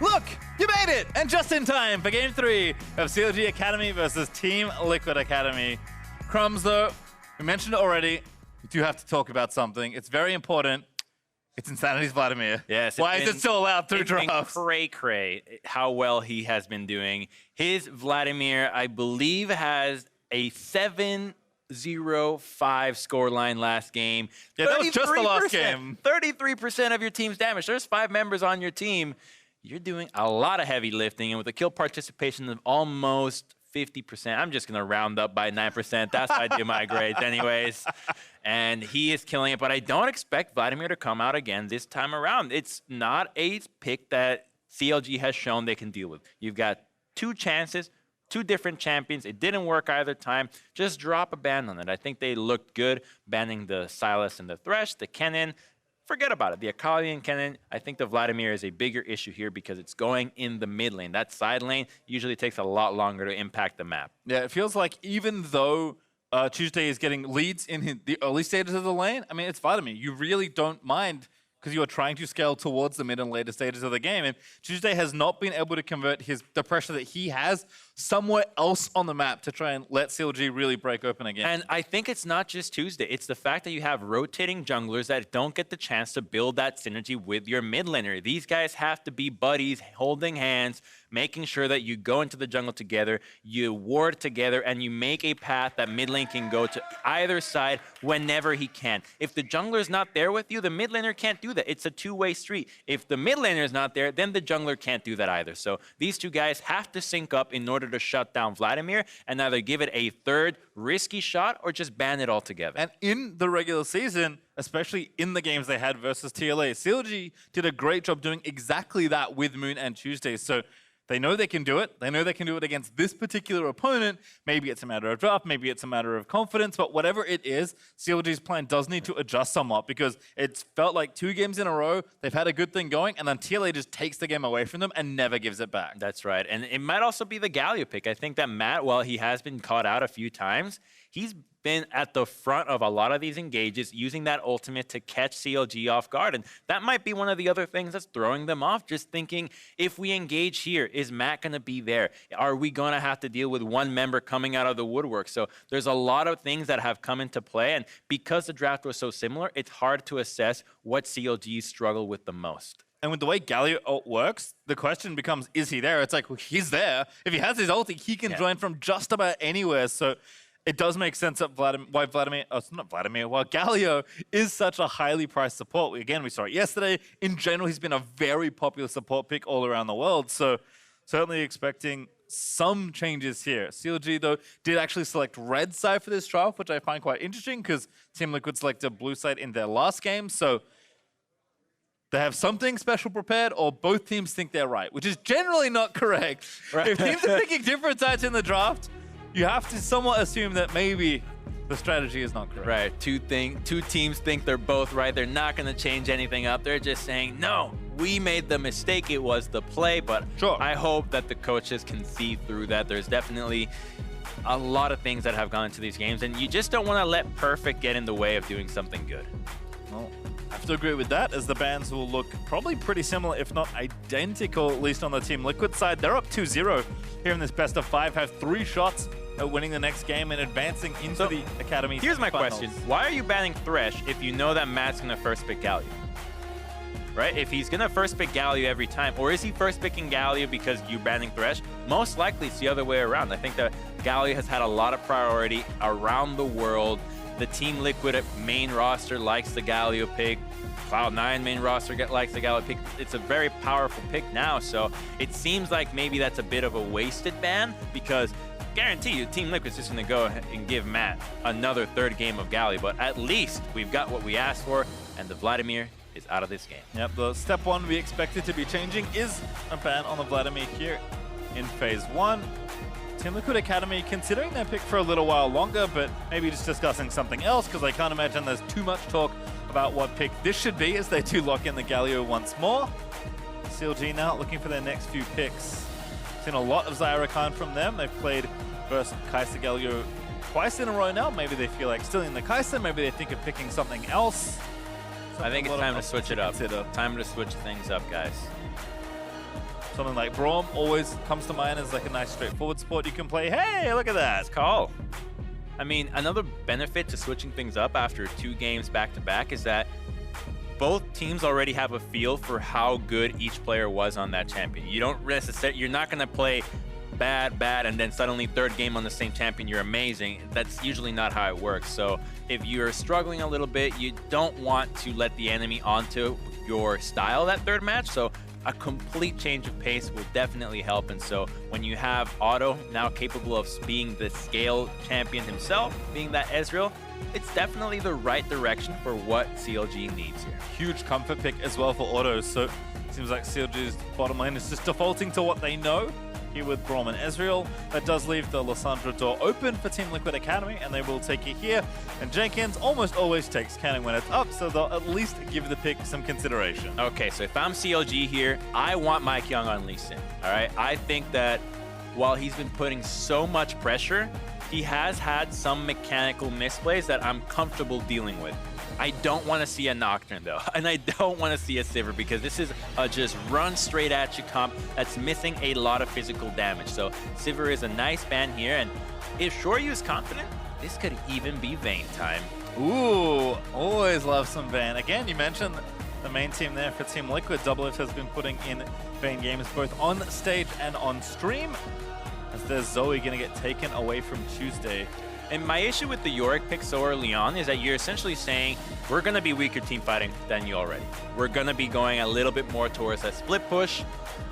look, you made it! And just in time for Game 3 of CLG Academy versus Team Liquid Academy. Crumbs, though, we mentioned it already. We do have to talk about something. It's very important. It's Insanity's Vladimir. Yes. Why is it still allowed through drafts? Cray how well he has been doing. His Vladimir, I believe, has a 7-0-5 scoreline last game. Yeah, that was just the last game. 33% of your team's damage. There's 5 members on your team. You're doing a lot of heavy lifting, and with a kill participation of almost 50%. I'm just going to round up by 9%. That's how I do my grades anyways. And he is killing it, but I don't expect Vladimir to come out again this time around. It's not a pick that CLG has shown they can deal with. You've got 2 chances, 2 different champions. It didn't work either time. Just drop a ban on it. I think they looked good banning the Sylas and the Thresh, the Kennen. Forget about it. The Akali and Kennen, I think the Vladimir is a bigger issue here because it's going in the mid lane. That side lane usually takes a lot longer to impact the map. Yeah, it feels like even though Tuesday is getting leads in the early stages of the lane, I mean, it's Vladimir. You really don't mind because you are trying to scale towards the mid and later stages of the game. And Tuesday has not been able to convert the pressure that he has somewhere else on the map to try and let CLG really break open again. And I think it's not just Tuesday. It's the fact that you have rotating junglers that don't get the chance to build that synergy with your mid laner. These guys have to be buddies, holding hands, making sure that you go into the jungle together, you ward together, and you make a path that mid lane can go to either side whenever he can. If the jungler's not there with you, the mid laner can't do that. It's a two-way street. If the mid laner is not there, then the jungler can't do that either. So these two guys have to sync up in order to shut down Vladimir and either give it a third risky shot or just ban it altogether. And in the regular season, especially in the games they had versus TLA, CLG did a great job doing exactly that with Moon and Tuesday. So they know they can do it. They know they can do it against this particular opponent. Maybe it's a matter of draft, maybe it's a matter of confidence, but whatever it is, CLG's plan does need to adjust somewhat because it's felt like 2 games in a row, they've had a good thing going, and then TLA just takes the game away from them and never gives it back. That's right. And it might also be the Galio pick. I think that Matt, while he has been caught out a few times, he's been at the front of a lot of these engages, using that ultimate to catch CLG off guard. And that might be one of the other things that's throwing them off, just thinking, if we engage here, is Matt going to be there? Are we going to have to deal with one member coming out of the woodwork? So there's a lot of things that have come into play. And because the draft was so similar, it's hard to assess what CLG struggle with the most. And with the way Galio ult works, the question becomes, is he there? It's like, well, he's there. If he has his ulti, he can join from just about anywhere. So it does make sense that why Galio is such a highly priced support. Again, we saw it yesterday. In general, he's been a very popular support pick all around the world. So certainly expecting some changes here. CLG, though, did actually select red side for this draft, which I find quite interesting because Team Liquid selected blue side in their last game. So they have something special prepared, or both teams think they're right, which is generally not correct. Right. If teams are picking different sides in the draft, you have to somewhat assume that maybe the strategy is not correct. Right. Two teams think they're both right. They're not going to change anything up. They're just saying, no, we made the mistake. It was the play. But sure, I hope that the coaches can see through that. There's definitely a lot of things that have gone into these games, and you just don't want to let perfect get in the way of doing something good. Well, I have to agree with that, as the bans will look probably pretty similar, if not identical, at least on the Team Liquid side. They're up 2-0 here in this best of 5, have 3 shots at winning the next game and advancing into the Academy Here's my finals. question. Why are you banning Thresh if you know that Matt's going to first pick Galio? Right? If he's going to first pick Galio every time, or is he first picking Galio because you're banning Thresh? Most likely it's the other way around. I think that Galio has had a lot of priority around the world. The Team Liquid main roster likes the Galio pick. Cloud9 main roster likes the Galio pick. It's a very powerful pick now, so it seems like maybe that's a bit of a wasted ban, because guarantee you Team Liquid's just going to go and give Matt another 3rd game of Galio, but at least we've got what we asked for, and the Vladimir is out of this game. Yep, the step 1 we expected to be changing is a ban on the Vladimir here in Phase 1. Team Liquid Academy considering their pick for a little while longer, but maybe just discussing something else, because I can't imagine there's too much talk about what pick this should be as they do lock in the Galio once more. CLG now looking for their next few picks. Seen a lot of Zyra Khan from them. They've played versus Kai'Sa Galio twice in a row now. Maybe they feel like stealing the Kai'Sa, maybe they think of picking something else. I think it's time to switch it up. Time to switch things up, guys. Something like Braum always comes to mind as like a nice straightforward sport you can play. Hey, look at that. Call. I mean, another benefit to switching things up after 2 games back-to-back is that both teams already have a feel for how good each player was on that champion. You don't necessarily, you're not going to play bad, and then suddenly 3rd game on the same champion, you're amazing. That's usually not how it works. So if you're struggling a little bit, you don't want to let the enemy onto your style that 3rd match. So a complete change of pace will definitely help. And so when you have Otto now capable of being the scale champion himself, being that Ezreal, it's definitely the right direction for what CLG needs here. Huge comfort pick as well for Otto. So it seems like CLG's bottom lane is just defaulting to what they know here with Braum and Ezreal. That does leave the Lissandra door open for Team Liquid Academy, and they will take it here. And Jenkins almost always takes cannon when it's up, so they'll at least give the pick some consideration. Okay, so if I'm CLG here, I want MikeYeung on Lee Sin, all right? I think that while he's been putting so much pressure, he has had some mechanical misplays that I'm comfortable dealing with. I don't want to see a Nocturne, though, and I don't want to see a Sivir, because this is a just run straight at you comp that's missing a lot of physical damage. So Sivir is a nice ban here, and if Shoryu is confident, this could even be Vayne time. Ooh, always love some Vayne. Again, you mentioned the main team there for Team Liquid. Doublelift has been putting in Vayne games both on stage and on stream, as there's Zoe going to get taken away from Tuesday. And my issue with the Yorick pick so early on is that you're essentially saying, we're going to be weaker team fighting than you already. We're going to be going a little bit more towards a split push.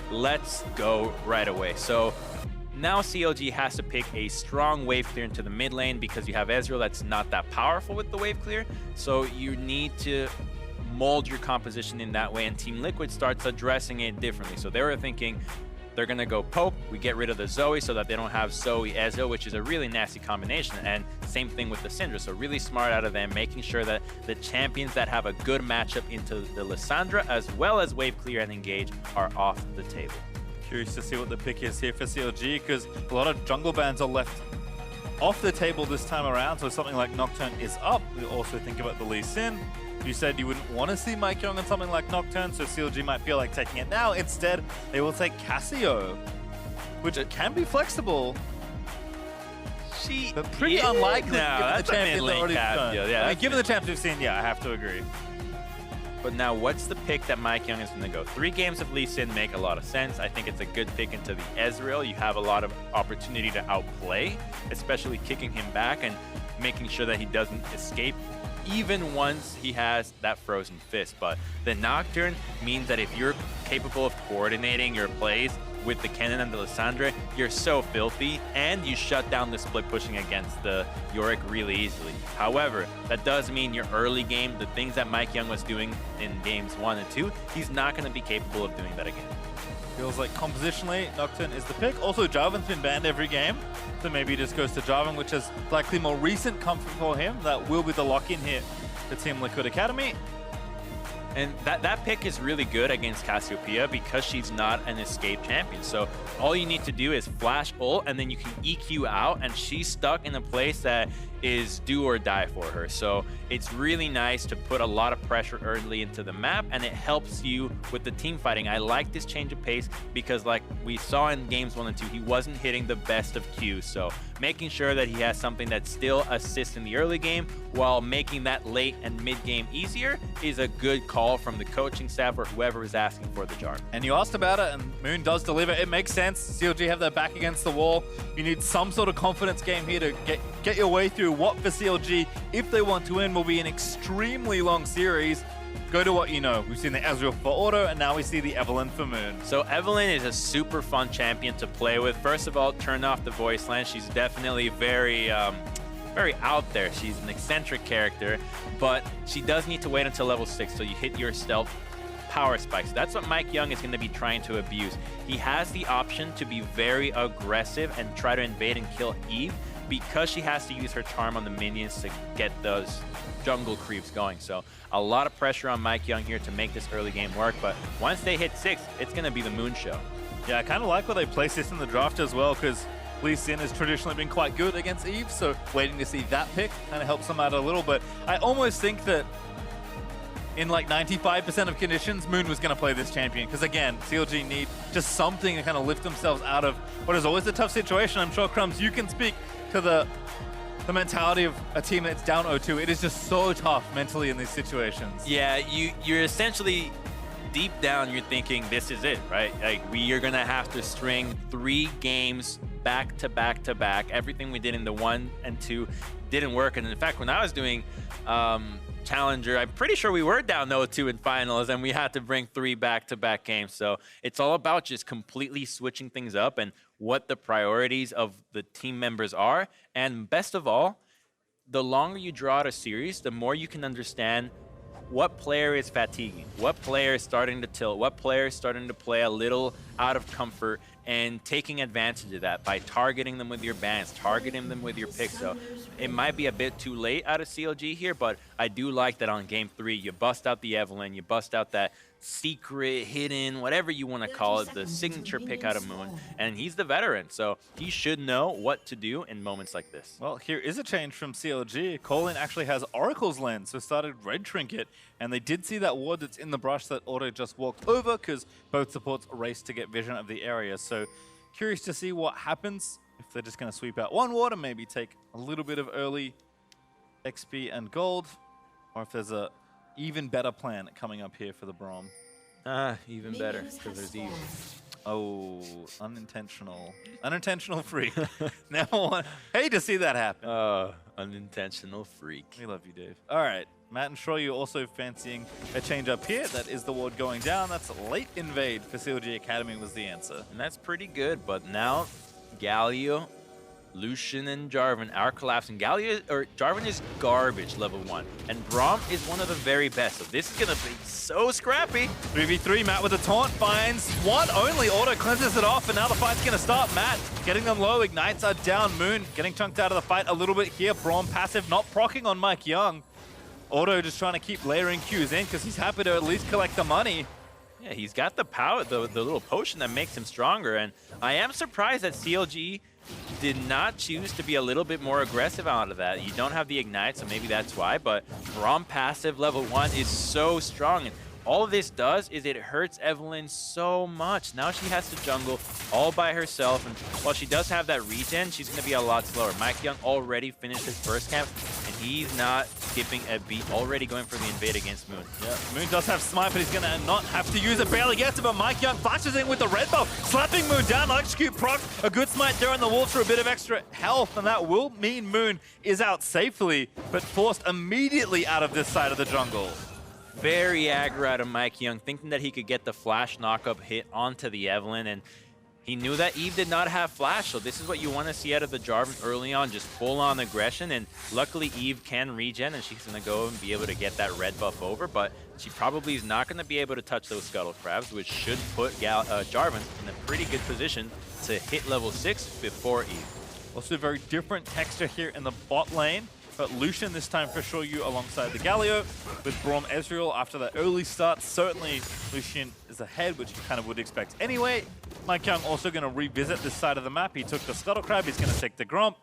Let's go right away. So now CLG has to pick a strong wave clear into the mid lane, because you have Ezreal that's not that powerful with the wave clear. So you need to mold your composition in that way, and Team Liquid starts addressing it differently. So they were thinking, they're going to go poke, we get rid of the Zoe so that they don't have Zoe Ezreal, which is a really nasty combination, and same thing with the Syndra. So really smart out of them, making sure that the champions that have a good matchup into the Lissandra, as well as wave clear and engage, are off the table. Curious to see what the pick is here for CLG, because a lot of jungle bans are left off the table this time around, so something like Nocturne is up. We also think about the Lee Sin. You said you wouldn't want to see Mikeyoung on something like Nocturne, so CLG might feel like taking it now. Instead, they will take Cassio, which can be flexible, but pretty unlikely given the champions already shown. Yeah, I mean, given the champs we've seen, yeah, I have to agree. But now, what's the pick that Mikeyoung is going to go? 3 games of Lee Sin make a lot of sense. I think it's a good pick into the Ezreal. You have a lot of opportunity to outplay, especially kicking him back and making sure that he doesn't escape, even once he has that Frozen Fist. But the Nocturne means that if you're capable of coordinating your plays with the Kennen and the Lissandra, you're so filthy, and you shut down the split pushing against the Yorick really easily. However, that does mean your early game, the things that Mikeyoung was doing in games 1 and 2, he's not going to be capable of doing that again. Feels like compositionally, Nocturne is the pick. Also, Jarvan's been banned every game, so maybe he just goes to Jarvan, which is likely more recent comfort for him. That will be the lock-in here for Team Liquid Academy. And that pick is really good against Cassiopeia because she's not an escape champion. So all you need to do is flash ult, and then you can EQ out, and she's stuck in a place that is do or die for her. So it's really nice to put a lot of pressure early into the map, and it helps you with the team fighting. I like this change of pace because, like we saw in games 1 and 2, he wasn't hitting the best of Qs. So making sure that he has something that still assists in the early game while making that late and mid game easier is a good call from the coaching staff or whoever is asking for the jar. And you asked about it, and Moon does deliver. It makes sense. CLG have their back against the wall. You need some sort of confidence game here to get your way through what for CLG, if they want to win, will be an extremely long series. Go to what you know. We've seen the Ezreal for Auto, and now we see the Evelynn for Moon. So Evelynn is a super fun champion to play with. First of all, turn off the voice line. She's definitely very out there. She's an eccentric character, but she does need to wait until level 6 so you hit your stealth power spikes. That's what Mikeyoung is going to be trying to abuse. He has the option to be very aggressive and try to invade and kill Eve, because she has to use her charm on the minions to get those jungle creeps going. So a lot of pressure on Mikeyoung here to make this early game work, but once they hit 6, it's going to be the Moon show. Yeah, I kind of like where they place this in the draft as well, because Lee Sin has traditionally been quite good against Eve, so waiting to see that pick kind of helps them out a little. But I almost think that in like 95% of conditions, Moon was going to play this champion, because again, CLG need just something to kind of lift themselves out of what is always a tough situation. I'm sure, Crumbs, you can speak to the mentality of a team that's down 0-2. It is just so tough mentally in these situations. Yeah, you're essentially deep down, you're thinking this is it, right? Like, we are gonna have to string 3 games back to back to back. Everything we did in the 1 and 2 didn't work. And in fact, when I was doing Challenger, I'm pretty sure we were down 0-2 in finals, and we had to bring 3 back-to-back games. So it's all about just completely switching things up and what the priorities of the team members are. And best of all, the longer you draw out a series, the more you can understand what player is fatiguing, what player is starting to tilt, what player is starting to play a little out of comfort and taking advantage of that by targeting them with your bans, targeting them with your picks. So it might be a bit too late out of CLG here, but I do like that on game 3, you bust out the Evelynn, you bust out that secret, hidden, whatever you want to call it, the signature pick out of Moon, and he's the veteran, so he should know what to do in moments like this. Well, here is a change from CLG. Colin actually has Oracle's Lens, so started Red Trinket, and they did see that ward that's in the brush that Auto just walked over because both supports race to get vision of the area. So curious to see what happens if they're just going to sweep out one ward and maybe take a little bit of early XP and gold, or if there's a even better plan coming up here for the Braum. Even better, because there's Eve. Oh, unintentional. Unintentional freak. Now, hate to see that happen. Unintentional freak. We love you, Dave. All right, Matt and Shroy, you also fancying a change up here. That is the ward going down. That's late invade for CLG Academy was the answer. And that's pretty good, but now Galio, Lucian, and Jarvan are collapsing. Jarvan is garbage level 1, and Braum is one of the very best. So this is gonna be so scrappy. 3v3, Matt with a taunt finds one only. Auto cleanses it off, and now the fight's gonna start. Matt getting them low, ignites are down. Moon getting chunked out of the fight a little bit here. Braum passive, not proccing on Mike Young. Auto just trying to keep layering Qs in because he's happy to at least collect the money. Yeah, he's got the power, the little potion that makes him stronger, and I am surprised that CLG did not choose to be a little bit more aggressive out of that. You don't have the Ignite, so maybe that's why, but Braum passive level 1 is so strong, and all this does is it hurts Evelynn so much. Now she has to jungle all by herself, and while she does have that regen, she's going to be a lot slower. Mike Young already finished his first camp, and he's not skipping a beat, already going for the invade against Moon. Yeah, Moon does have Smite, but he's going to not have to use it. Barely gets it, but Mike Young flashes in with the red buff, slapping Moon down. Electrocute proc, a good Smite there on the wall for a bit of extra health, and that will mean Moon is out safely, but forced immediately out of this side of the jungle. Very aggro out of Mike Young, thinking that he could get the flash knockup hit onto the Evelynn, and he knew that Eve did not have flash, so this is what you want to see out of the Jarvan early on, just full-on aggression, and luckily Eve can regen, and she's going to go and be able to get that red buff over, but she probably is not going to be able to touch those Scuttle Crabs, which should put Jarvan in a pretty good position to hit level 6 before Eve. Also a very different texture here in the bot lane. But Lucian this time for sure you alongside the Galio with Braum Ezreal after that early start. Certainly Lucian is ahead, which you kind of would expect anyway. Mike Young also going to revisit this side of the map. He took the Scuttle Crab, he's going to take the Gromp,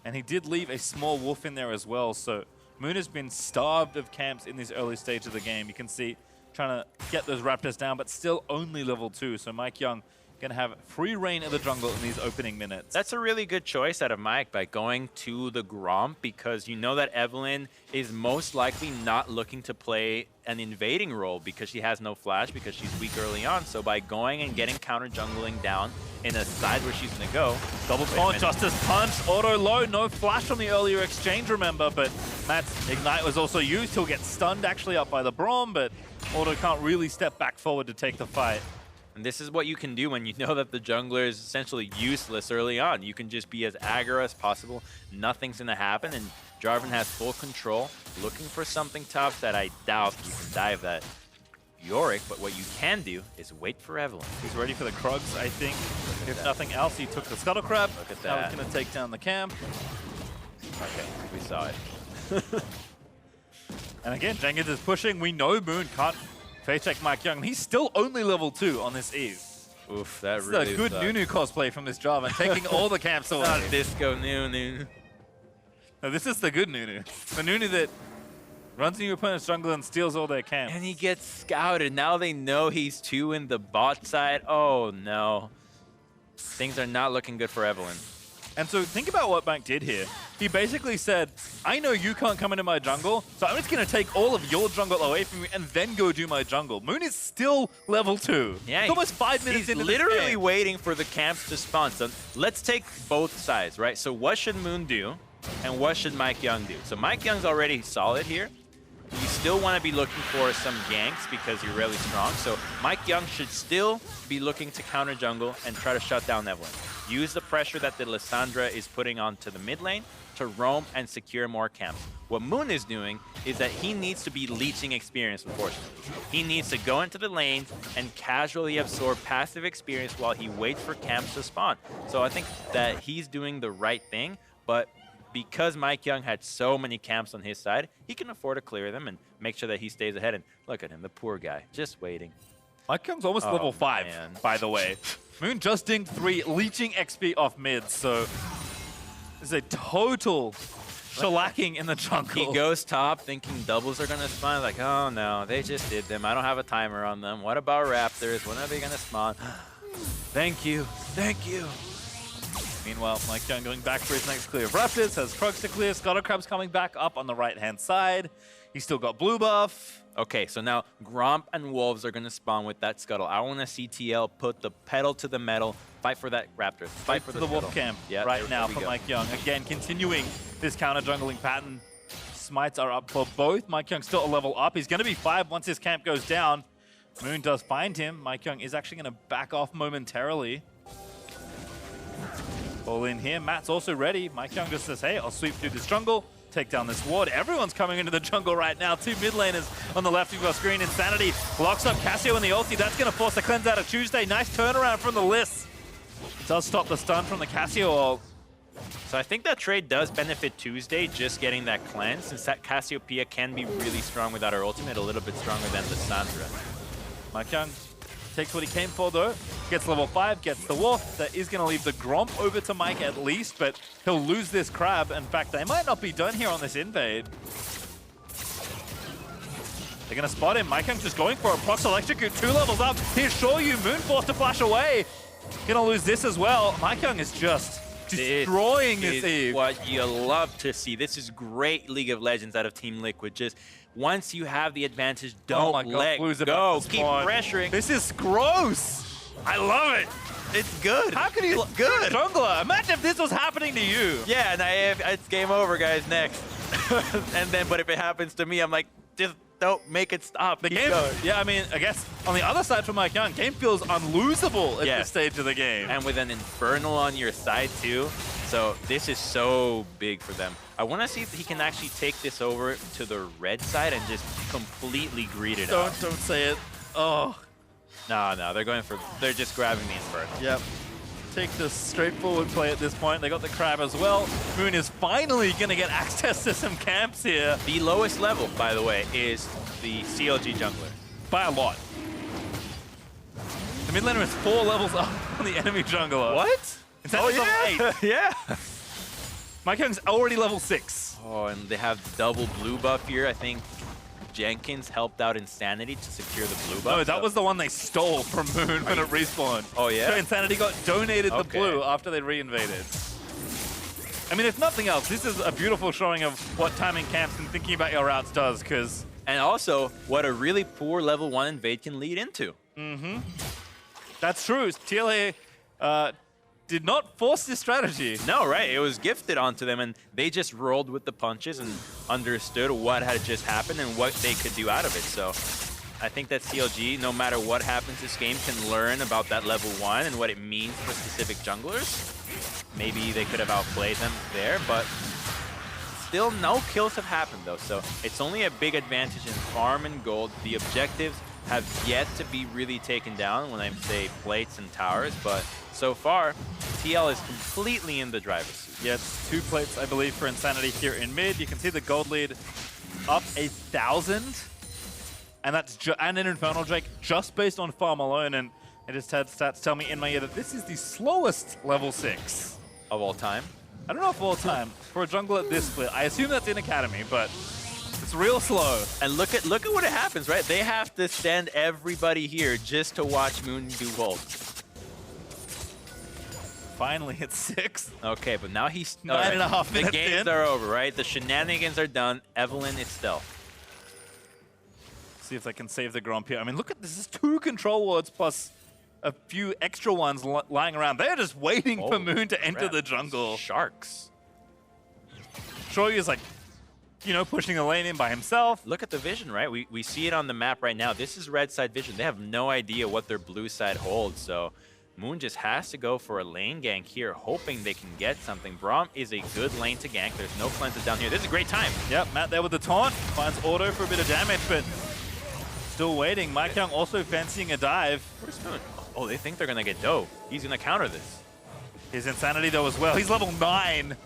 and he did leave a small wolf in there as well. So Moon has been starved of camps in this early stage of the game. You can see trying to get those Raptors down, but still only level 2. So Mike Young going to have free reign of the jungle in these opening minutes. That's a really good choice out of Mike by going to the Gromp, because you know that Evelynn is most likely not looking to play an invading role because she has no flash, because she's weak early on. So by going and getting counter jungling down in a side where she's going to go. Double taunt, Justice Punch, auto low, no flash on the earlier exchange, remember, but Matt's Ignite was also used. He'll get stunned actually up by the Braum, but Auto can't really step back forward to take the fight. And this is what you can do when you know that the jungler is essentially useless early on. You can just be as aggro as possible. Nothing's going to happen, and Jarvan has full control, looking for something tough that I doubt you can dive that Yorick, but what you can do is wait for Evelynn. He's ready for the Krugs, I think. If nothing else, he took the Scuttle Crab. Look at Now that. he's going to take down the camp. Okay, we saw it. And again, Jenkins is pushing. We know Moon can't face check Mike Young. He's still only level 2 on this Eve. Oof, that This really is a good sucked. Nunu cosplay from this Jarvan, taking all the camps away. Not Disco Nunu. No, this is the good Nunu. The Nunu that runs in your opponent's jungle and steals all their camps. And he gets scouted. Now they know he's 2 in the bot side. Oh no. Things are not looking good for Evelynn. And so think about what Mike did here. He basically said, I know you can't come into my jungle, so I'm just going to take all of your jungle away from you and then go do my jungle. Moon is still level 2. Yeah, It's almost 5 minutes he's into literally this game. waiting for the camps to spawn. So let's take both sides, right? So what should Moon do, and what should Mike Young do? So Mike Young's already solid here. You still want to be looking for some ganks because you're really strong. So Mike Young should still be looking to counter jungle and try to shut down Evelynn. Use the pressure that the Lissandra is putting onto the mid lane to roam and secure more camps. What Moon is doing is that he needs to be leeching experience, unfortunately. He needs to go into the lanes and casually absorb passive experience while he waits for camps to spawn. So I think that he's doing the right thing, but because MikeYeung had so many camps on his side, he can afford to clear them and make sure that he stays ahead. And look at him, the poor guy, just waiting. MikeYeung's almost Oh, level 5, man. by the way. Moon just dinged 3, leeching XP off mid, so there's a total shellacking in the jungle. He goes top thinking doubles are going to spawn. Like, oh no, they just did them. I don't have a timer on them. What about Raptors? When are they going to spawn? Thank you. Thank you. Meanwhile, MikeYeung going back for his next clear of Raptors, has Krugs to clear, Scuttlecrab's coming back up on the right-hand side. He's still got blue buff. Okay, so now Gromp and Wolves are going to spawn with that Scuttle. I want to see TL put the pedal to the metal, fight for that Raptor, fight for to the the Wolf Scuttle. camp Yeah, right there now we for go. MikeYeung. Again, continuing this counter jungling pattern. Smites are up for both. MikeYeung still a level up. He's going to be 5 once his camp goes down. Moon does find him. MikeYeung is actually going to back off momentarily. All in here. Matt's also ready. MikeYeung just says, hey, I'll sweep through this jungle, take down this ward. Everyone's coming into the jungle right now. 2 mid laners on the left. We've got Screen Insanity. Locks up Cassio in the ulti. That's going to force a cleanse out of Tuesday. Nice turnaround from the Liss. Does stop the stun from the Cassio ult. So I think that trade does benefit Tuesday, just getting that cleanse, since that Cassiopeia can be really strong without her ultimate, a little bit stronger than the Sandra. MikeYeung takes what he came for though. Gets level 5, gets the Wolf. That is going to leave the Gromp over to Mike at least, but he'll lose this Crab. In fact, they might not be done here on this invade. They're going to spot him. MikeYeung just going for it. Procs Electrocute 2 levels up. Here's Shoryu. Moonforce to flash away. Going to lose this as well. MikeYeung is just destroying this is Eve. what you love to see. This is great League of Legends out of Team Liquid. Just once you have the advantage, Oh don't my God, let Blue's go. about to Keep spawn. pressuring. This is gross. I love it. It's good. How can you good? jungler? Imagine if this was happening to you. Yeah, and it's game over, guys. Next. But if it happens to me, I'm like, just don't make it stop. The Keep game, going. yeah, I mean, I guess on the other side for MikeYeung, game feels unlosable at Yeah. this stage of the game. And with an Infernal on your side too. So this is so big for them. I want to see if he can actually take this over to the red side and just completely greed it out. Don't say it. Oh, No, they're just grabbing the Infernal. yep. Take the straightforward play at this point. They got the Crab as well. Moon is finally going to get access to some camps here. The lowest level, by the way, is the CLG jungler. By a lot. The mid laner is 4 levels up on the enemy jungler. What? Instead of level 8. yeah. MikeYeung's already level 6. Oh, and they have double blue buff here. I think Jenkins helped out Insanity to secure the blue buff. No, that so- was the one they stole from Moon when it respawned. Oh, yeah? So Insanity got donated the Okay. blue after they reinvaded. I mean, if nothing else, this is a beautiful showing of what timing camps and thinking about your routes does, because And also, what a really poor level 1 invade can lead into. that's true. TLA did not force this strategy. No, right? It was gifted onto them, and they just rolled with the punches and understood what had just happened and what they could do out of it. So I think that CLG, no matter what happens this game, can learn about that level 1 and what it means for specific junglers. Maybe they could have outplayed them there, but still no kills have happened, though. So it's only a big advantage in farm and gold. The objectives have yet to be really taken down when I say plates and towers, but so far, TL is completely in the driver's seat. Yes, 2 plates, I believe, for Insanity here in mid. You can see the gold lead up 1,000. And that's and an Infernal Drake just based on farm alone. And I just had stats tell me in my ear that this is the slowest level 6. Of all time. I don't know if all time. For a jungle at this split, I assume that's in Academy, but it's real slow. And look at what it happens, right? They have to stand everybody here just to watch Moon do ult. Finally, it's 6. Okay, but now he's 9.5 The minutes games in. are over, right? The shenanigans are done. Evelyn is stealth. See if they can save the Gromp here. I mean, look at this. This is 2 control wards plus a few extra ones lying around. They're just waiting for Moon to enter Crap. the jungle. Sharks. Shoryu is like, you know, pushing a lane in by himself. Look at the vision, right? We see it on the map right now. This is red side vision. They have no idea what their blue side holds, so Moon just has to go for a lane gank here, hoping they can get something. Braum is a good lane to gank. There's no cleanses down here. This is a great time. Yep, Matt there with the taunt. Finds Auto for a bit of damage, but still waiting. Mike Young also fancying a dive. Where's Moon? Oh, they think they're going to get Doe. He's going to counter this. His Insanity though as well. He's level 9.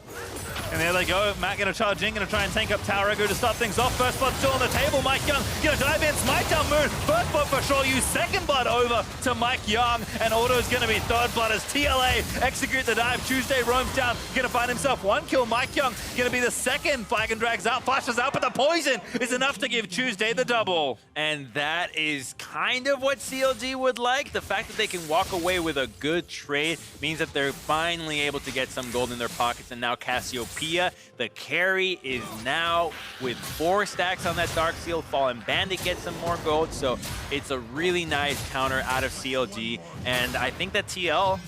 And there they go. Matt gonna charge in, gonna try and tank up Tauragu to start things off. First blood still on the table. Mike Young gonna dive in, smite down Moon. First blood for Shoryu. Second blood over to Mike Young. And Auto's gonna be third blood as TLA execute the dive. Tuesday roams down, gonna find himself 1 kill. Mike Young gonna be the second. Flag and drags out, flashes out, but the poison is enough to give Tuesday the double. And that is kind of what CLG would like. The fact that they can walk away with a good trade means that they're finally able to get some gold in their pockets. And now Cassiopeia, the carry, is now with 4 stacks on that Dark Seal. Fallen Bandit gets some more gold. So it's a really nice counter out of CLG. And I think that TL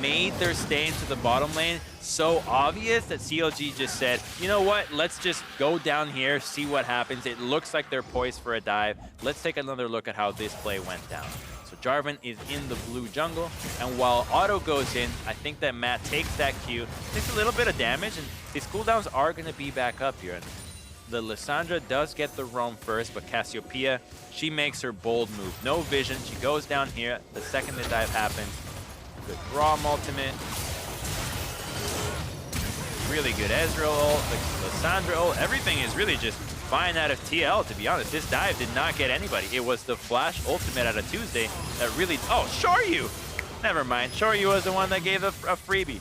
made their stay into the bottom lane so obvious that CLG just said, you know what, let's just go down here, see what happens. It looks like they're poised for a dive. Let's take another look at how this play went down. So Jarvan is in the blue jungle, and while Auto goes in, I think that Matt takes that Q, takes a little bit of damage, and his cooldowns are going to be back up here. And the Lissandra does get the roam first, but Cassiopeia, she makes her bold move. No vision, she goes down here the second the dive happens. Good Braum ultimate. Really good Ezreal ult, the Lissandra ult. Everything is really just fine out of TL, to be honest. This dive did not get anybody. It was the Flash ultimate out of Tuesday that really... Oh, Shoryu! Never mind. Shoryu was the one that gave a freebie.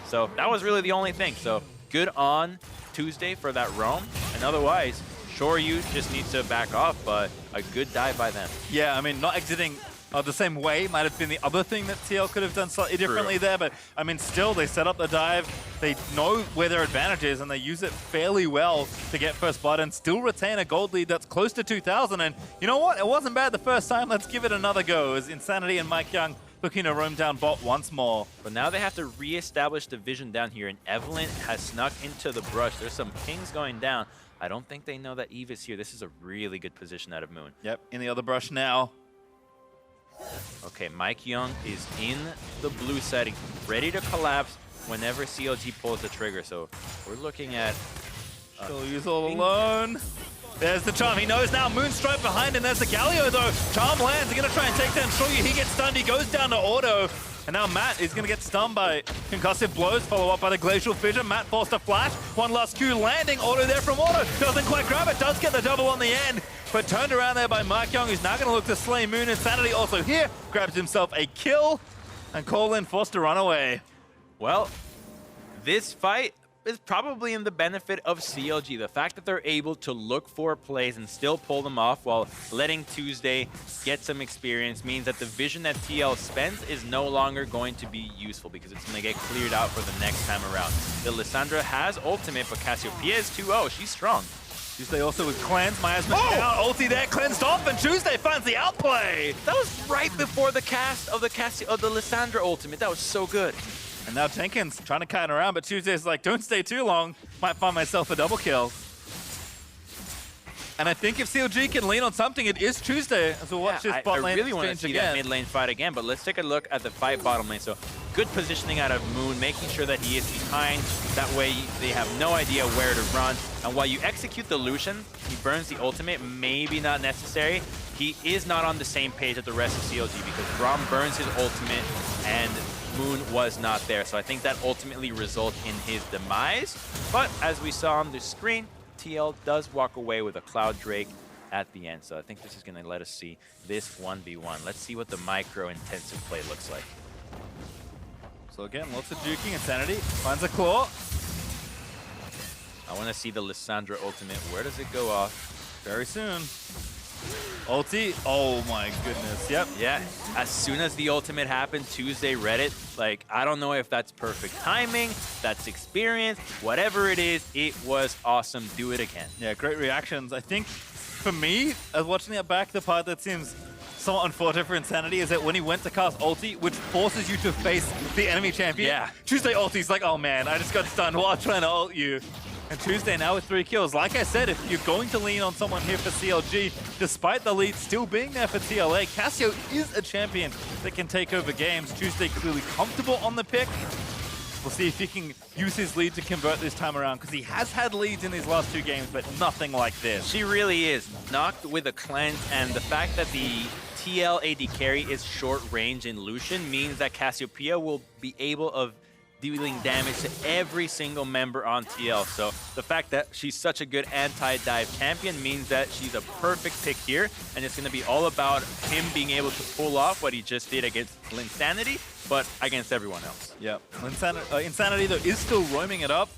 So that was really the only thing. So good on Tuesday for that roam. And otherwise, Shoryu just needs to back off, but a good dive by them. Yeah, I mean, not exiting the same way might have been the other thing that TL could have done slightly differently there, but I mean, still, they set up the dive, they know where their advantage is, and they use it fairly well to get first blood and still retain a gold lead that's close to 2,000. And you know what? It wasn't bad the first time. Let's give it another go as Insanity and Mike Young looking to roam down bot once more. But now they have to re-establish the vision down here, and Evelynn has snuck into the brush. There's some pings going down. I don't think they know that Eve is here. This is a really good position out of Moon. Yep, in the other brush now. Okay, Mike Young is in the blue setting, ready to collapse whenever CLG pulls the trigger. So we're looking at... Still use all alone. There's the Charm. He knows now. Moonstrike behind him. There's the Galio, though. Charm lands. They're going to try and take down Shoryu. He gets stunned. He goes down to Auto. And now Matt is going to get stunned by concussive blows, follow up by the Glacial Fissure. Matt forced a flash. One last Q landing. Auto there from Auto. Doesn't quite grab it. Does get the double on the end. But turned around there by Mike Young, who's now going to look to slay Moon. Insanity also here. Grabs himself a kill. And Colin forced to run away. Well, this fight is probably in the benefit of CLG. The fact that they're able to look for plays and still pull them off while letting Tuesday get some experience means that the vision that TL spends is no longer going to be useful because it's going to get cleared out for the next time around. The Lissandra has ultimate, but Cassiopeia is 2-0. She's strong. Tuesday also with cleanse. Miasma down. Ulti there, cleansed off, and Tuesday finds the outplay. That was right before the cast of the Lissandra ultimate. That was so good. And now Jenkins trying to kite around, but Tuesday's like, don't stay too long. Might find myself a double kill. And I think if CLG can lean on something, it is Tuesday. As we'll watch this bot lane I really want to exchange see that again. mid lane fight again, but let's take a look at the fight bottom lane. So good positioning out of Moon, making sure that he is behind. That way they have no idea where to run. And while you execute the Lucian, he burns the ultimate, maybe not necessary. He is not on the same page as the rest of CLG because Braum burns his ultimate and Moon was not there. So I think that ultimately results in his demise. But as we saw on the screen, TL does walk away with a Cloud Drake at the end. So I think this is going to let us see this 1v1. Let's see what the micro-intensive play looks like. So again, lots of juking. Insanity finds a claw. I want to see the Lissandra ultimate. Where does it go off? Very soon. Ulti. Oh my goodness. Yep. Yeah, as soon as the ultimate happened, Tuesday read it. Like, I don't know if that's perfect timing, that's experience, whatever it is, it was awesome. Do it again. Yeah, great reactions. I think for me, as watching that back, the part that seems somewhat unfortunate for Insanity is that when he went to cast ulti, which forces you to face the enemy champion, Yeah. Tuesday ulti's like, oh man, I just got stunned while trying to ult you. And Tuesday now with 3 kills. Like I said, if you're going to lean on someone here for CLG, despite the lead still being there for TLA, Cassio is a champion that can take over games. Tuesday clearly comfortable on the pick. We'll see if he can use his lead to convert this time around, because he has had leads in these last 2 games, but nothing like this. She really is. Knocked with a cleanse, and the fact that the TL AD carry is short range in Lucian means that Cassiopeia will be able of dealing damage to every single member on TL. So the fact that she's such a good anti-dive champion means that she's a perfect pick here, and it's going to be all about him being able to pull off what he just did against Linsanity, but against everyone else. Yep. Insanity, though, is still roaming it up.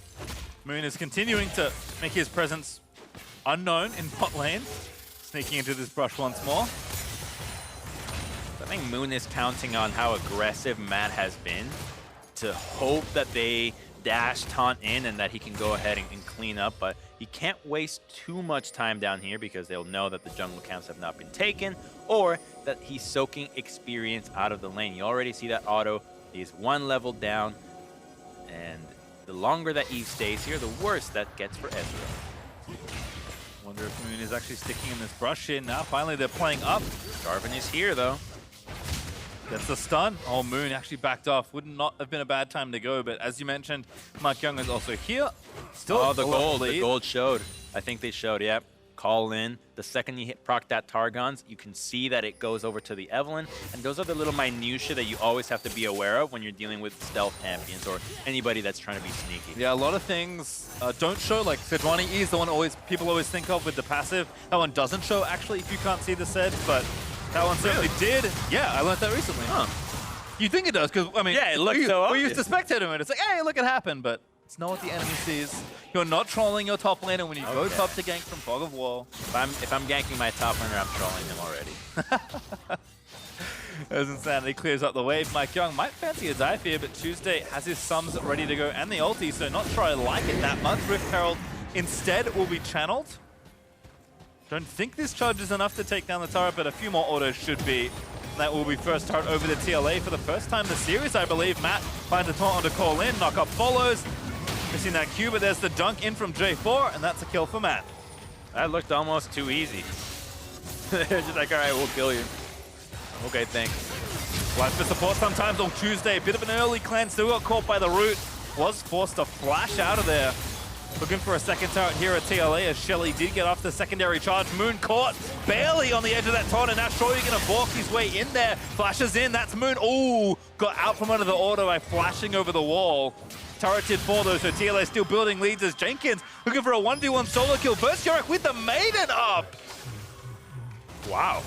Moon is continuing to make his presence unknown in bot lane, sneaking into this brush once more. I think Moon is counting on how aggressive Matt has been to hope that they dash taunt in and that he can go ahead and clean up, but he can't waste too much time down here because they'll know that the jungle camps have not been taken, or that he's soaking experience out of the lane. You already see that auto. He's 1 level down, and the longer that Eve stays here, the worse that gets for Ezreal. Wonder if Moon is actually sticking in this brush here now. Finally, they're playing up. Jarvan is here, though. That's the stun. Oh, Moon actually backed off. Would not have been a bad time to go, but as you mentioned, MikeYeung is also here. Still, oh, the gold showed. I think they showed, yep. Call in. The second you proc that Targon's, you can see that it goes over to the Evelynn, and those are the little minutiae that you always have to be aware of when you're dealing with stealth champions or anybody that's trying to be sneaky. Yeah, a lot of things don't show, like Sejuani is the one people always think of with the passive. That one doesn't show, actually, if you can't see the Sed, but that one certainly did. Yeah, I learned that recently. Huh. You think it does, because, I mean, yeah, it looks so we used obvious. to spectate him, and it's like, hey, look, it happened, but it's not what the enemy sees. You're not trolling your top laner when you go top to gank from Fog of War. If I'm ganking my top laner, I'm trolling him already. As Insanity clears up the wave, MikeYeung might fancy a dive here, but Tuesday has his sums ready to go and the ulti, so not sure I like it that much. Rift Herald instead will be channeled. Don't think this charge is enough to take down the turret, but a few more autos should be. That will be first turret over the TLA for the first time this series, I believe. Matt finds a taunt on to call in, knock up follows. Missing that Q, but there's the dunk in from J4, and that's a kill for Matt. That looked almost too easy. They're just like, all right, we'll kill you. Okay, thanks. Life for support sometimes on Tuesday. A bit of an early cleanse, still got caught by the root. Was forced to flash out of there. Looking for a second turret here at TLA as Shelly did get off the secondary charge. Moon caught barely on the edge of that taunt, and now Shoyu gonna balk his way in there. Flashes in, that's Moon. Ooh, got out from under the auto by flashing over the wall. Turreted 4 though, so TLA still building leads as Jenkins looking for a 1v1 solo kill. Burst Yorick with the Maiden up. Wow.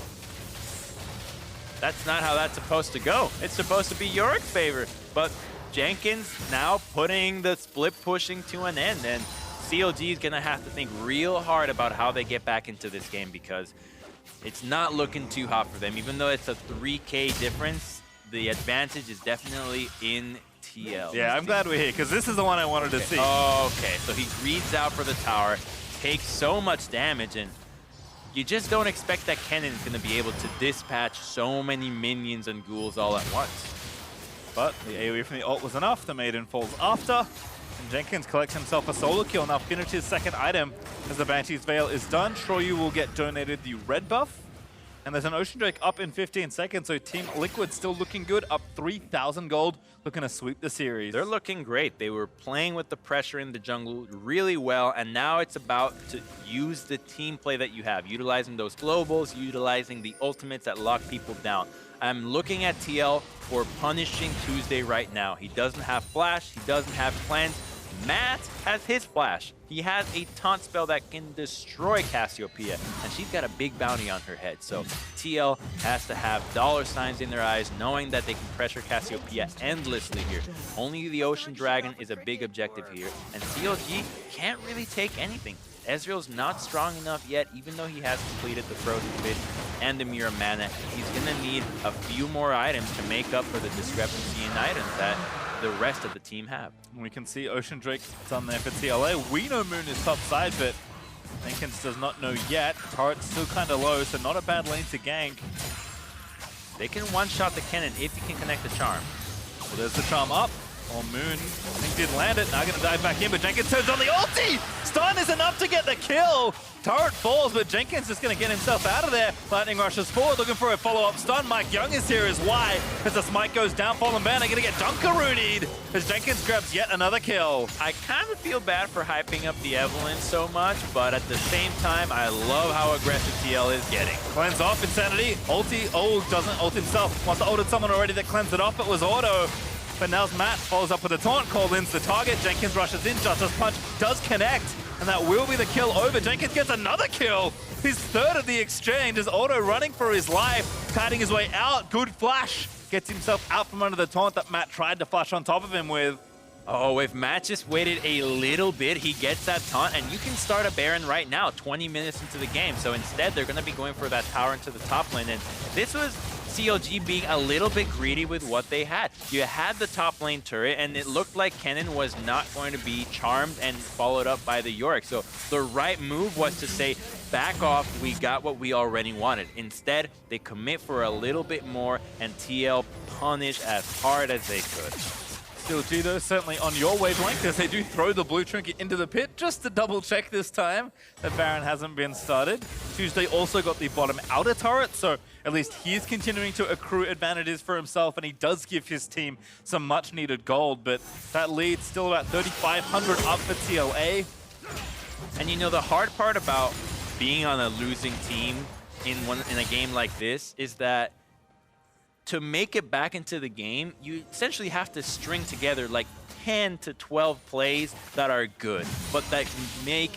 That's not how that's supposed to go. It's supposed to be Yorick's favor, but Jenkins now putting the split pushing to an end, and CLG is gonna have to think real hard about how they get back into this game because it's not looking too hot for them. Even though it's a 3K difference, the advantage is definitely in TL. Yeah, I'm glad we're here because this is the one I wanted to see. Okay, so he reads out for the tower, takes so much damage, and you just don't expect that Kennen's gonna be able to dispatch so many minions and ghouls all at once. But the AoE from the ult was enough. The Maiden falls after. And Jenkins collects himself a solo kill. Now finishes second item as the Banshee's Veil is done. Shoyu will get donated the red buff. And there's an Ocean Drake up in 15 seconds. So Team Liquid still looking good. Up 3,000 gold. Looking to sweep the series. They're looking great. They were playing with the pressure in the jungle really well. And now it's about to use the team play that you have. Utilizing those globals. Utilizing the ultimates that lock people down. I'm looking at TL for punishing Tuesday right now. He doesn't have flash, he doesn't have cleanse. Matt has his flash. He has a taunt spell that can destroy Cassiopeia, and she's got a big bounty on her head. So TL has to have $ in their eyes, knowing that they can pressure Cassiopeia endlessly here. Only the Ocean Dragon is a big objective here, and CLG can't really take anything. Ezreal's not strong enough yet, even though he has completed the Frozen Fish and the Mirror Mana. He's going to need a few more items to make up for the discrepancy in items that the rest of the team have. We can see Ocean Drake done there for TLA. We know Moon is top side, but Jenkins does not know yet. Turret's still kind of low, so not a bad lane to gank. They can one-shot the Kennen if you can connect the charm. Well, there's the charm up. Or Moon, I think did land it. Now going to dive back in, but Jenkins turns on the ulti! Stun is enough to get the kill! Turret falls, but Jenkins is going to get himself out of there. Lightning rushes forward, looking for a follow-up stun. Mike Young is here as why, as the smite goes down, Fallen Banner going to get Dunkaroonied as Jenkins grabs yet another kill. I kind of feel bad for hyping up the Evelynn so much, but at the same time, I love how aggressive TL is getting. Cleanse off Insanity. Ulti, doesn't ult himself. Must have ulted someone already that cleansed it off. It was Auto. But now's Matt follows up with a taunt. Colin's the target. Jenkins rushes in. Justice Punch does connect. And that will be the kill over. Jenkins gets another kill. His third of the exchange is Auto running for his life. Kiting his way out. Good flash. Gets himself out from under the taunt that Matt tried to flash on top of him with. Oh, if Matt just waited a little bit, he gets that taunt, and you can start a Baron right now, 20 minutes into the game. So instead, they're going to be going for that tower into the top lane. And this was CLG being a little bit greedy with what they had. You had the top lane turret, and it looked like Kennen was not going to be charmed and followed up by the Yorick. So the right move was to say, back off, we got what we already wanted. Instead, they commit for a little bit more, and TL punish as hard as they could. CLG though, certainly on your wavelength as they do throw the blue trinket into the pit just to double check this time that Baron hasn't been started. Tuesday also got the bottom outer turret, so at least he is continuing to accrue advantages for himself, and he does give his team some much needed gold, but that lead's still about 3,500 up for TLA. And you know, the hard part about being on a losing team in a game like this is that to make it back into the game, you essentially have to string together like 10 to 12 plays that are good, but that make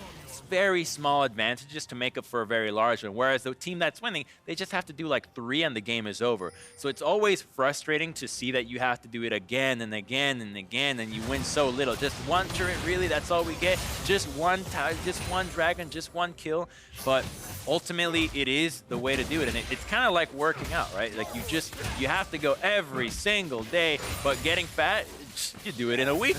very small advantages to make up for a very large one. Whereas the team that's winning, they just have to do like 3 and the game is over. So it's always frustrating to see that you have to do it again and again and again, and you win so little. Just one turret, really, that's all we get? Just one dragon, just one kill. But ultimately, it is the way to do it. And it's kind of like working out, right? Like you have to go every single day, but getting fat, you do it in a week.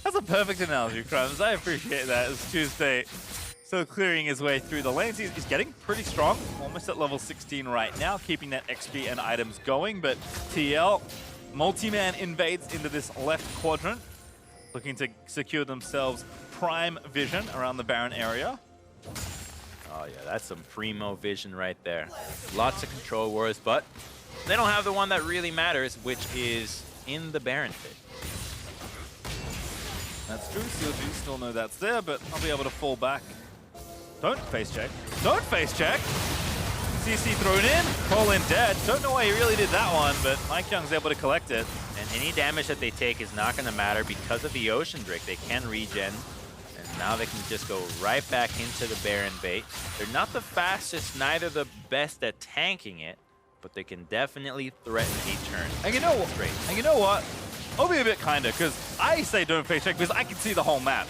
That's a perfect analogy, Crumbs. I appreciate that as Tuesday still clearing his way through the lanes. He's getting pretty strong, almost at level 16 right now, keeping that XP and items going. But TL, multi-man invades into this left quadrant, looking to secure themselves prime vision around the Baron area. Oh yeah, that's some primo vision right there. Lots of control wars, but they don't have the one that really matters, which is in the Baron pit. That's true, CLG still know that's there, but I'll be able to fall back. Don't face check. Don't face check! CC thrown in, Colin dead. Don't know why he really did that one, but Mike Young's able to collect it. And any damage that they take is not going to matter because of the Ocean Drake. They can regen, and now they can just go right back into the Baron bait. They're not the fastest, neither the best at tanking it, but they can definitely threaten a turn. And you know what? I'll be a bit kinder, because I say don't face check because I can see the whole map.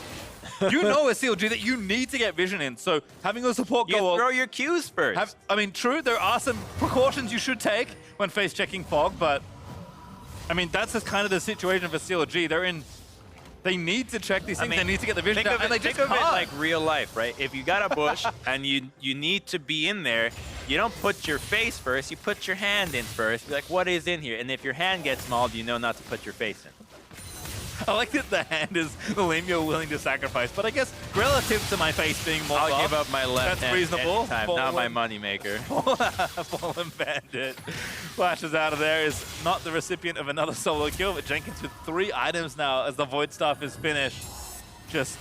You know as CLG that you need to get vision in, so having a support You go throw your Qs first. I mean, true, there are some precautions you should take when face checking Fog, but I mean, that's just kind of the situation for CLG. They need to check these things, they need to get the vision down, and they just think of it can't. like real life, right? If you got a bush and you need to be in there, you don't put your face first, you put your hand in first. You're like, what is in here? And if your hand gets mauled, you know not to put your face in. I like that the hand is the lane you're willing to sacrifice, but I guess relative to my face being mauled I'll off, give up my left that's hand reasonable. anytime, not my moneymaker. Fallen Bandit flashes out of there, is not the recipient of another solo kill, but Jenkins with 3 items now as the Void Staff is finished. Just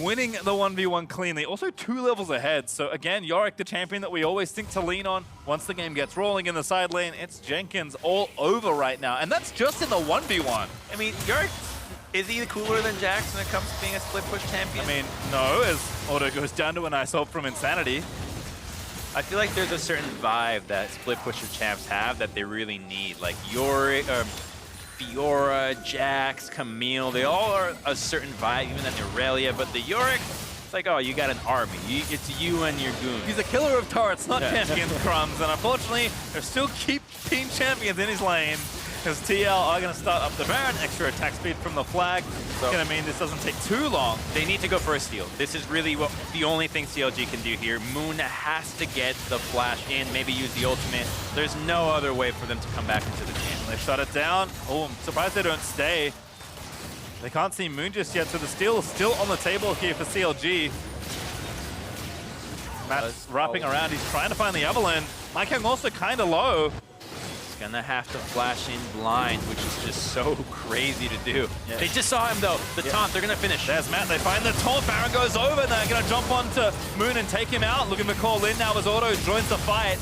winning the 1v1 cleanly. Also 2 levels ahead, so again, Yorick, the champion that we always think to lean on. Once the game gets rolling in the side lane, it's Jenkins all over right now, and that's just in the 1v1. I mean, Yorick, is he cooler than Jax when it comes to being a split push champion? I mean, no, as Auto goes down to a nice ult from Insanity. I feel like there's a certain vibe that split pusher champs have that they really need. Like Yorick, Fiora, Jax, Camille, they all are a certain vibe, even than Irelia, but the Yorick, it's like, oh, you got an army. It's you and your goons. He's a killer of turrets, not champions, Crumbs, and unfortunately, there's still keep team champions in his lane. because TL are going to start up the Baron. Extra attack speed from the flag. So- Going to mean this doesn't take too long. They need to go for a steal. This is really the only thing CLG can do here. Moon has to get the flash in, maybe use the ultimate. There's no other way for them to come back into the game. They shut it down. Oh, I'm surprised they don't stay. They can't see Moon just yet, so the steal is still on the table here for CLG. Matt's wrapping around. He's trying to find the Evelyn. MikeYoung also kind of low. He's gonna have to flash in blind, which is just so crazy to do. Yeah. They just saw him though. The taunt, they're gonna finish. There's Matt. They find the taunt. Baron goes over. They're going to jump onto Moon and take him out. Looking for Call in now as Auto joins the fight.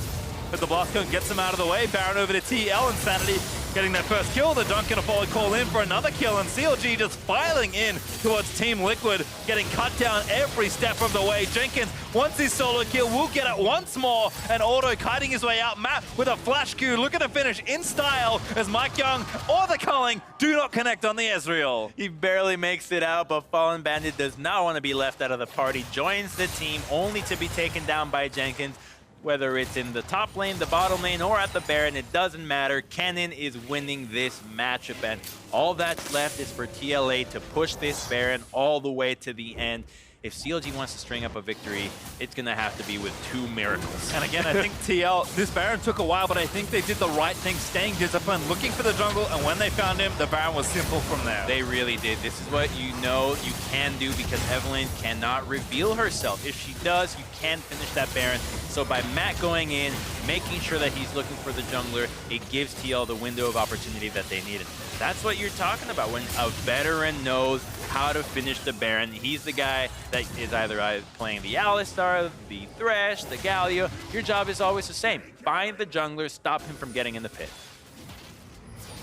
But the blast cone gets him out of the way. Baron over to TL. Insanity getting their first kill. The Dunk going to follow Call in for another kill. And CLG just filing in towards Team Liquid, getting cut down every step of the way. Jenkins, once his solo kill, will get it once more. And Auto kiting his way out. Matt with a flash Q, looking to finish in style as MikeYoung or the Culling do not connect on the Ezreal. He barely makes it out, but Fallen Bandit does not want to be left out of the party. Joins the team only to be taken down by Jenkins. Whether it's in the top lane, the bottom lane, or at the Baron, it doesn't matter. Kennen is winning this matchup, and all that's left is for TLA to push this Baron all the way to the end. If CLG wants to string up a victory, it's going to have to be with 2 miracles. And again, I think TL, this Baron took a while, but I think they did the right thing, staying disciplined, looking for the jungle, and when they found him, the Baron was simple from there. They really did. This is what you know you can do because Evelyn cannot reveal herself. If she does, you can finish that Baron. So by Matt going in, making sure that he's looking for the jungler, it gives TL the window of opportunity that they needed. That's what you're talking about when a veteran knows how to finish the Baron. He's the guy that is either playing the Alistar, the Thresh, the Galio. Your job is always the same. Find the jungler, stop him from getting in the pit.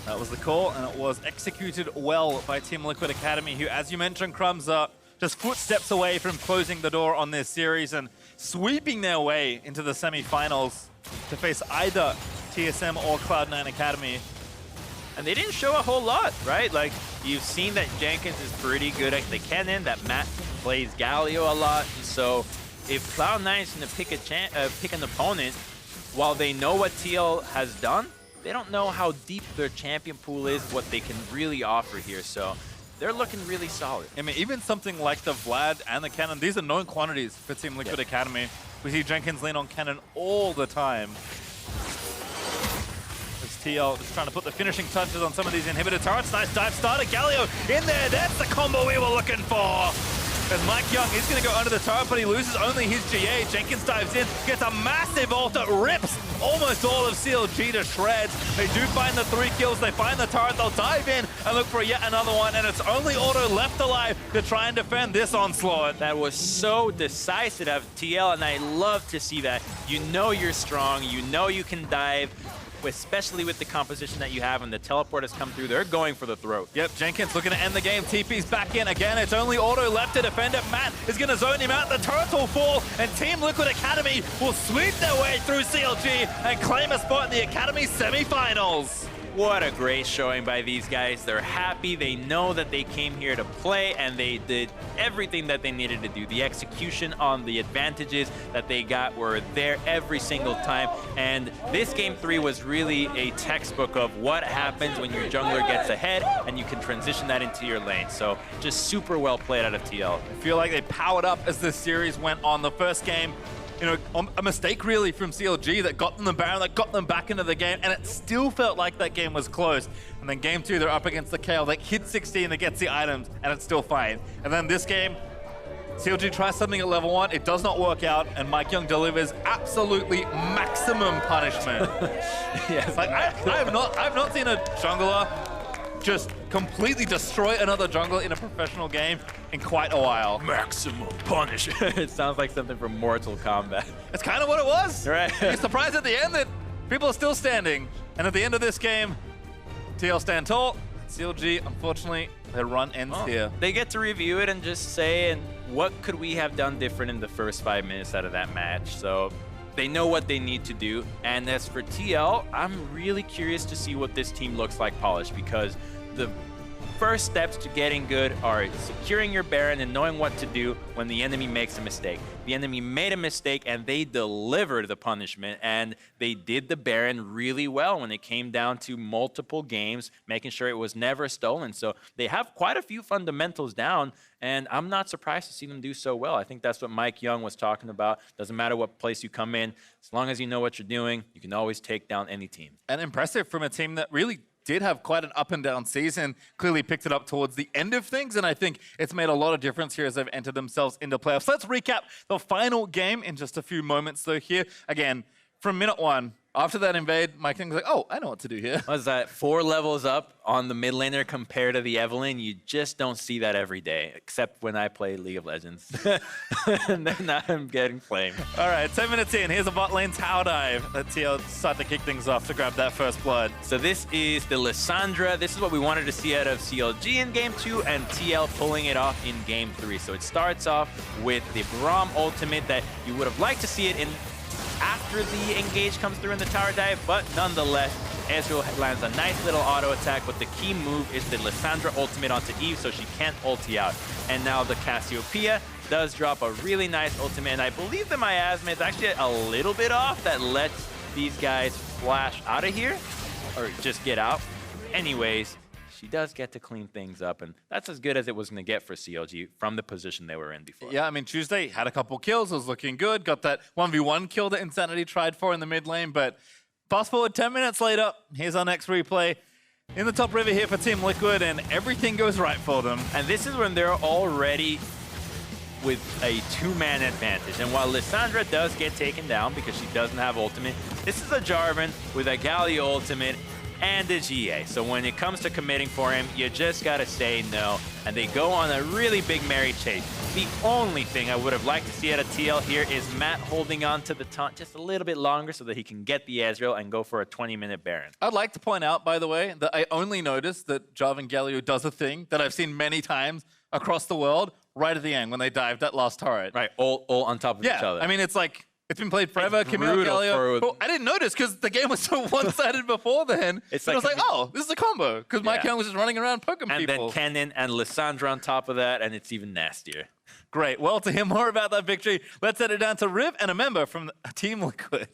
That was the call, and it was executed well by Team Liquid Academy, who, as you mentioned, Crumbs, are just footsteps away from closing the door on this series and sweeping their way into the semifinals to face either TSM or Cloud9 Academy. And they didn't show a whole lot, right? Like, you've seen that Jenkins is pretty good at the Kennen, that Matt plays Galio a lot. So if Cloud9 is going to pick an opponent, while they know what TL has done, they don't know how deep their champion pool is, what they can really offer here. So they're looking really solid. I mean, even something like the Vlad and the Cannon, these are known quantities for Team Liquid Academy. We see Jenkins lean on Cannon all the time. As TL is trying to put the finishing touches on some of these inhibitor turrets. Nice dive starter. Galio in there. That's the combo we were looking for. As MikeYoung is going to go under the turret, but he loses only his GA. Jenkins dives in, gets a massive ult that rips almost all of CLG to shreds. They do find the 3 kills. They find the turret. They'll dive in and look for yet another one. And it's only Auto left alive to try and defend this onslaught. That was so decisive of TL, and I love to see that. You know you're strong. You know you can dive. Especially with the composition that you have and the teleport has come through, they're going for the throat. Yep, Jenkins looking to end the game. TP's back in again. It's only Auto left to defend it. Matt is going to zone him out. The turret will fall, and Team Liquid Academy will sweep their way through CLG and claim a spot in the Academy semifinals. What a great showing by these guys. They're happy. They know that they came here to play, and they did everything that they needed to do. The execution on the advantages that they got were there every single time. And this Game 3 was really a textbook of what happens when your jungler gets ahead and you can transition that into your lane. So just super well played out of TL. I feel like they powered up as the series went on. The first game, you know, a mistake really from CLG that got them the Baron, that got them back into the game, and it still felt like that game was close. And then game 2, they're up against the Kayle. They hit 16, they gets the items, and it's still fine. And then this game, CLG tries something at level 1, it does not work out, and MikeYoung delivers absolutely maximum punishment. Yes. Like, I've not seen a jungler just completely destroy another jungler in a professional game in quite a while. Maximum punish. It sounds like something from Mortal Kombat. It's kind of what it was. Right. You're surprised at the end that people are still standing. And at the end of this game, TL stand tall. CLG, unfortunately, their run ends here. They get to review it and just say, and what could we have done different in the first 5 minutes out of that match? So they know what they need to do. And as for TL, I'm really curious to see what this team looks like polished, because the first steps to getting good are securing your Baron and knowing what to do when the enemy makes a mistake. The enemy made a mistake and they delivered the punishment, and they did the Baron really well when it came down to multiple games, making sure it was never stolen. So they have quite a few fundamentals down, and I'm not surprised to see them do so well. I think that's what Mike Young was talking about. Doesn't matter what place you come in, as long as you know what you're doing, you can always take down any team. And impressive from a team that really did have quite an up and down season, clearly picked it up towards the end of things, and I think it's made a lot of difference here as they've entered themselves into playoffs. Let's recap the final game in just a few moments, though, here. Again, from minute one, after that invade, Mike King's like, oh, I know what to do here. Was that 4 levels up on the mid laner compared to the Evelynn? You just don't see that every day, except when I play League of Legends. And then I'm getting flamed. All right, 10 minutes in. Here's a bot lane tower dive. Let TL start to kick things off to grab that first blood. So this is the Lissandra. This is what we wanted to see out of CLG in Game 2 and TL pulling it off in Game 3. So it starts off with the Braum ultimate that you would have liked to see it in after the engage comes through in the tower dive, but nonetheless, Ezreal lands a nice little auto attack, but the key move is the Lissandra ultimate onto Eve so she can't ulti out. And now the Cassiopeia does drop a really nice ultimate, and I believe the Miasma is actually a little bit off that lets these guys flash out of here, or just get out. Anyways, she does get to clean things up, and that's as good as it was going to get for CLG from the position they were in before. Yeah, I mean, Tuesday had a couple kills, was looking good, got that 1v1 kill that Insanity tried for in the mid lane, but fast forward 10 minutes later, here's our next replay. In the top river here for Team Liquid, and everything goes right for them. And this is when they're already with a 2-man advantage. And while Lissandra does get taken down because she doesn't have ultimate, this is a Jarvan with a Galio ultimate and a GA. So when it comes to committing for him, you just gotta say no. And they go on a really big merry chase. The only thing I would have liked to see out of TL here is Matt holding on to the taunt just a little bit longer so that he can get the Ezreal and go for a 20-minute Baron. I'd like to point out, by the way, that I only noticed that Jarvan Galio does a thing that I've seen many times across the world right at the end when they dived that last turret. Right, all on top of each other. I mean, it's like, it's been played forever. Camille brutal Galio. for- Well, I didn't notice because the game was so one-sided before then. It's And I was like- like, oh, this is a combo. Because Mike Yeah. Young was just running around poking And people. then Kennen and Lissandra on top of that, and it's even nastier. Great. Well, to hear more about that victory, let's head it down to Riv and a member from Team Liquid.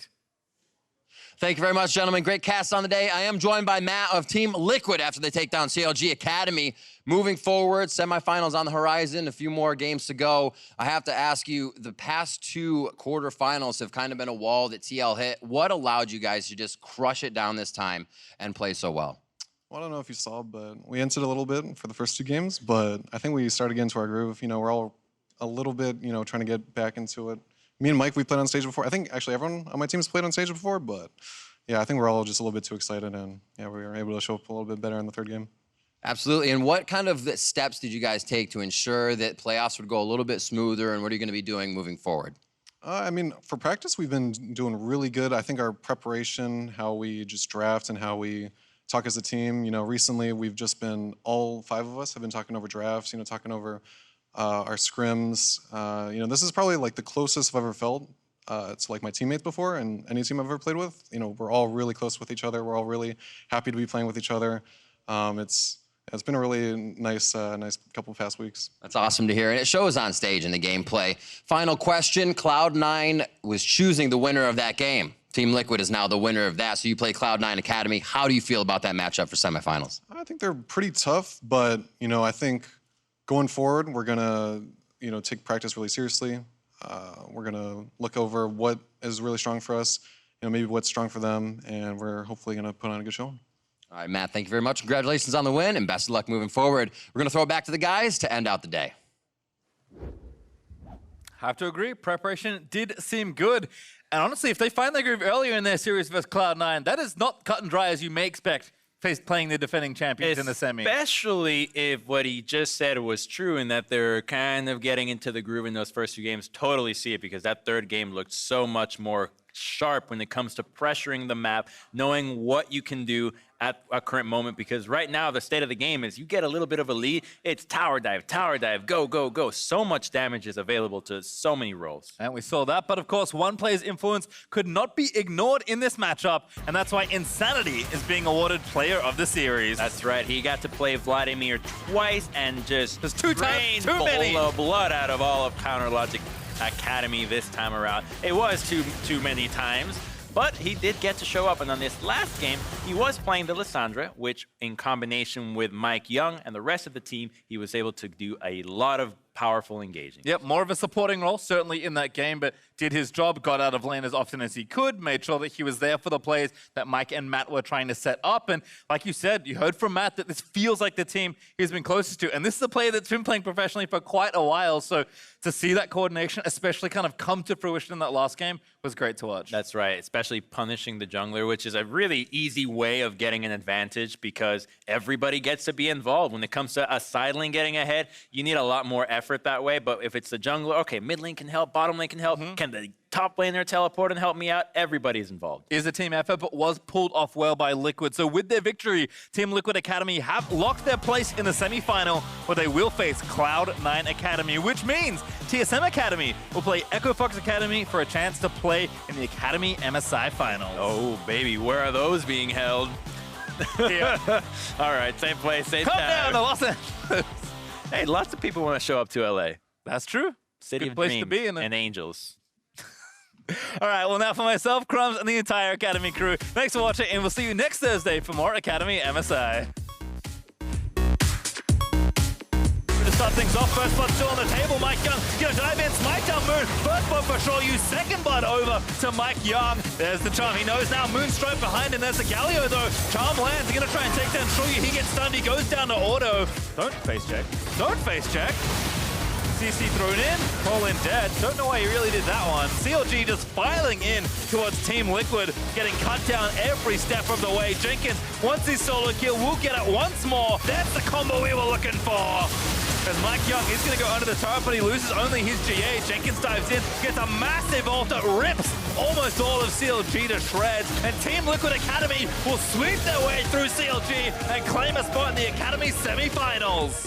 Thank you very much, gentlemen. Great cast on the day. I am joined by Matt of Team Liquid after they take down CLG Academy. Moving forward, semifinals on the horizon, a few more games to go. I have to ask you, the past 2 quarterfinals have kind of been a wall that TL hit. What allowed you guys to just crush it down this time and play so well? Well, I don't know if you saw, but we entered a little bit for the first 2 games, but I think we started getting to our groove. You know, we're all a little bit, you know, trying to get back into it. Me and Mike, we played on stage before. I think actually everyone on my team has played on stage before, but yeah, I think we're all just a little bit too excited, and yeah, we were able to show up a little bit better in the 3rd game. Absolutely. And what kind of steps did you guys take to ensure that playoffs would go a little bit smoother, and what are you going to be doing moving forward? I mean, for practice, we've been doing really good. I think our preparation, how we just draft and how we talk as a team, you know, recently we've just been, all 5 of us have been talking over drafts, you know, talking over our scrims. You know, this is probably like the closest I've ever felt to like my teammates before and any team I've ever played with. You know, we're all really close with each other. We're all really happy to be playing with each other. It's been a really nice couple of past weeks. That's awesome to hear, and it shows on stage in the gameplay. Final question, Cloud9 was choosing the winner of that game. Team Liquid is now the winner of that, so you play Cloud9 Academy. How do you feel about that matchup for semifinals? I think they're pretty tough, but, you know, I think going forward, we're going to, you know, take practice really seriously. We're going to look over what is really strong for us, you know, maybe what's strong for them, and we're hopefully going to put on a good show. All right, Matt, thank you very much. Congratulations on the win, and best of luck moving forward. We're going to throw it back to the guys to end out the day. Have to agree, preparation did seem good. And honestly, if they find their groove earlier in their series versus Cloud9, that is not cut and dry as you may expect playing the defending champions in the semi. Especially if what he just said was true and that they're kind of getting into the groove in those first 2 games. Totally see it because that 3rd game looked so much more sharp when it comes to pressuring the map, knowing what you can do at a current moment, because right now the state of the game is you get a little bit of a lead, it's tower dive, go, go, go. So much damage is available to so many roles. And we saw that, but of course, one player's influence could not be ignored in this matchup, and that's why Insanity is being awarded Player of the Series. That's right, he got to play Vladimir twice and just There's two times, too many. the blood out of all of Counter Logic Academy this time around. It was too many times. But he did get to show up, and on this last game, he was playing the Lissandra, which in combination with Mike Young and the rest of the team, he was able to do a lot of powerful engaging. Yep, more of a supporting role, certainly in that game, but did his job, got out of lane as often as he could, made sure that he was there for the plays that Mike and Matt were trying to set up. And like you said, you heard from Matt that this feels like the team he's been closest to. And this is a player that's been playing professionally for quite a while. So to see that coordination, especially kind of come to fruition in that last game, was great to watch. That's right, especially punishing the jungler, which is a really easy way of getting an advantage because everybody gets to be involved. When it comes to a side lane getting ahead, you need a lot more effort that way. But if it's the jungler, okay, mid lane can help, bottom lane can help. Can the top laner teleport and help me out? Everybody's involved. Is a team effort, but was pulled off well by Liquid. So with their victory, Team Liquid Academy have locked their place in the semi-final, where they will face Cloud9 Academy, which means TSM Academy will play Echo Fox Academy for a chance to play in the Academy MSI Finals. Oh, baby, where are those being held? Yeah. All right, same place, same Come time. down to Los Angeles. Hey, lots of people want to show up to LA. That's true. City Good of place dreams to be in it. and angels. All right, well, now for myself, Crumbs, and the entire Academy crew, thanks for watching, and we'll see you next Thursday for more Academy MSI. To start things off, first blood still on the table. Mike Young gonna dive in, smite down Moon. First blood for sure, use second blood over to Mike Young. There's the charm, he knows now. Moonstrike behind, and there's the Galio though. Charm lands, he's gonna try and take down Shoyu. He gets stunned, he goes down to auto. Don't face check. Don't face check. CC thrown in, Colin dead. Don't know why he really did that one. CLG just filing in towards Team Liquid, getting cut down every step of the way. Jenkins, once his solo kill, will get it once more. That's the combo we were looking for. As Mike Young is going to go under the turret, but he loses only his GA. Jenkins dives in, gets a massive ult that rips almost all of CLG to shreds. And Team Liquid Academy will sweep their way through CLG and claim a spot in the Academy semi-finals.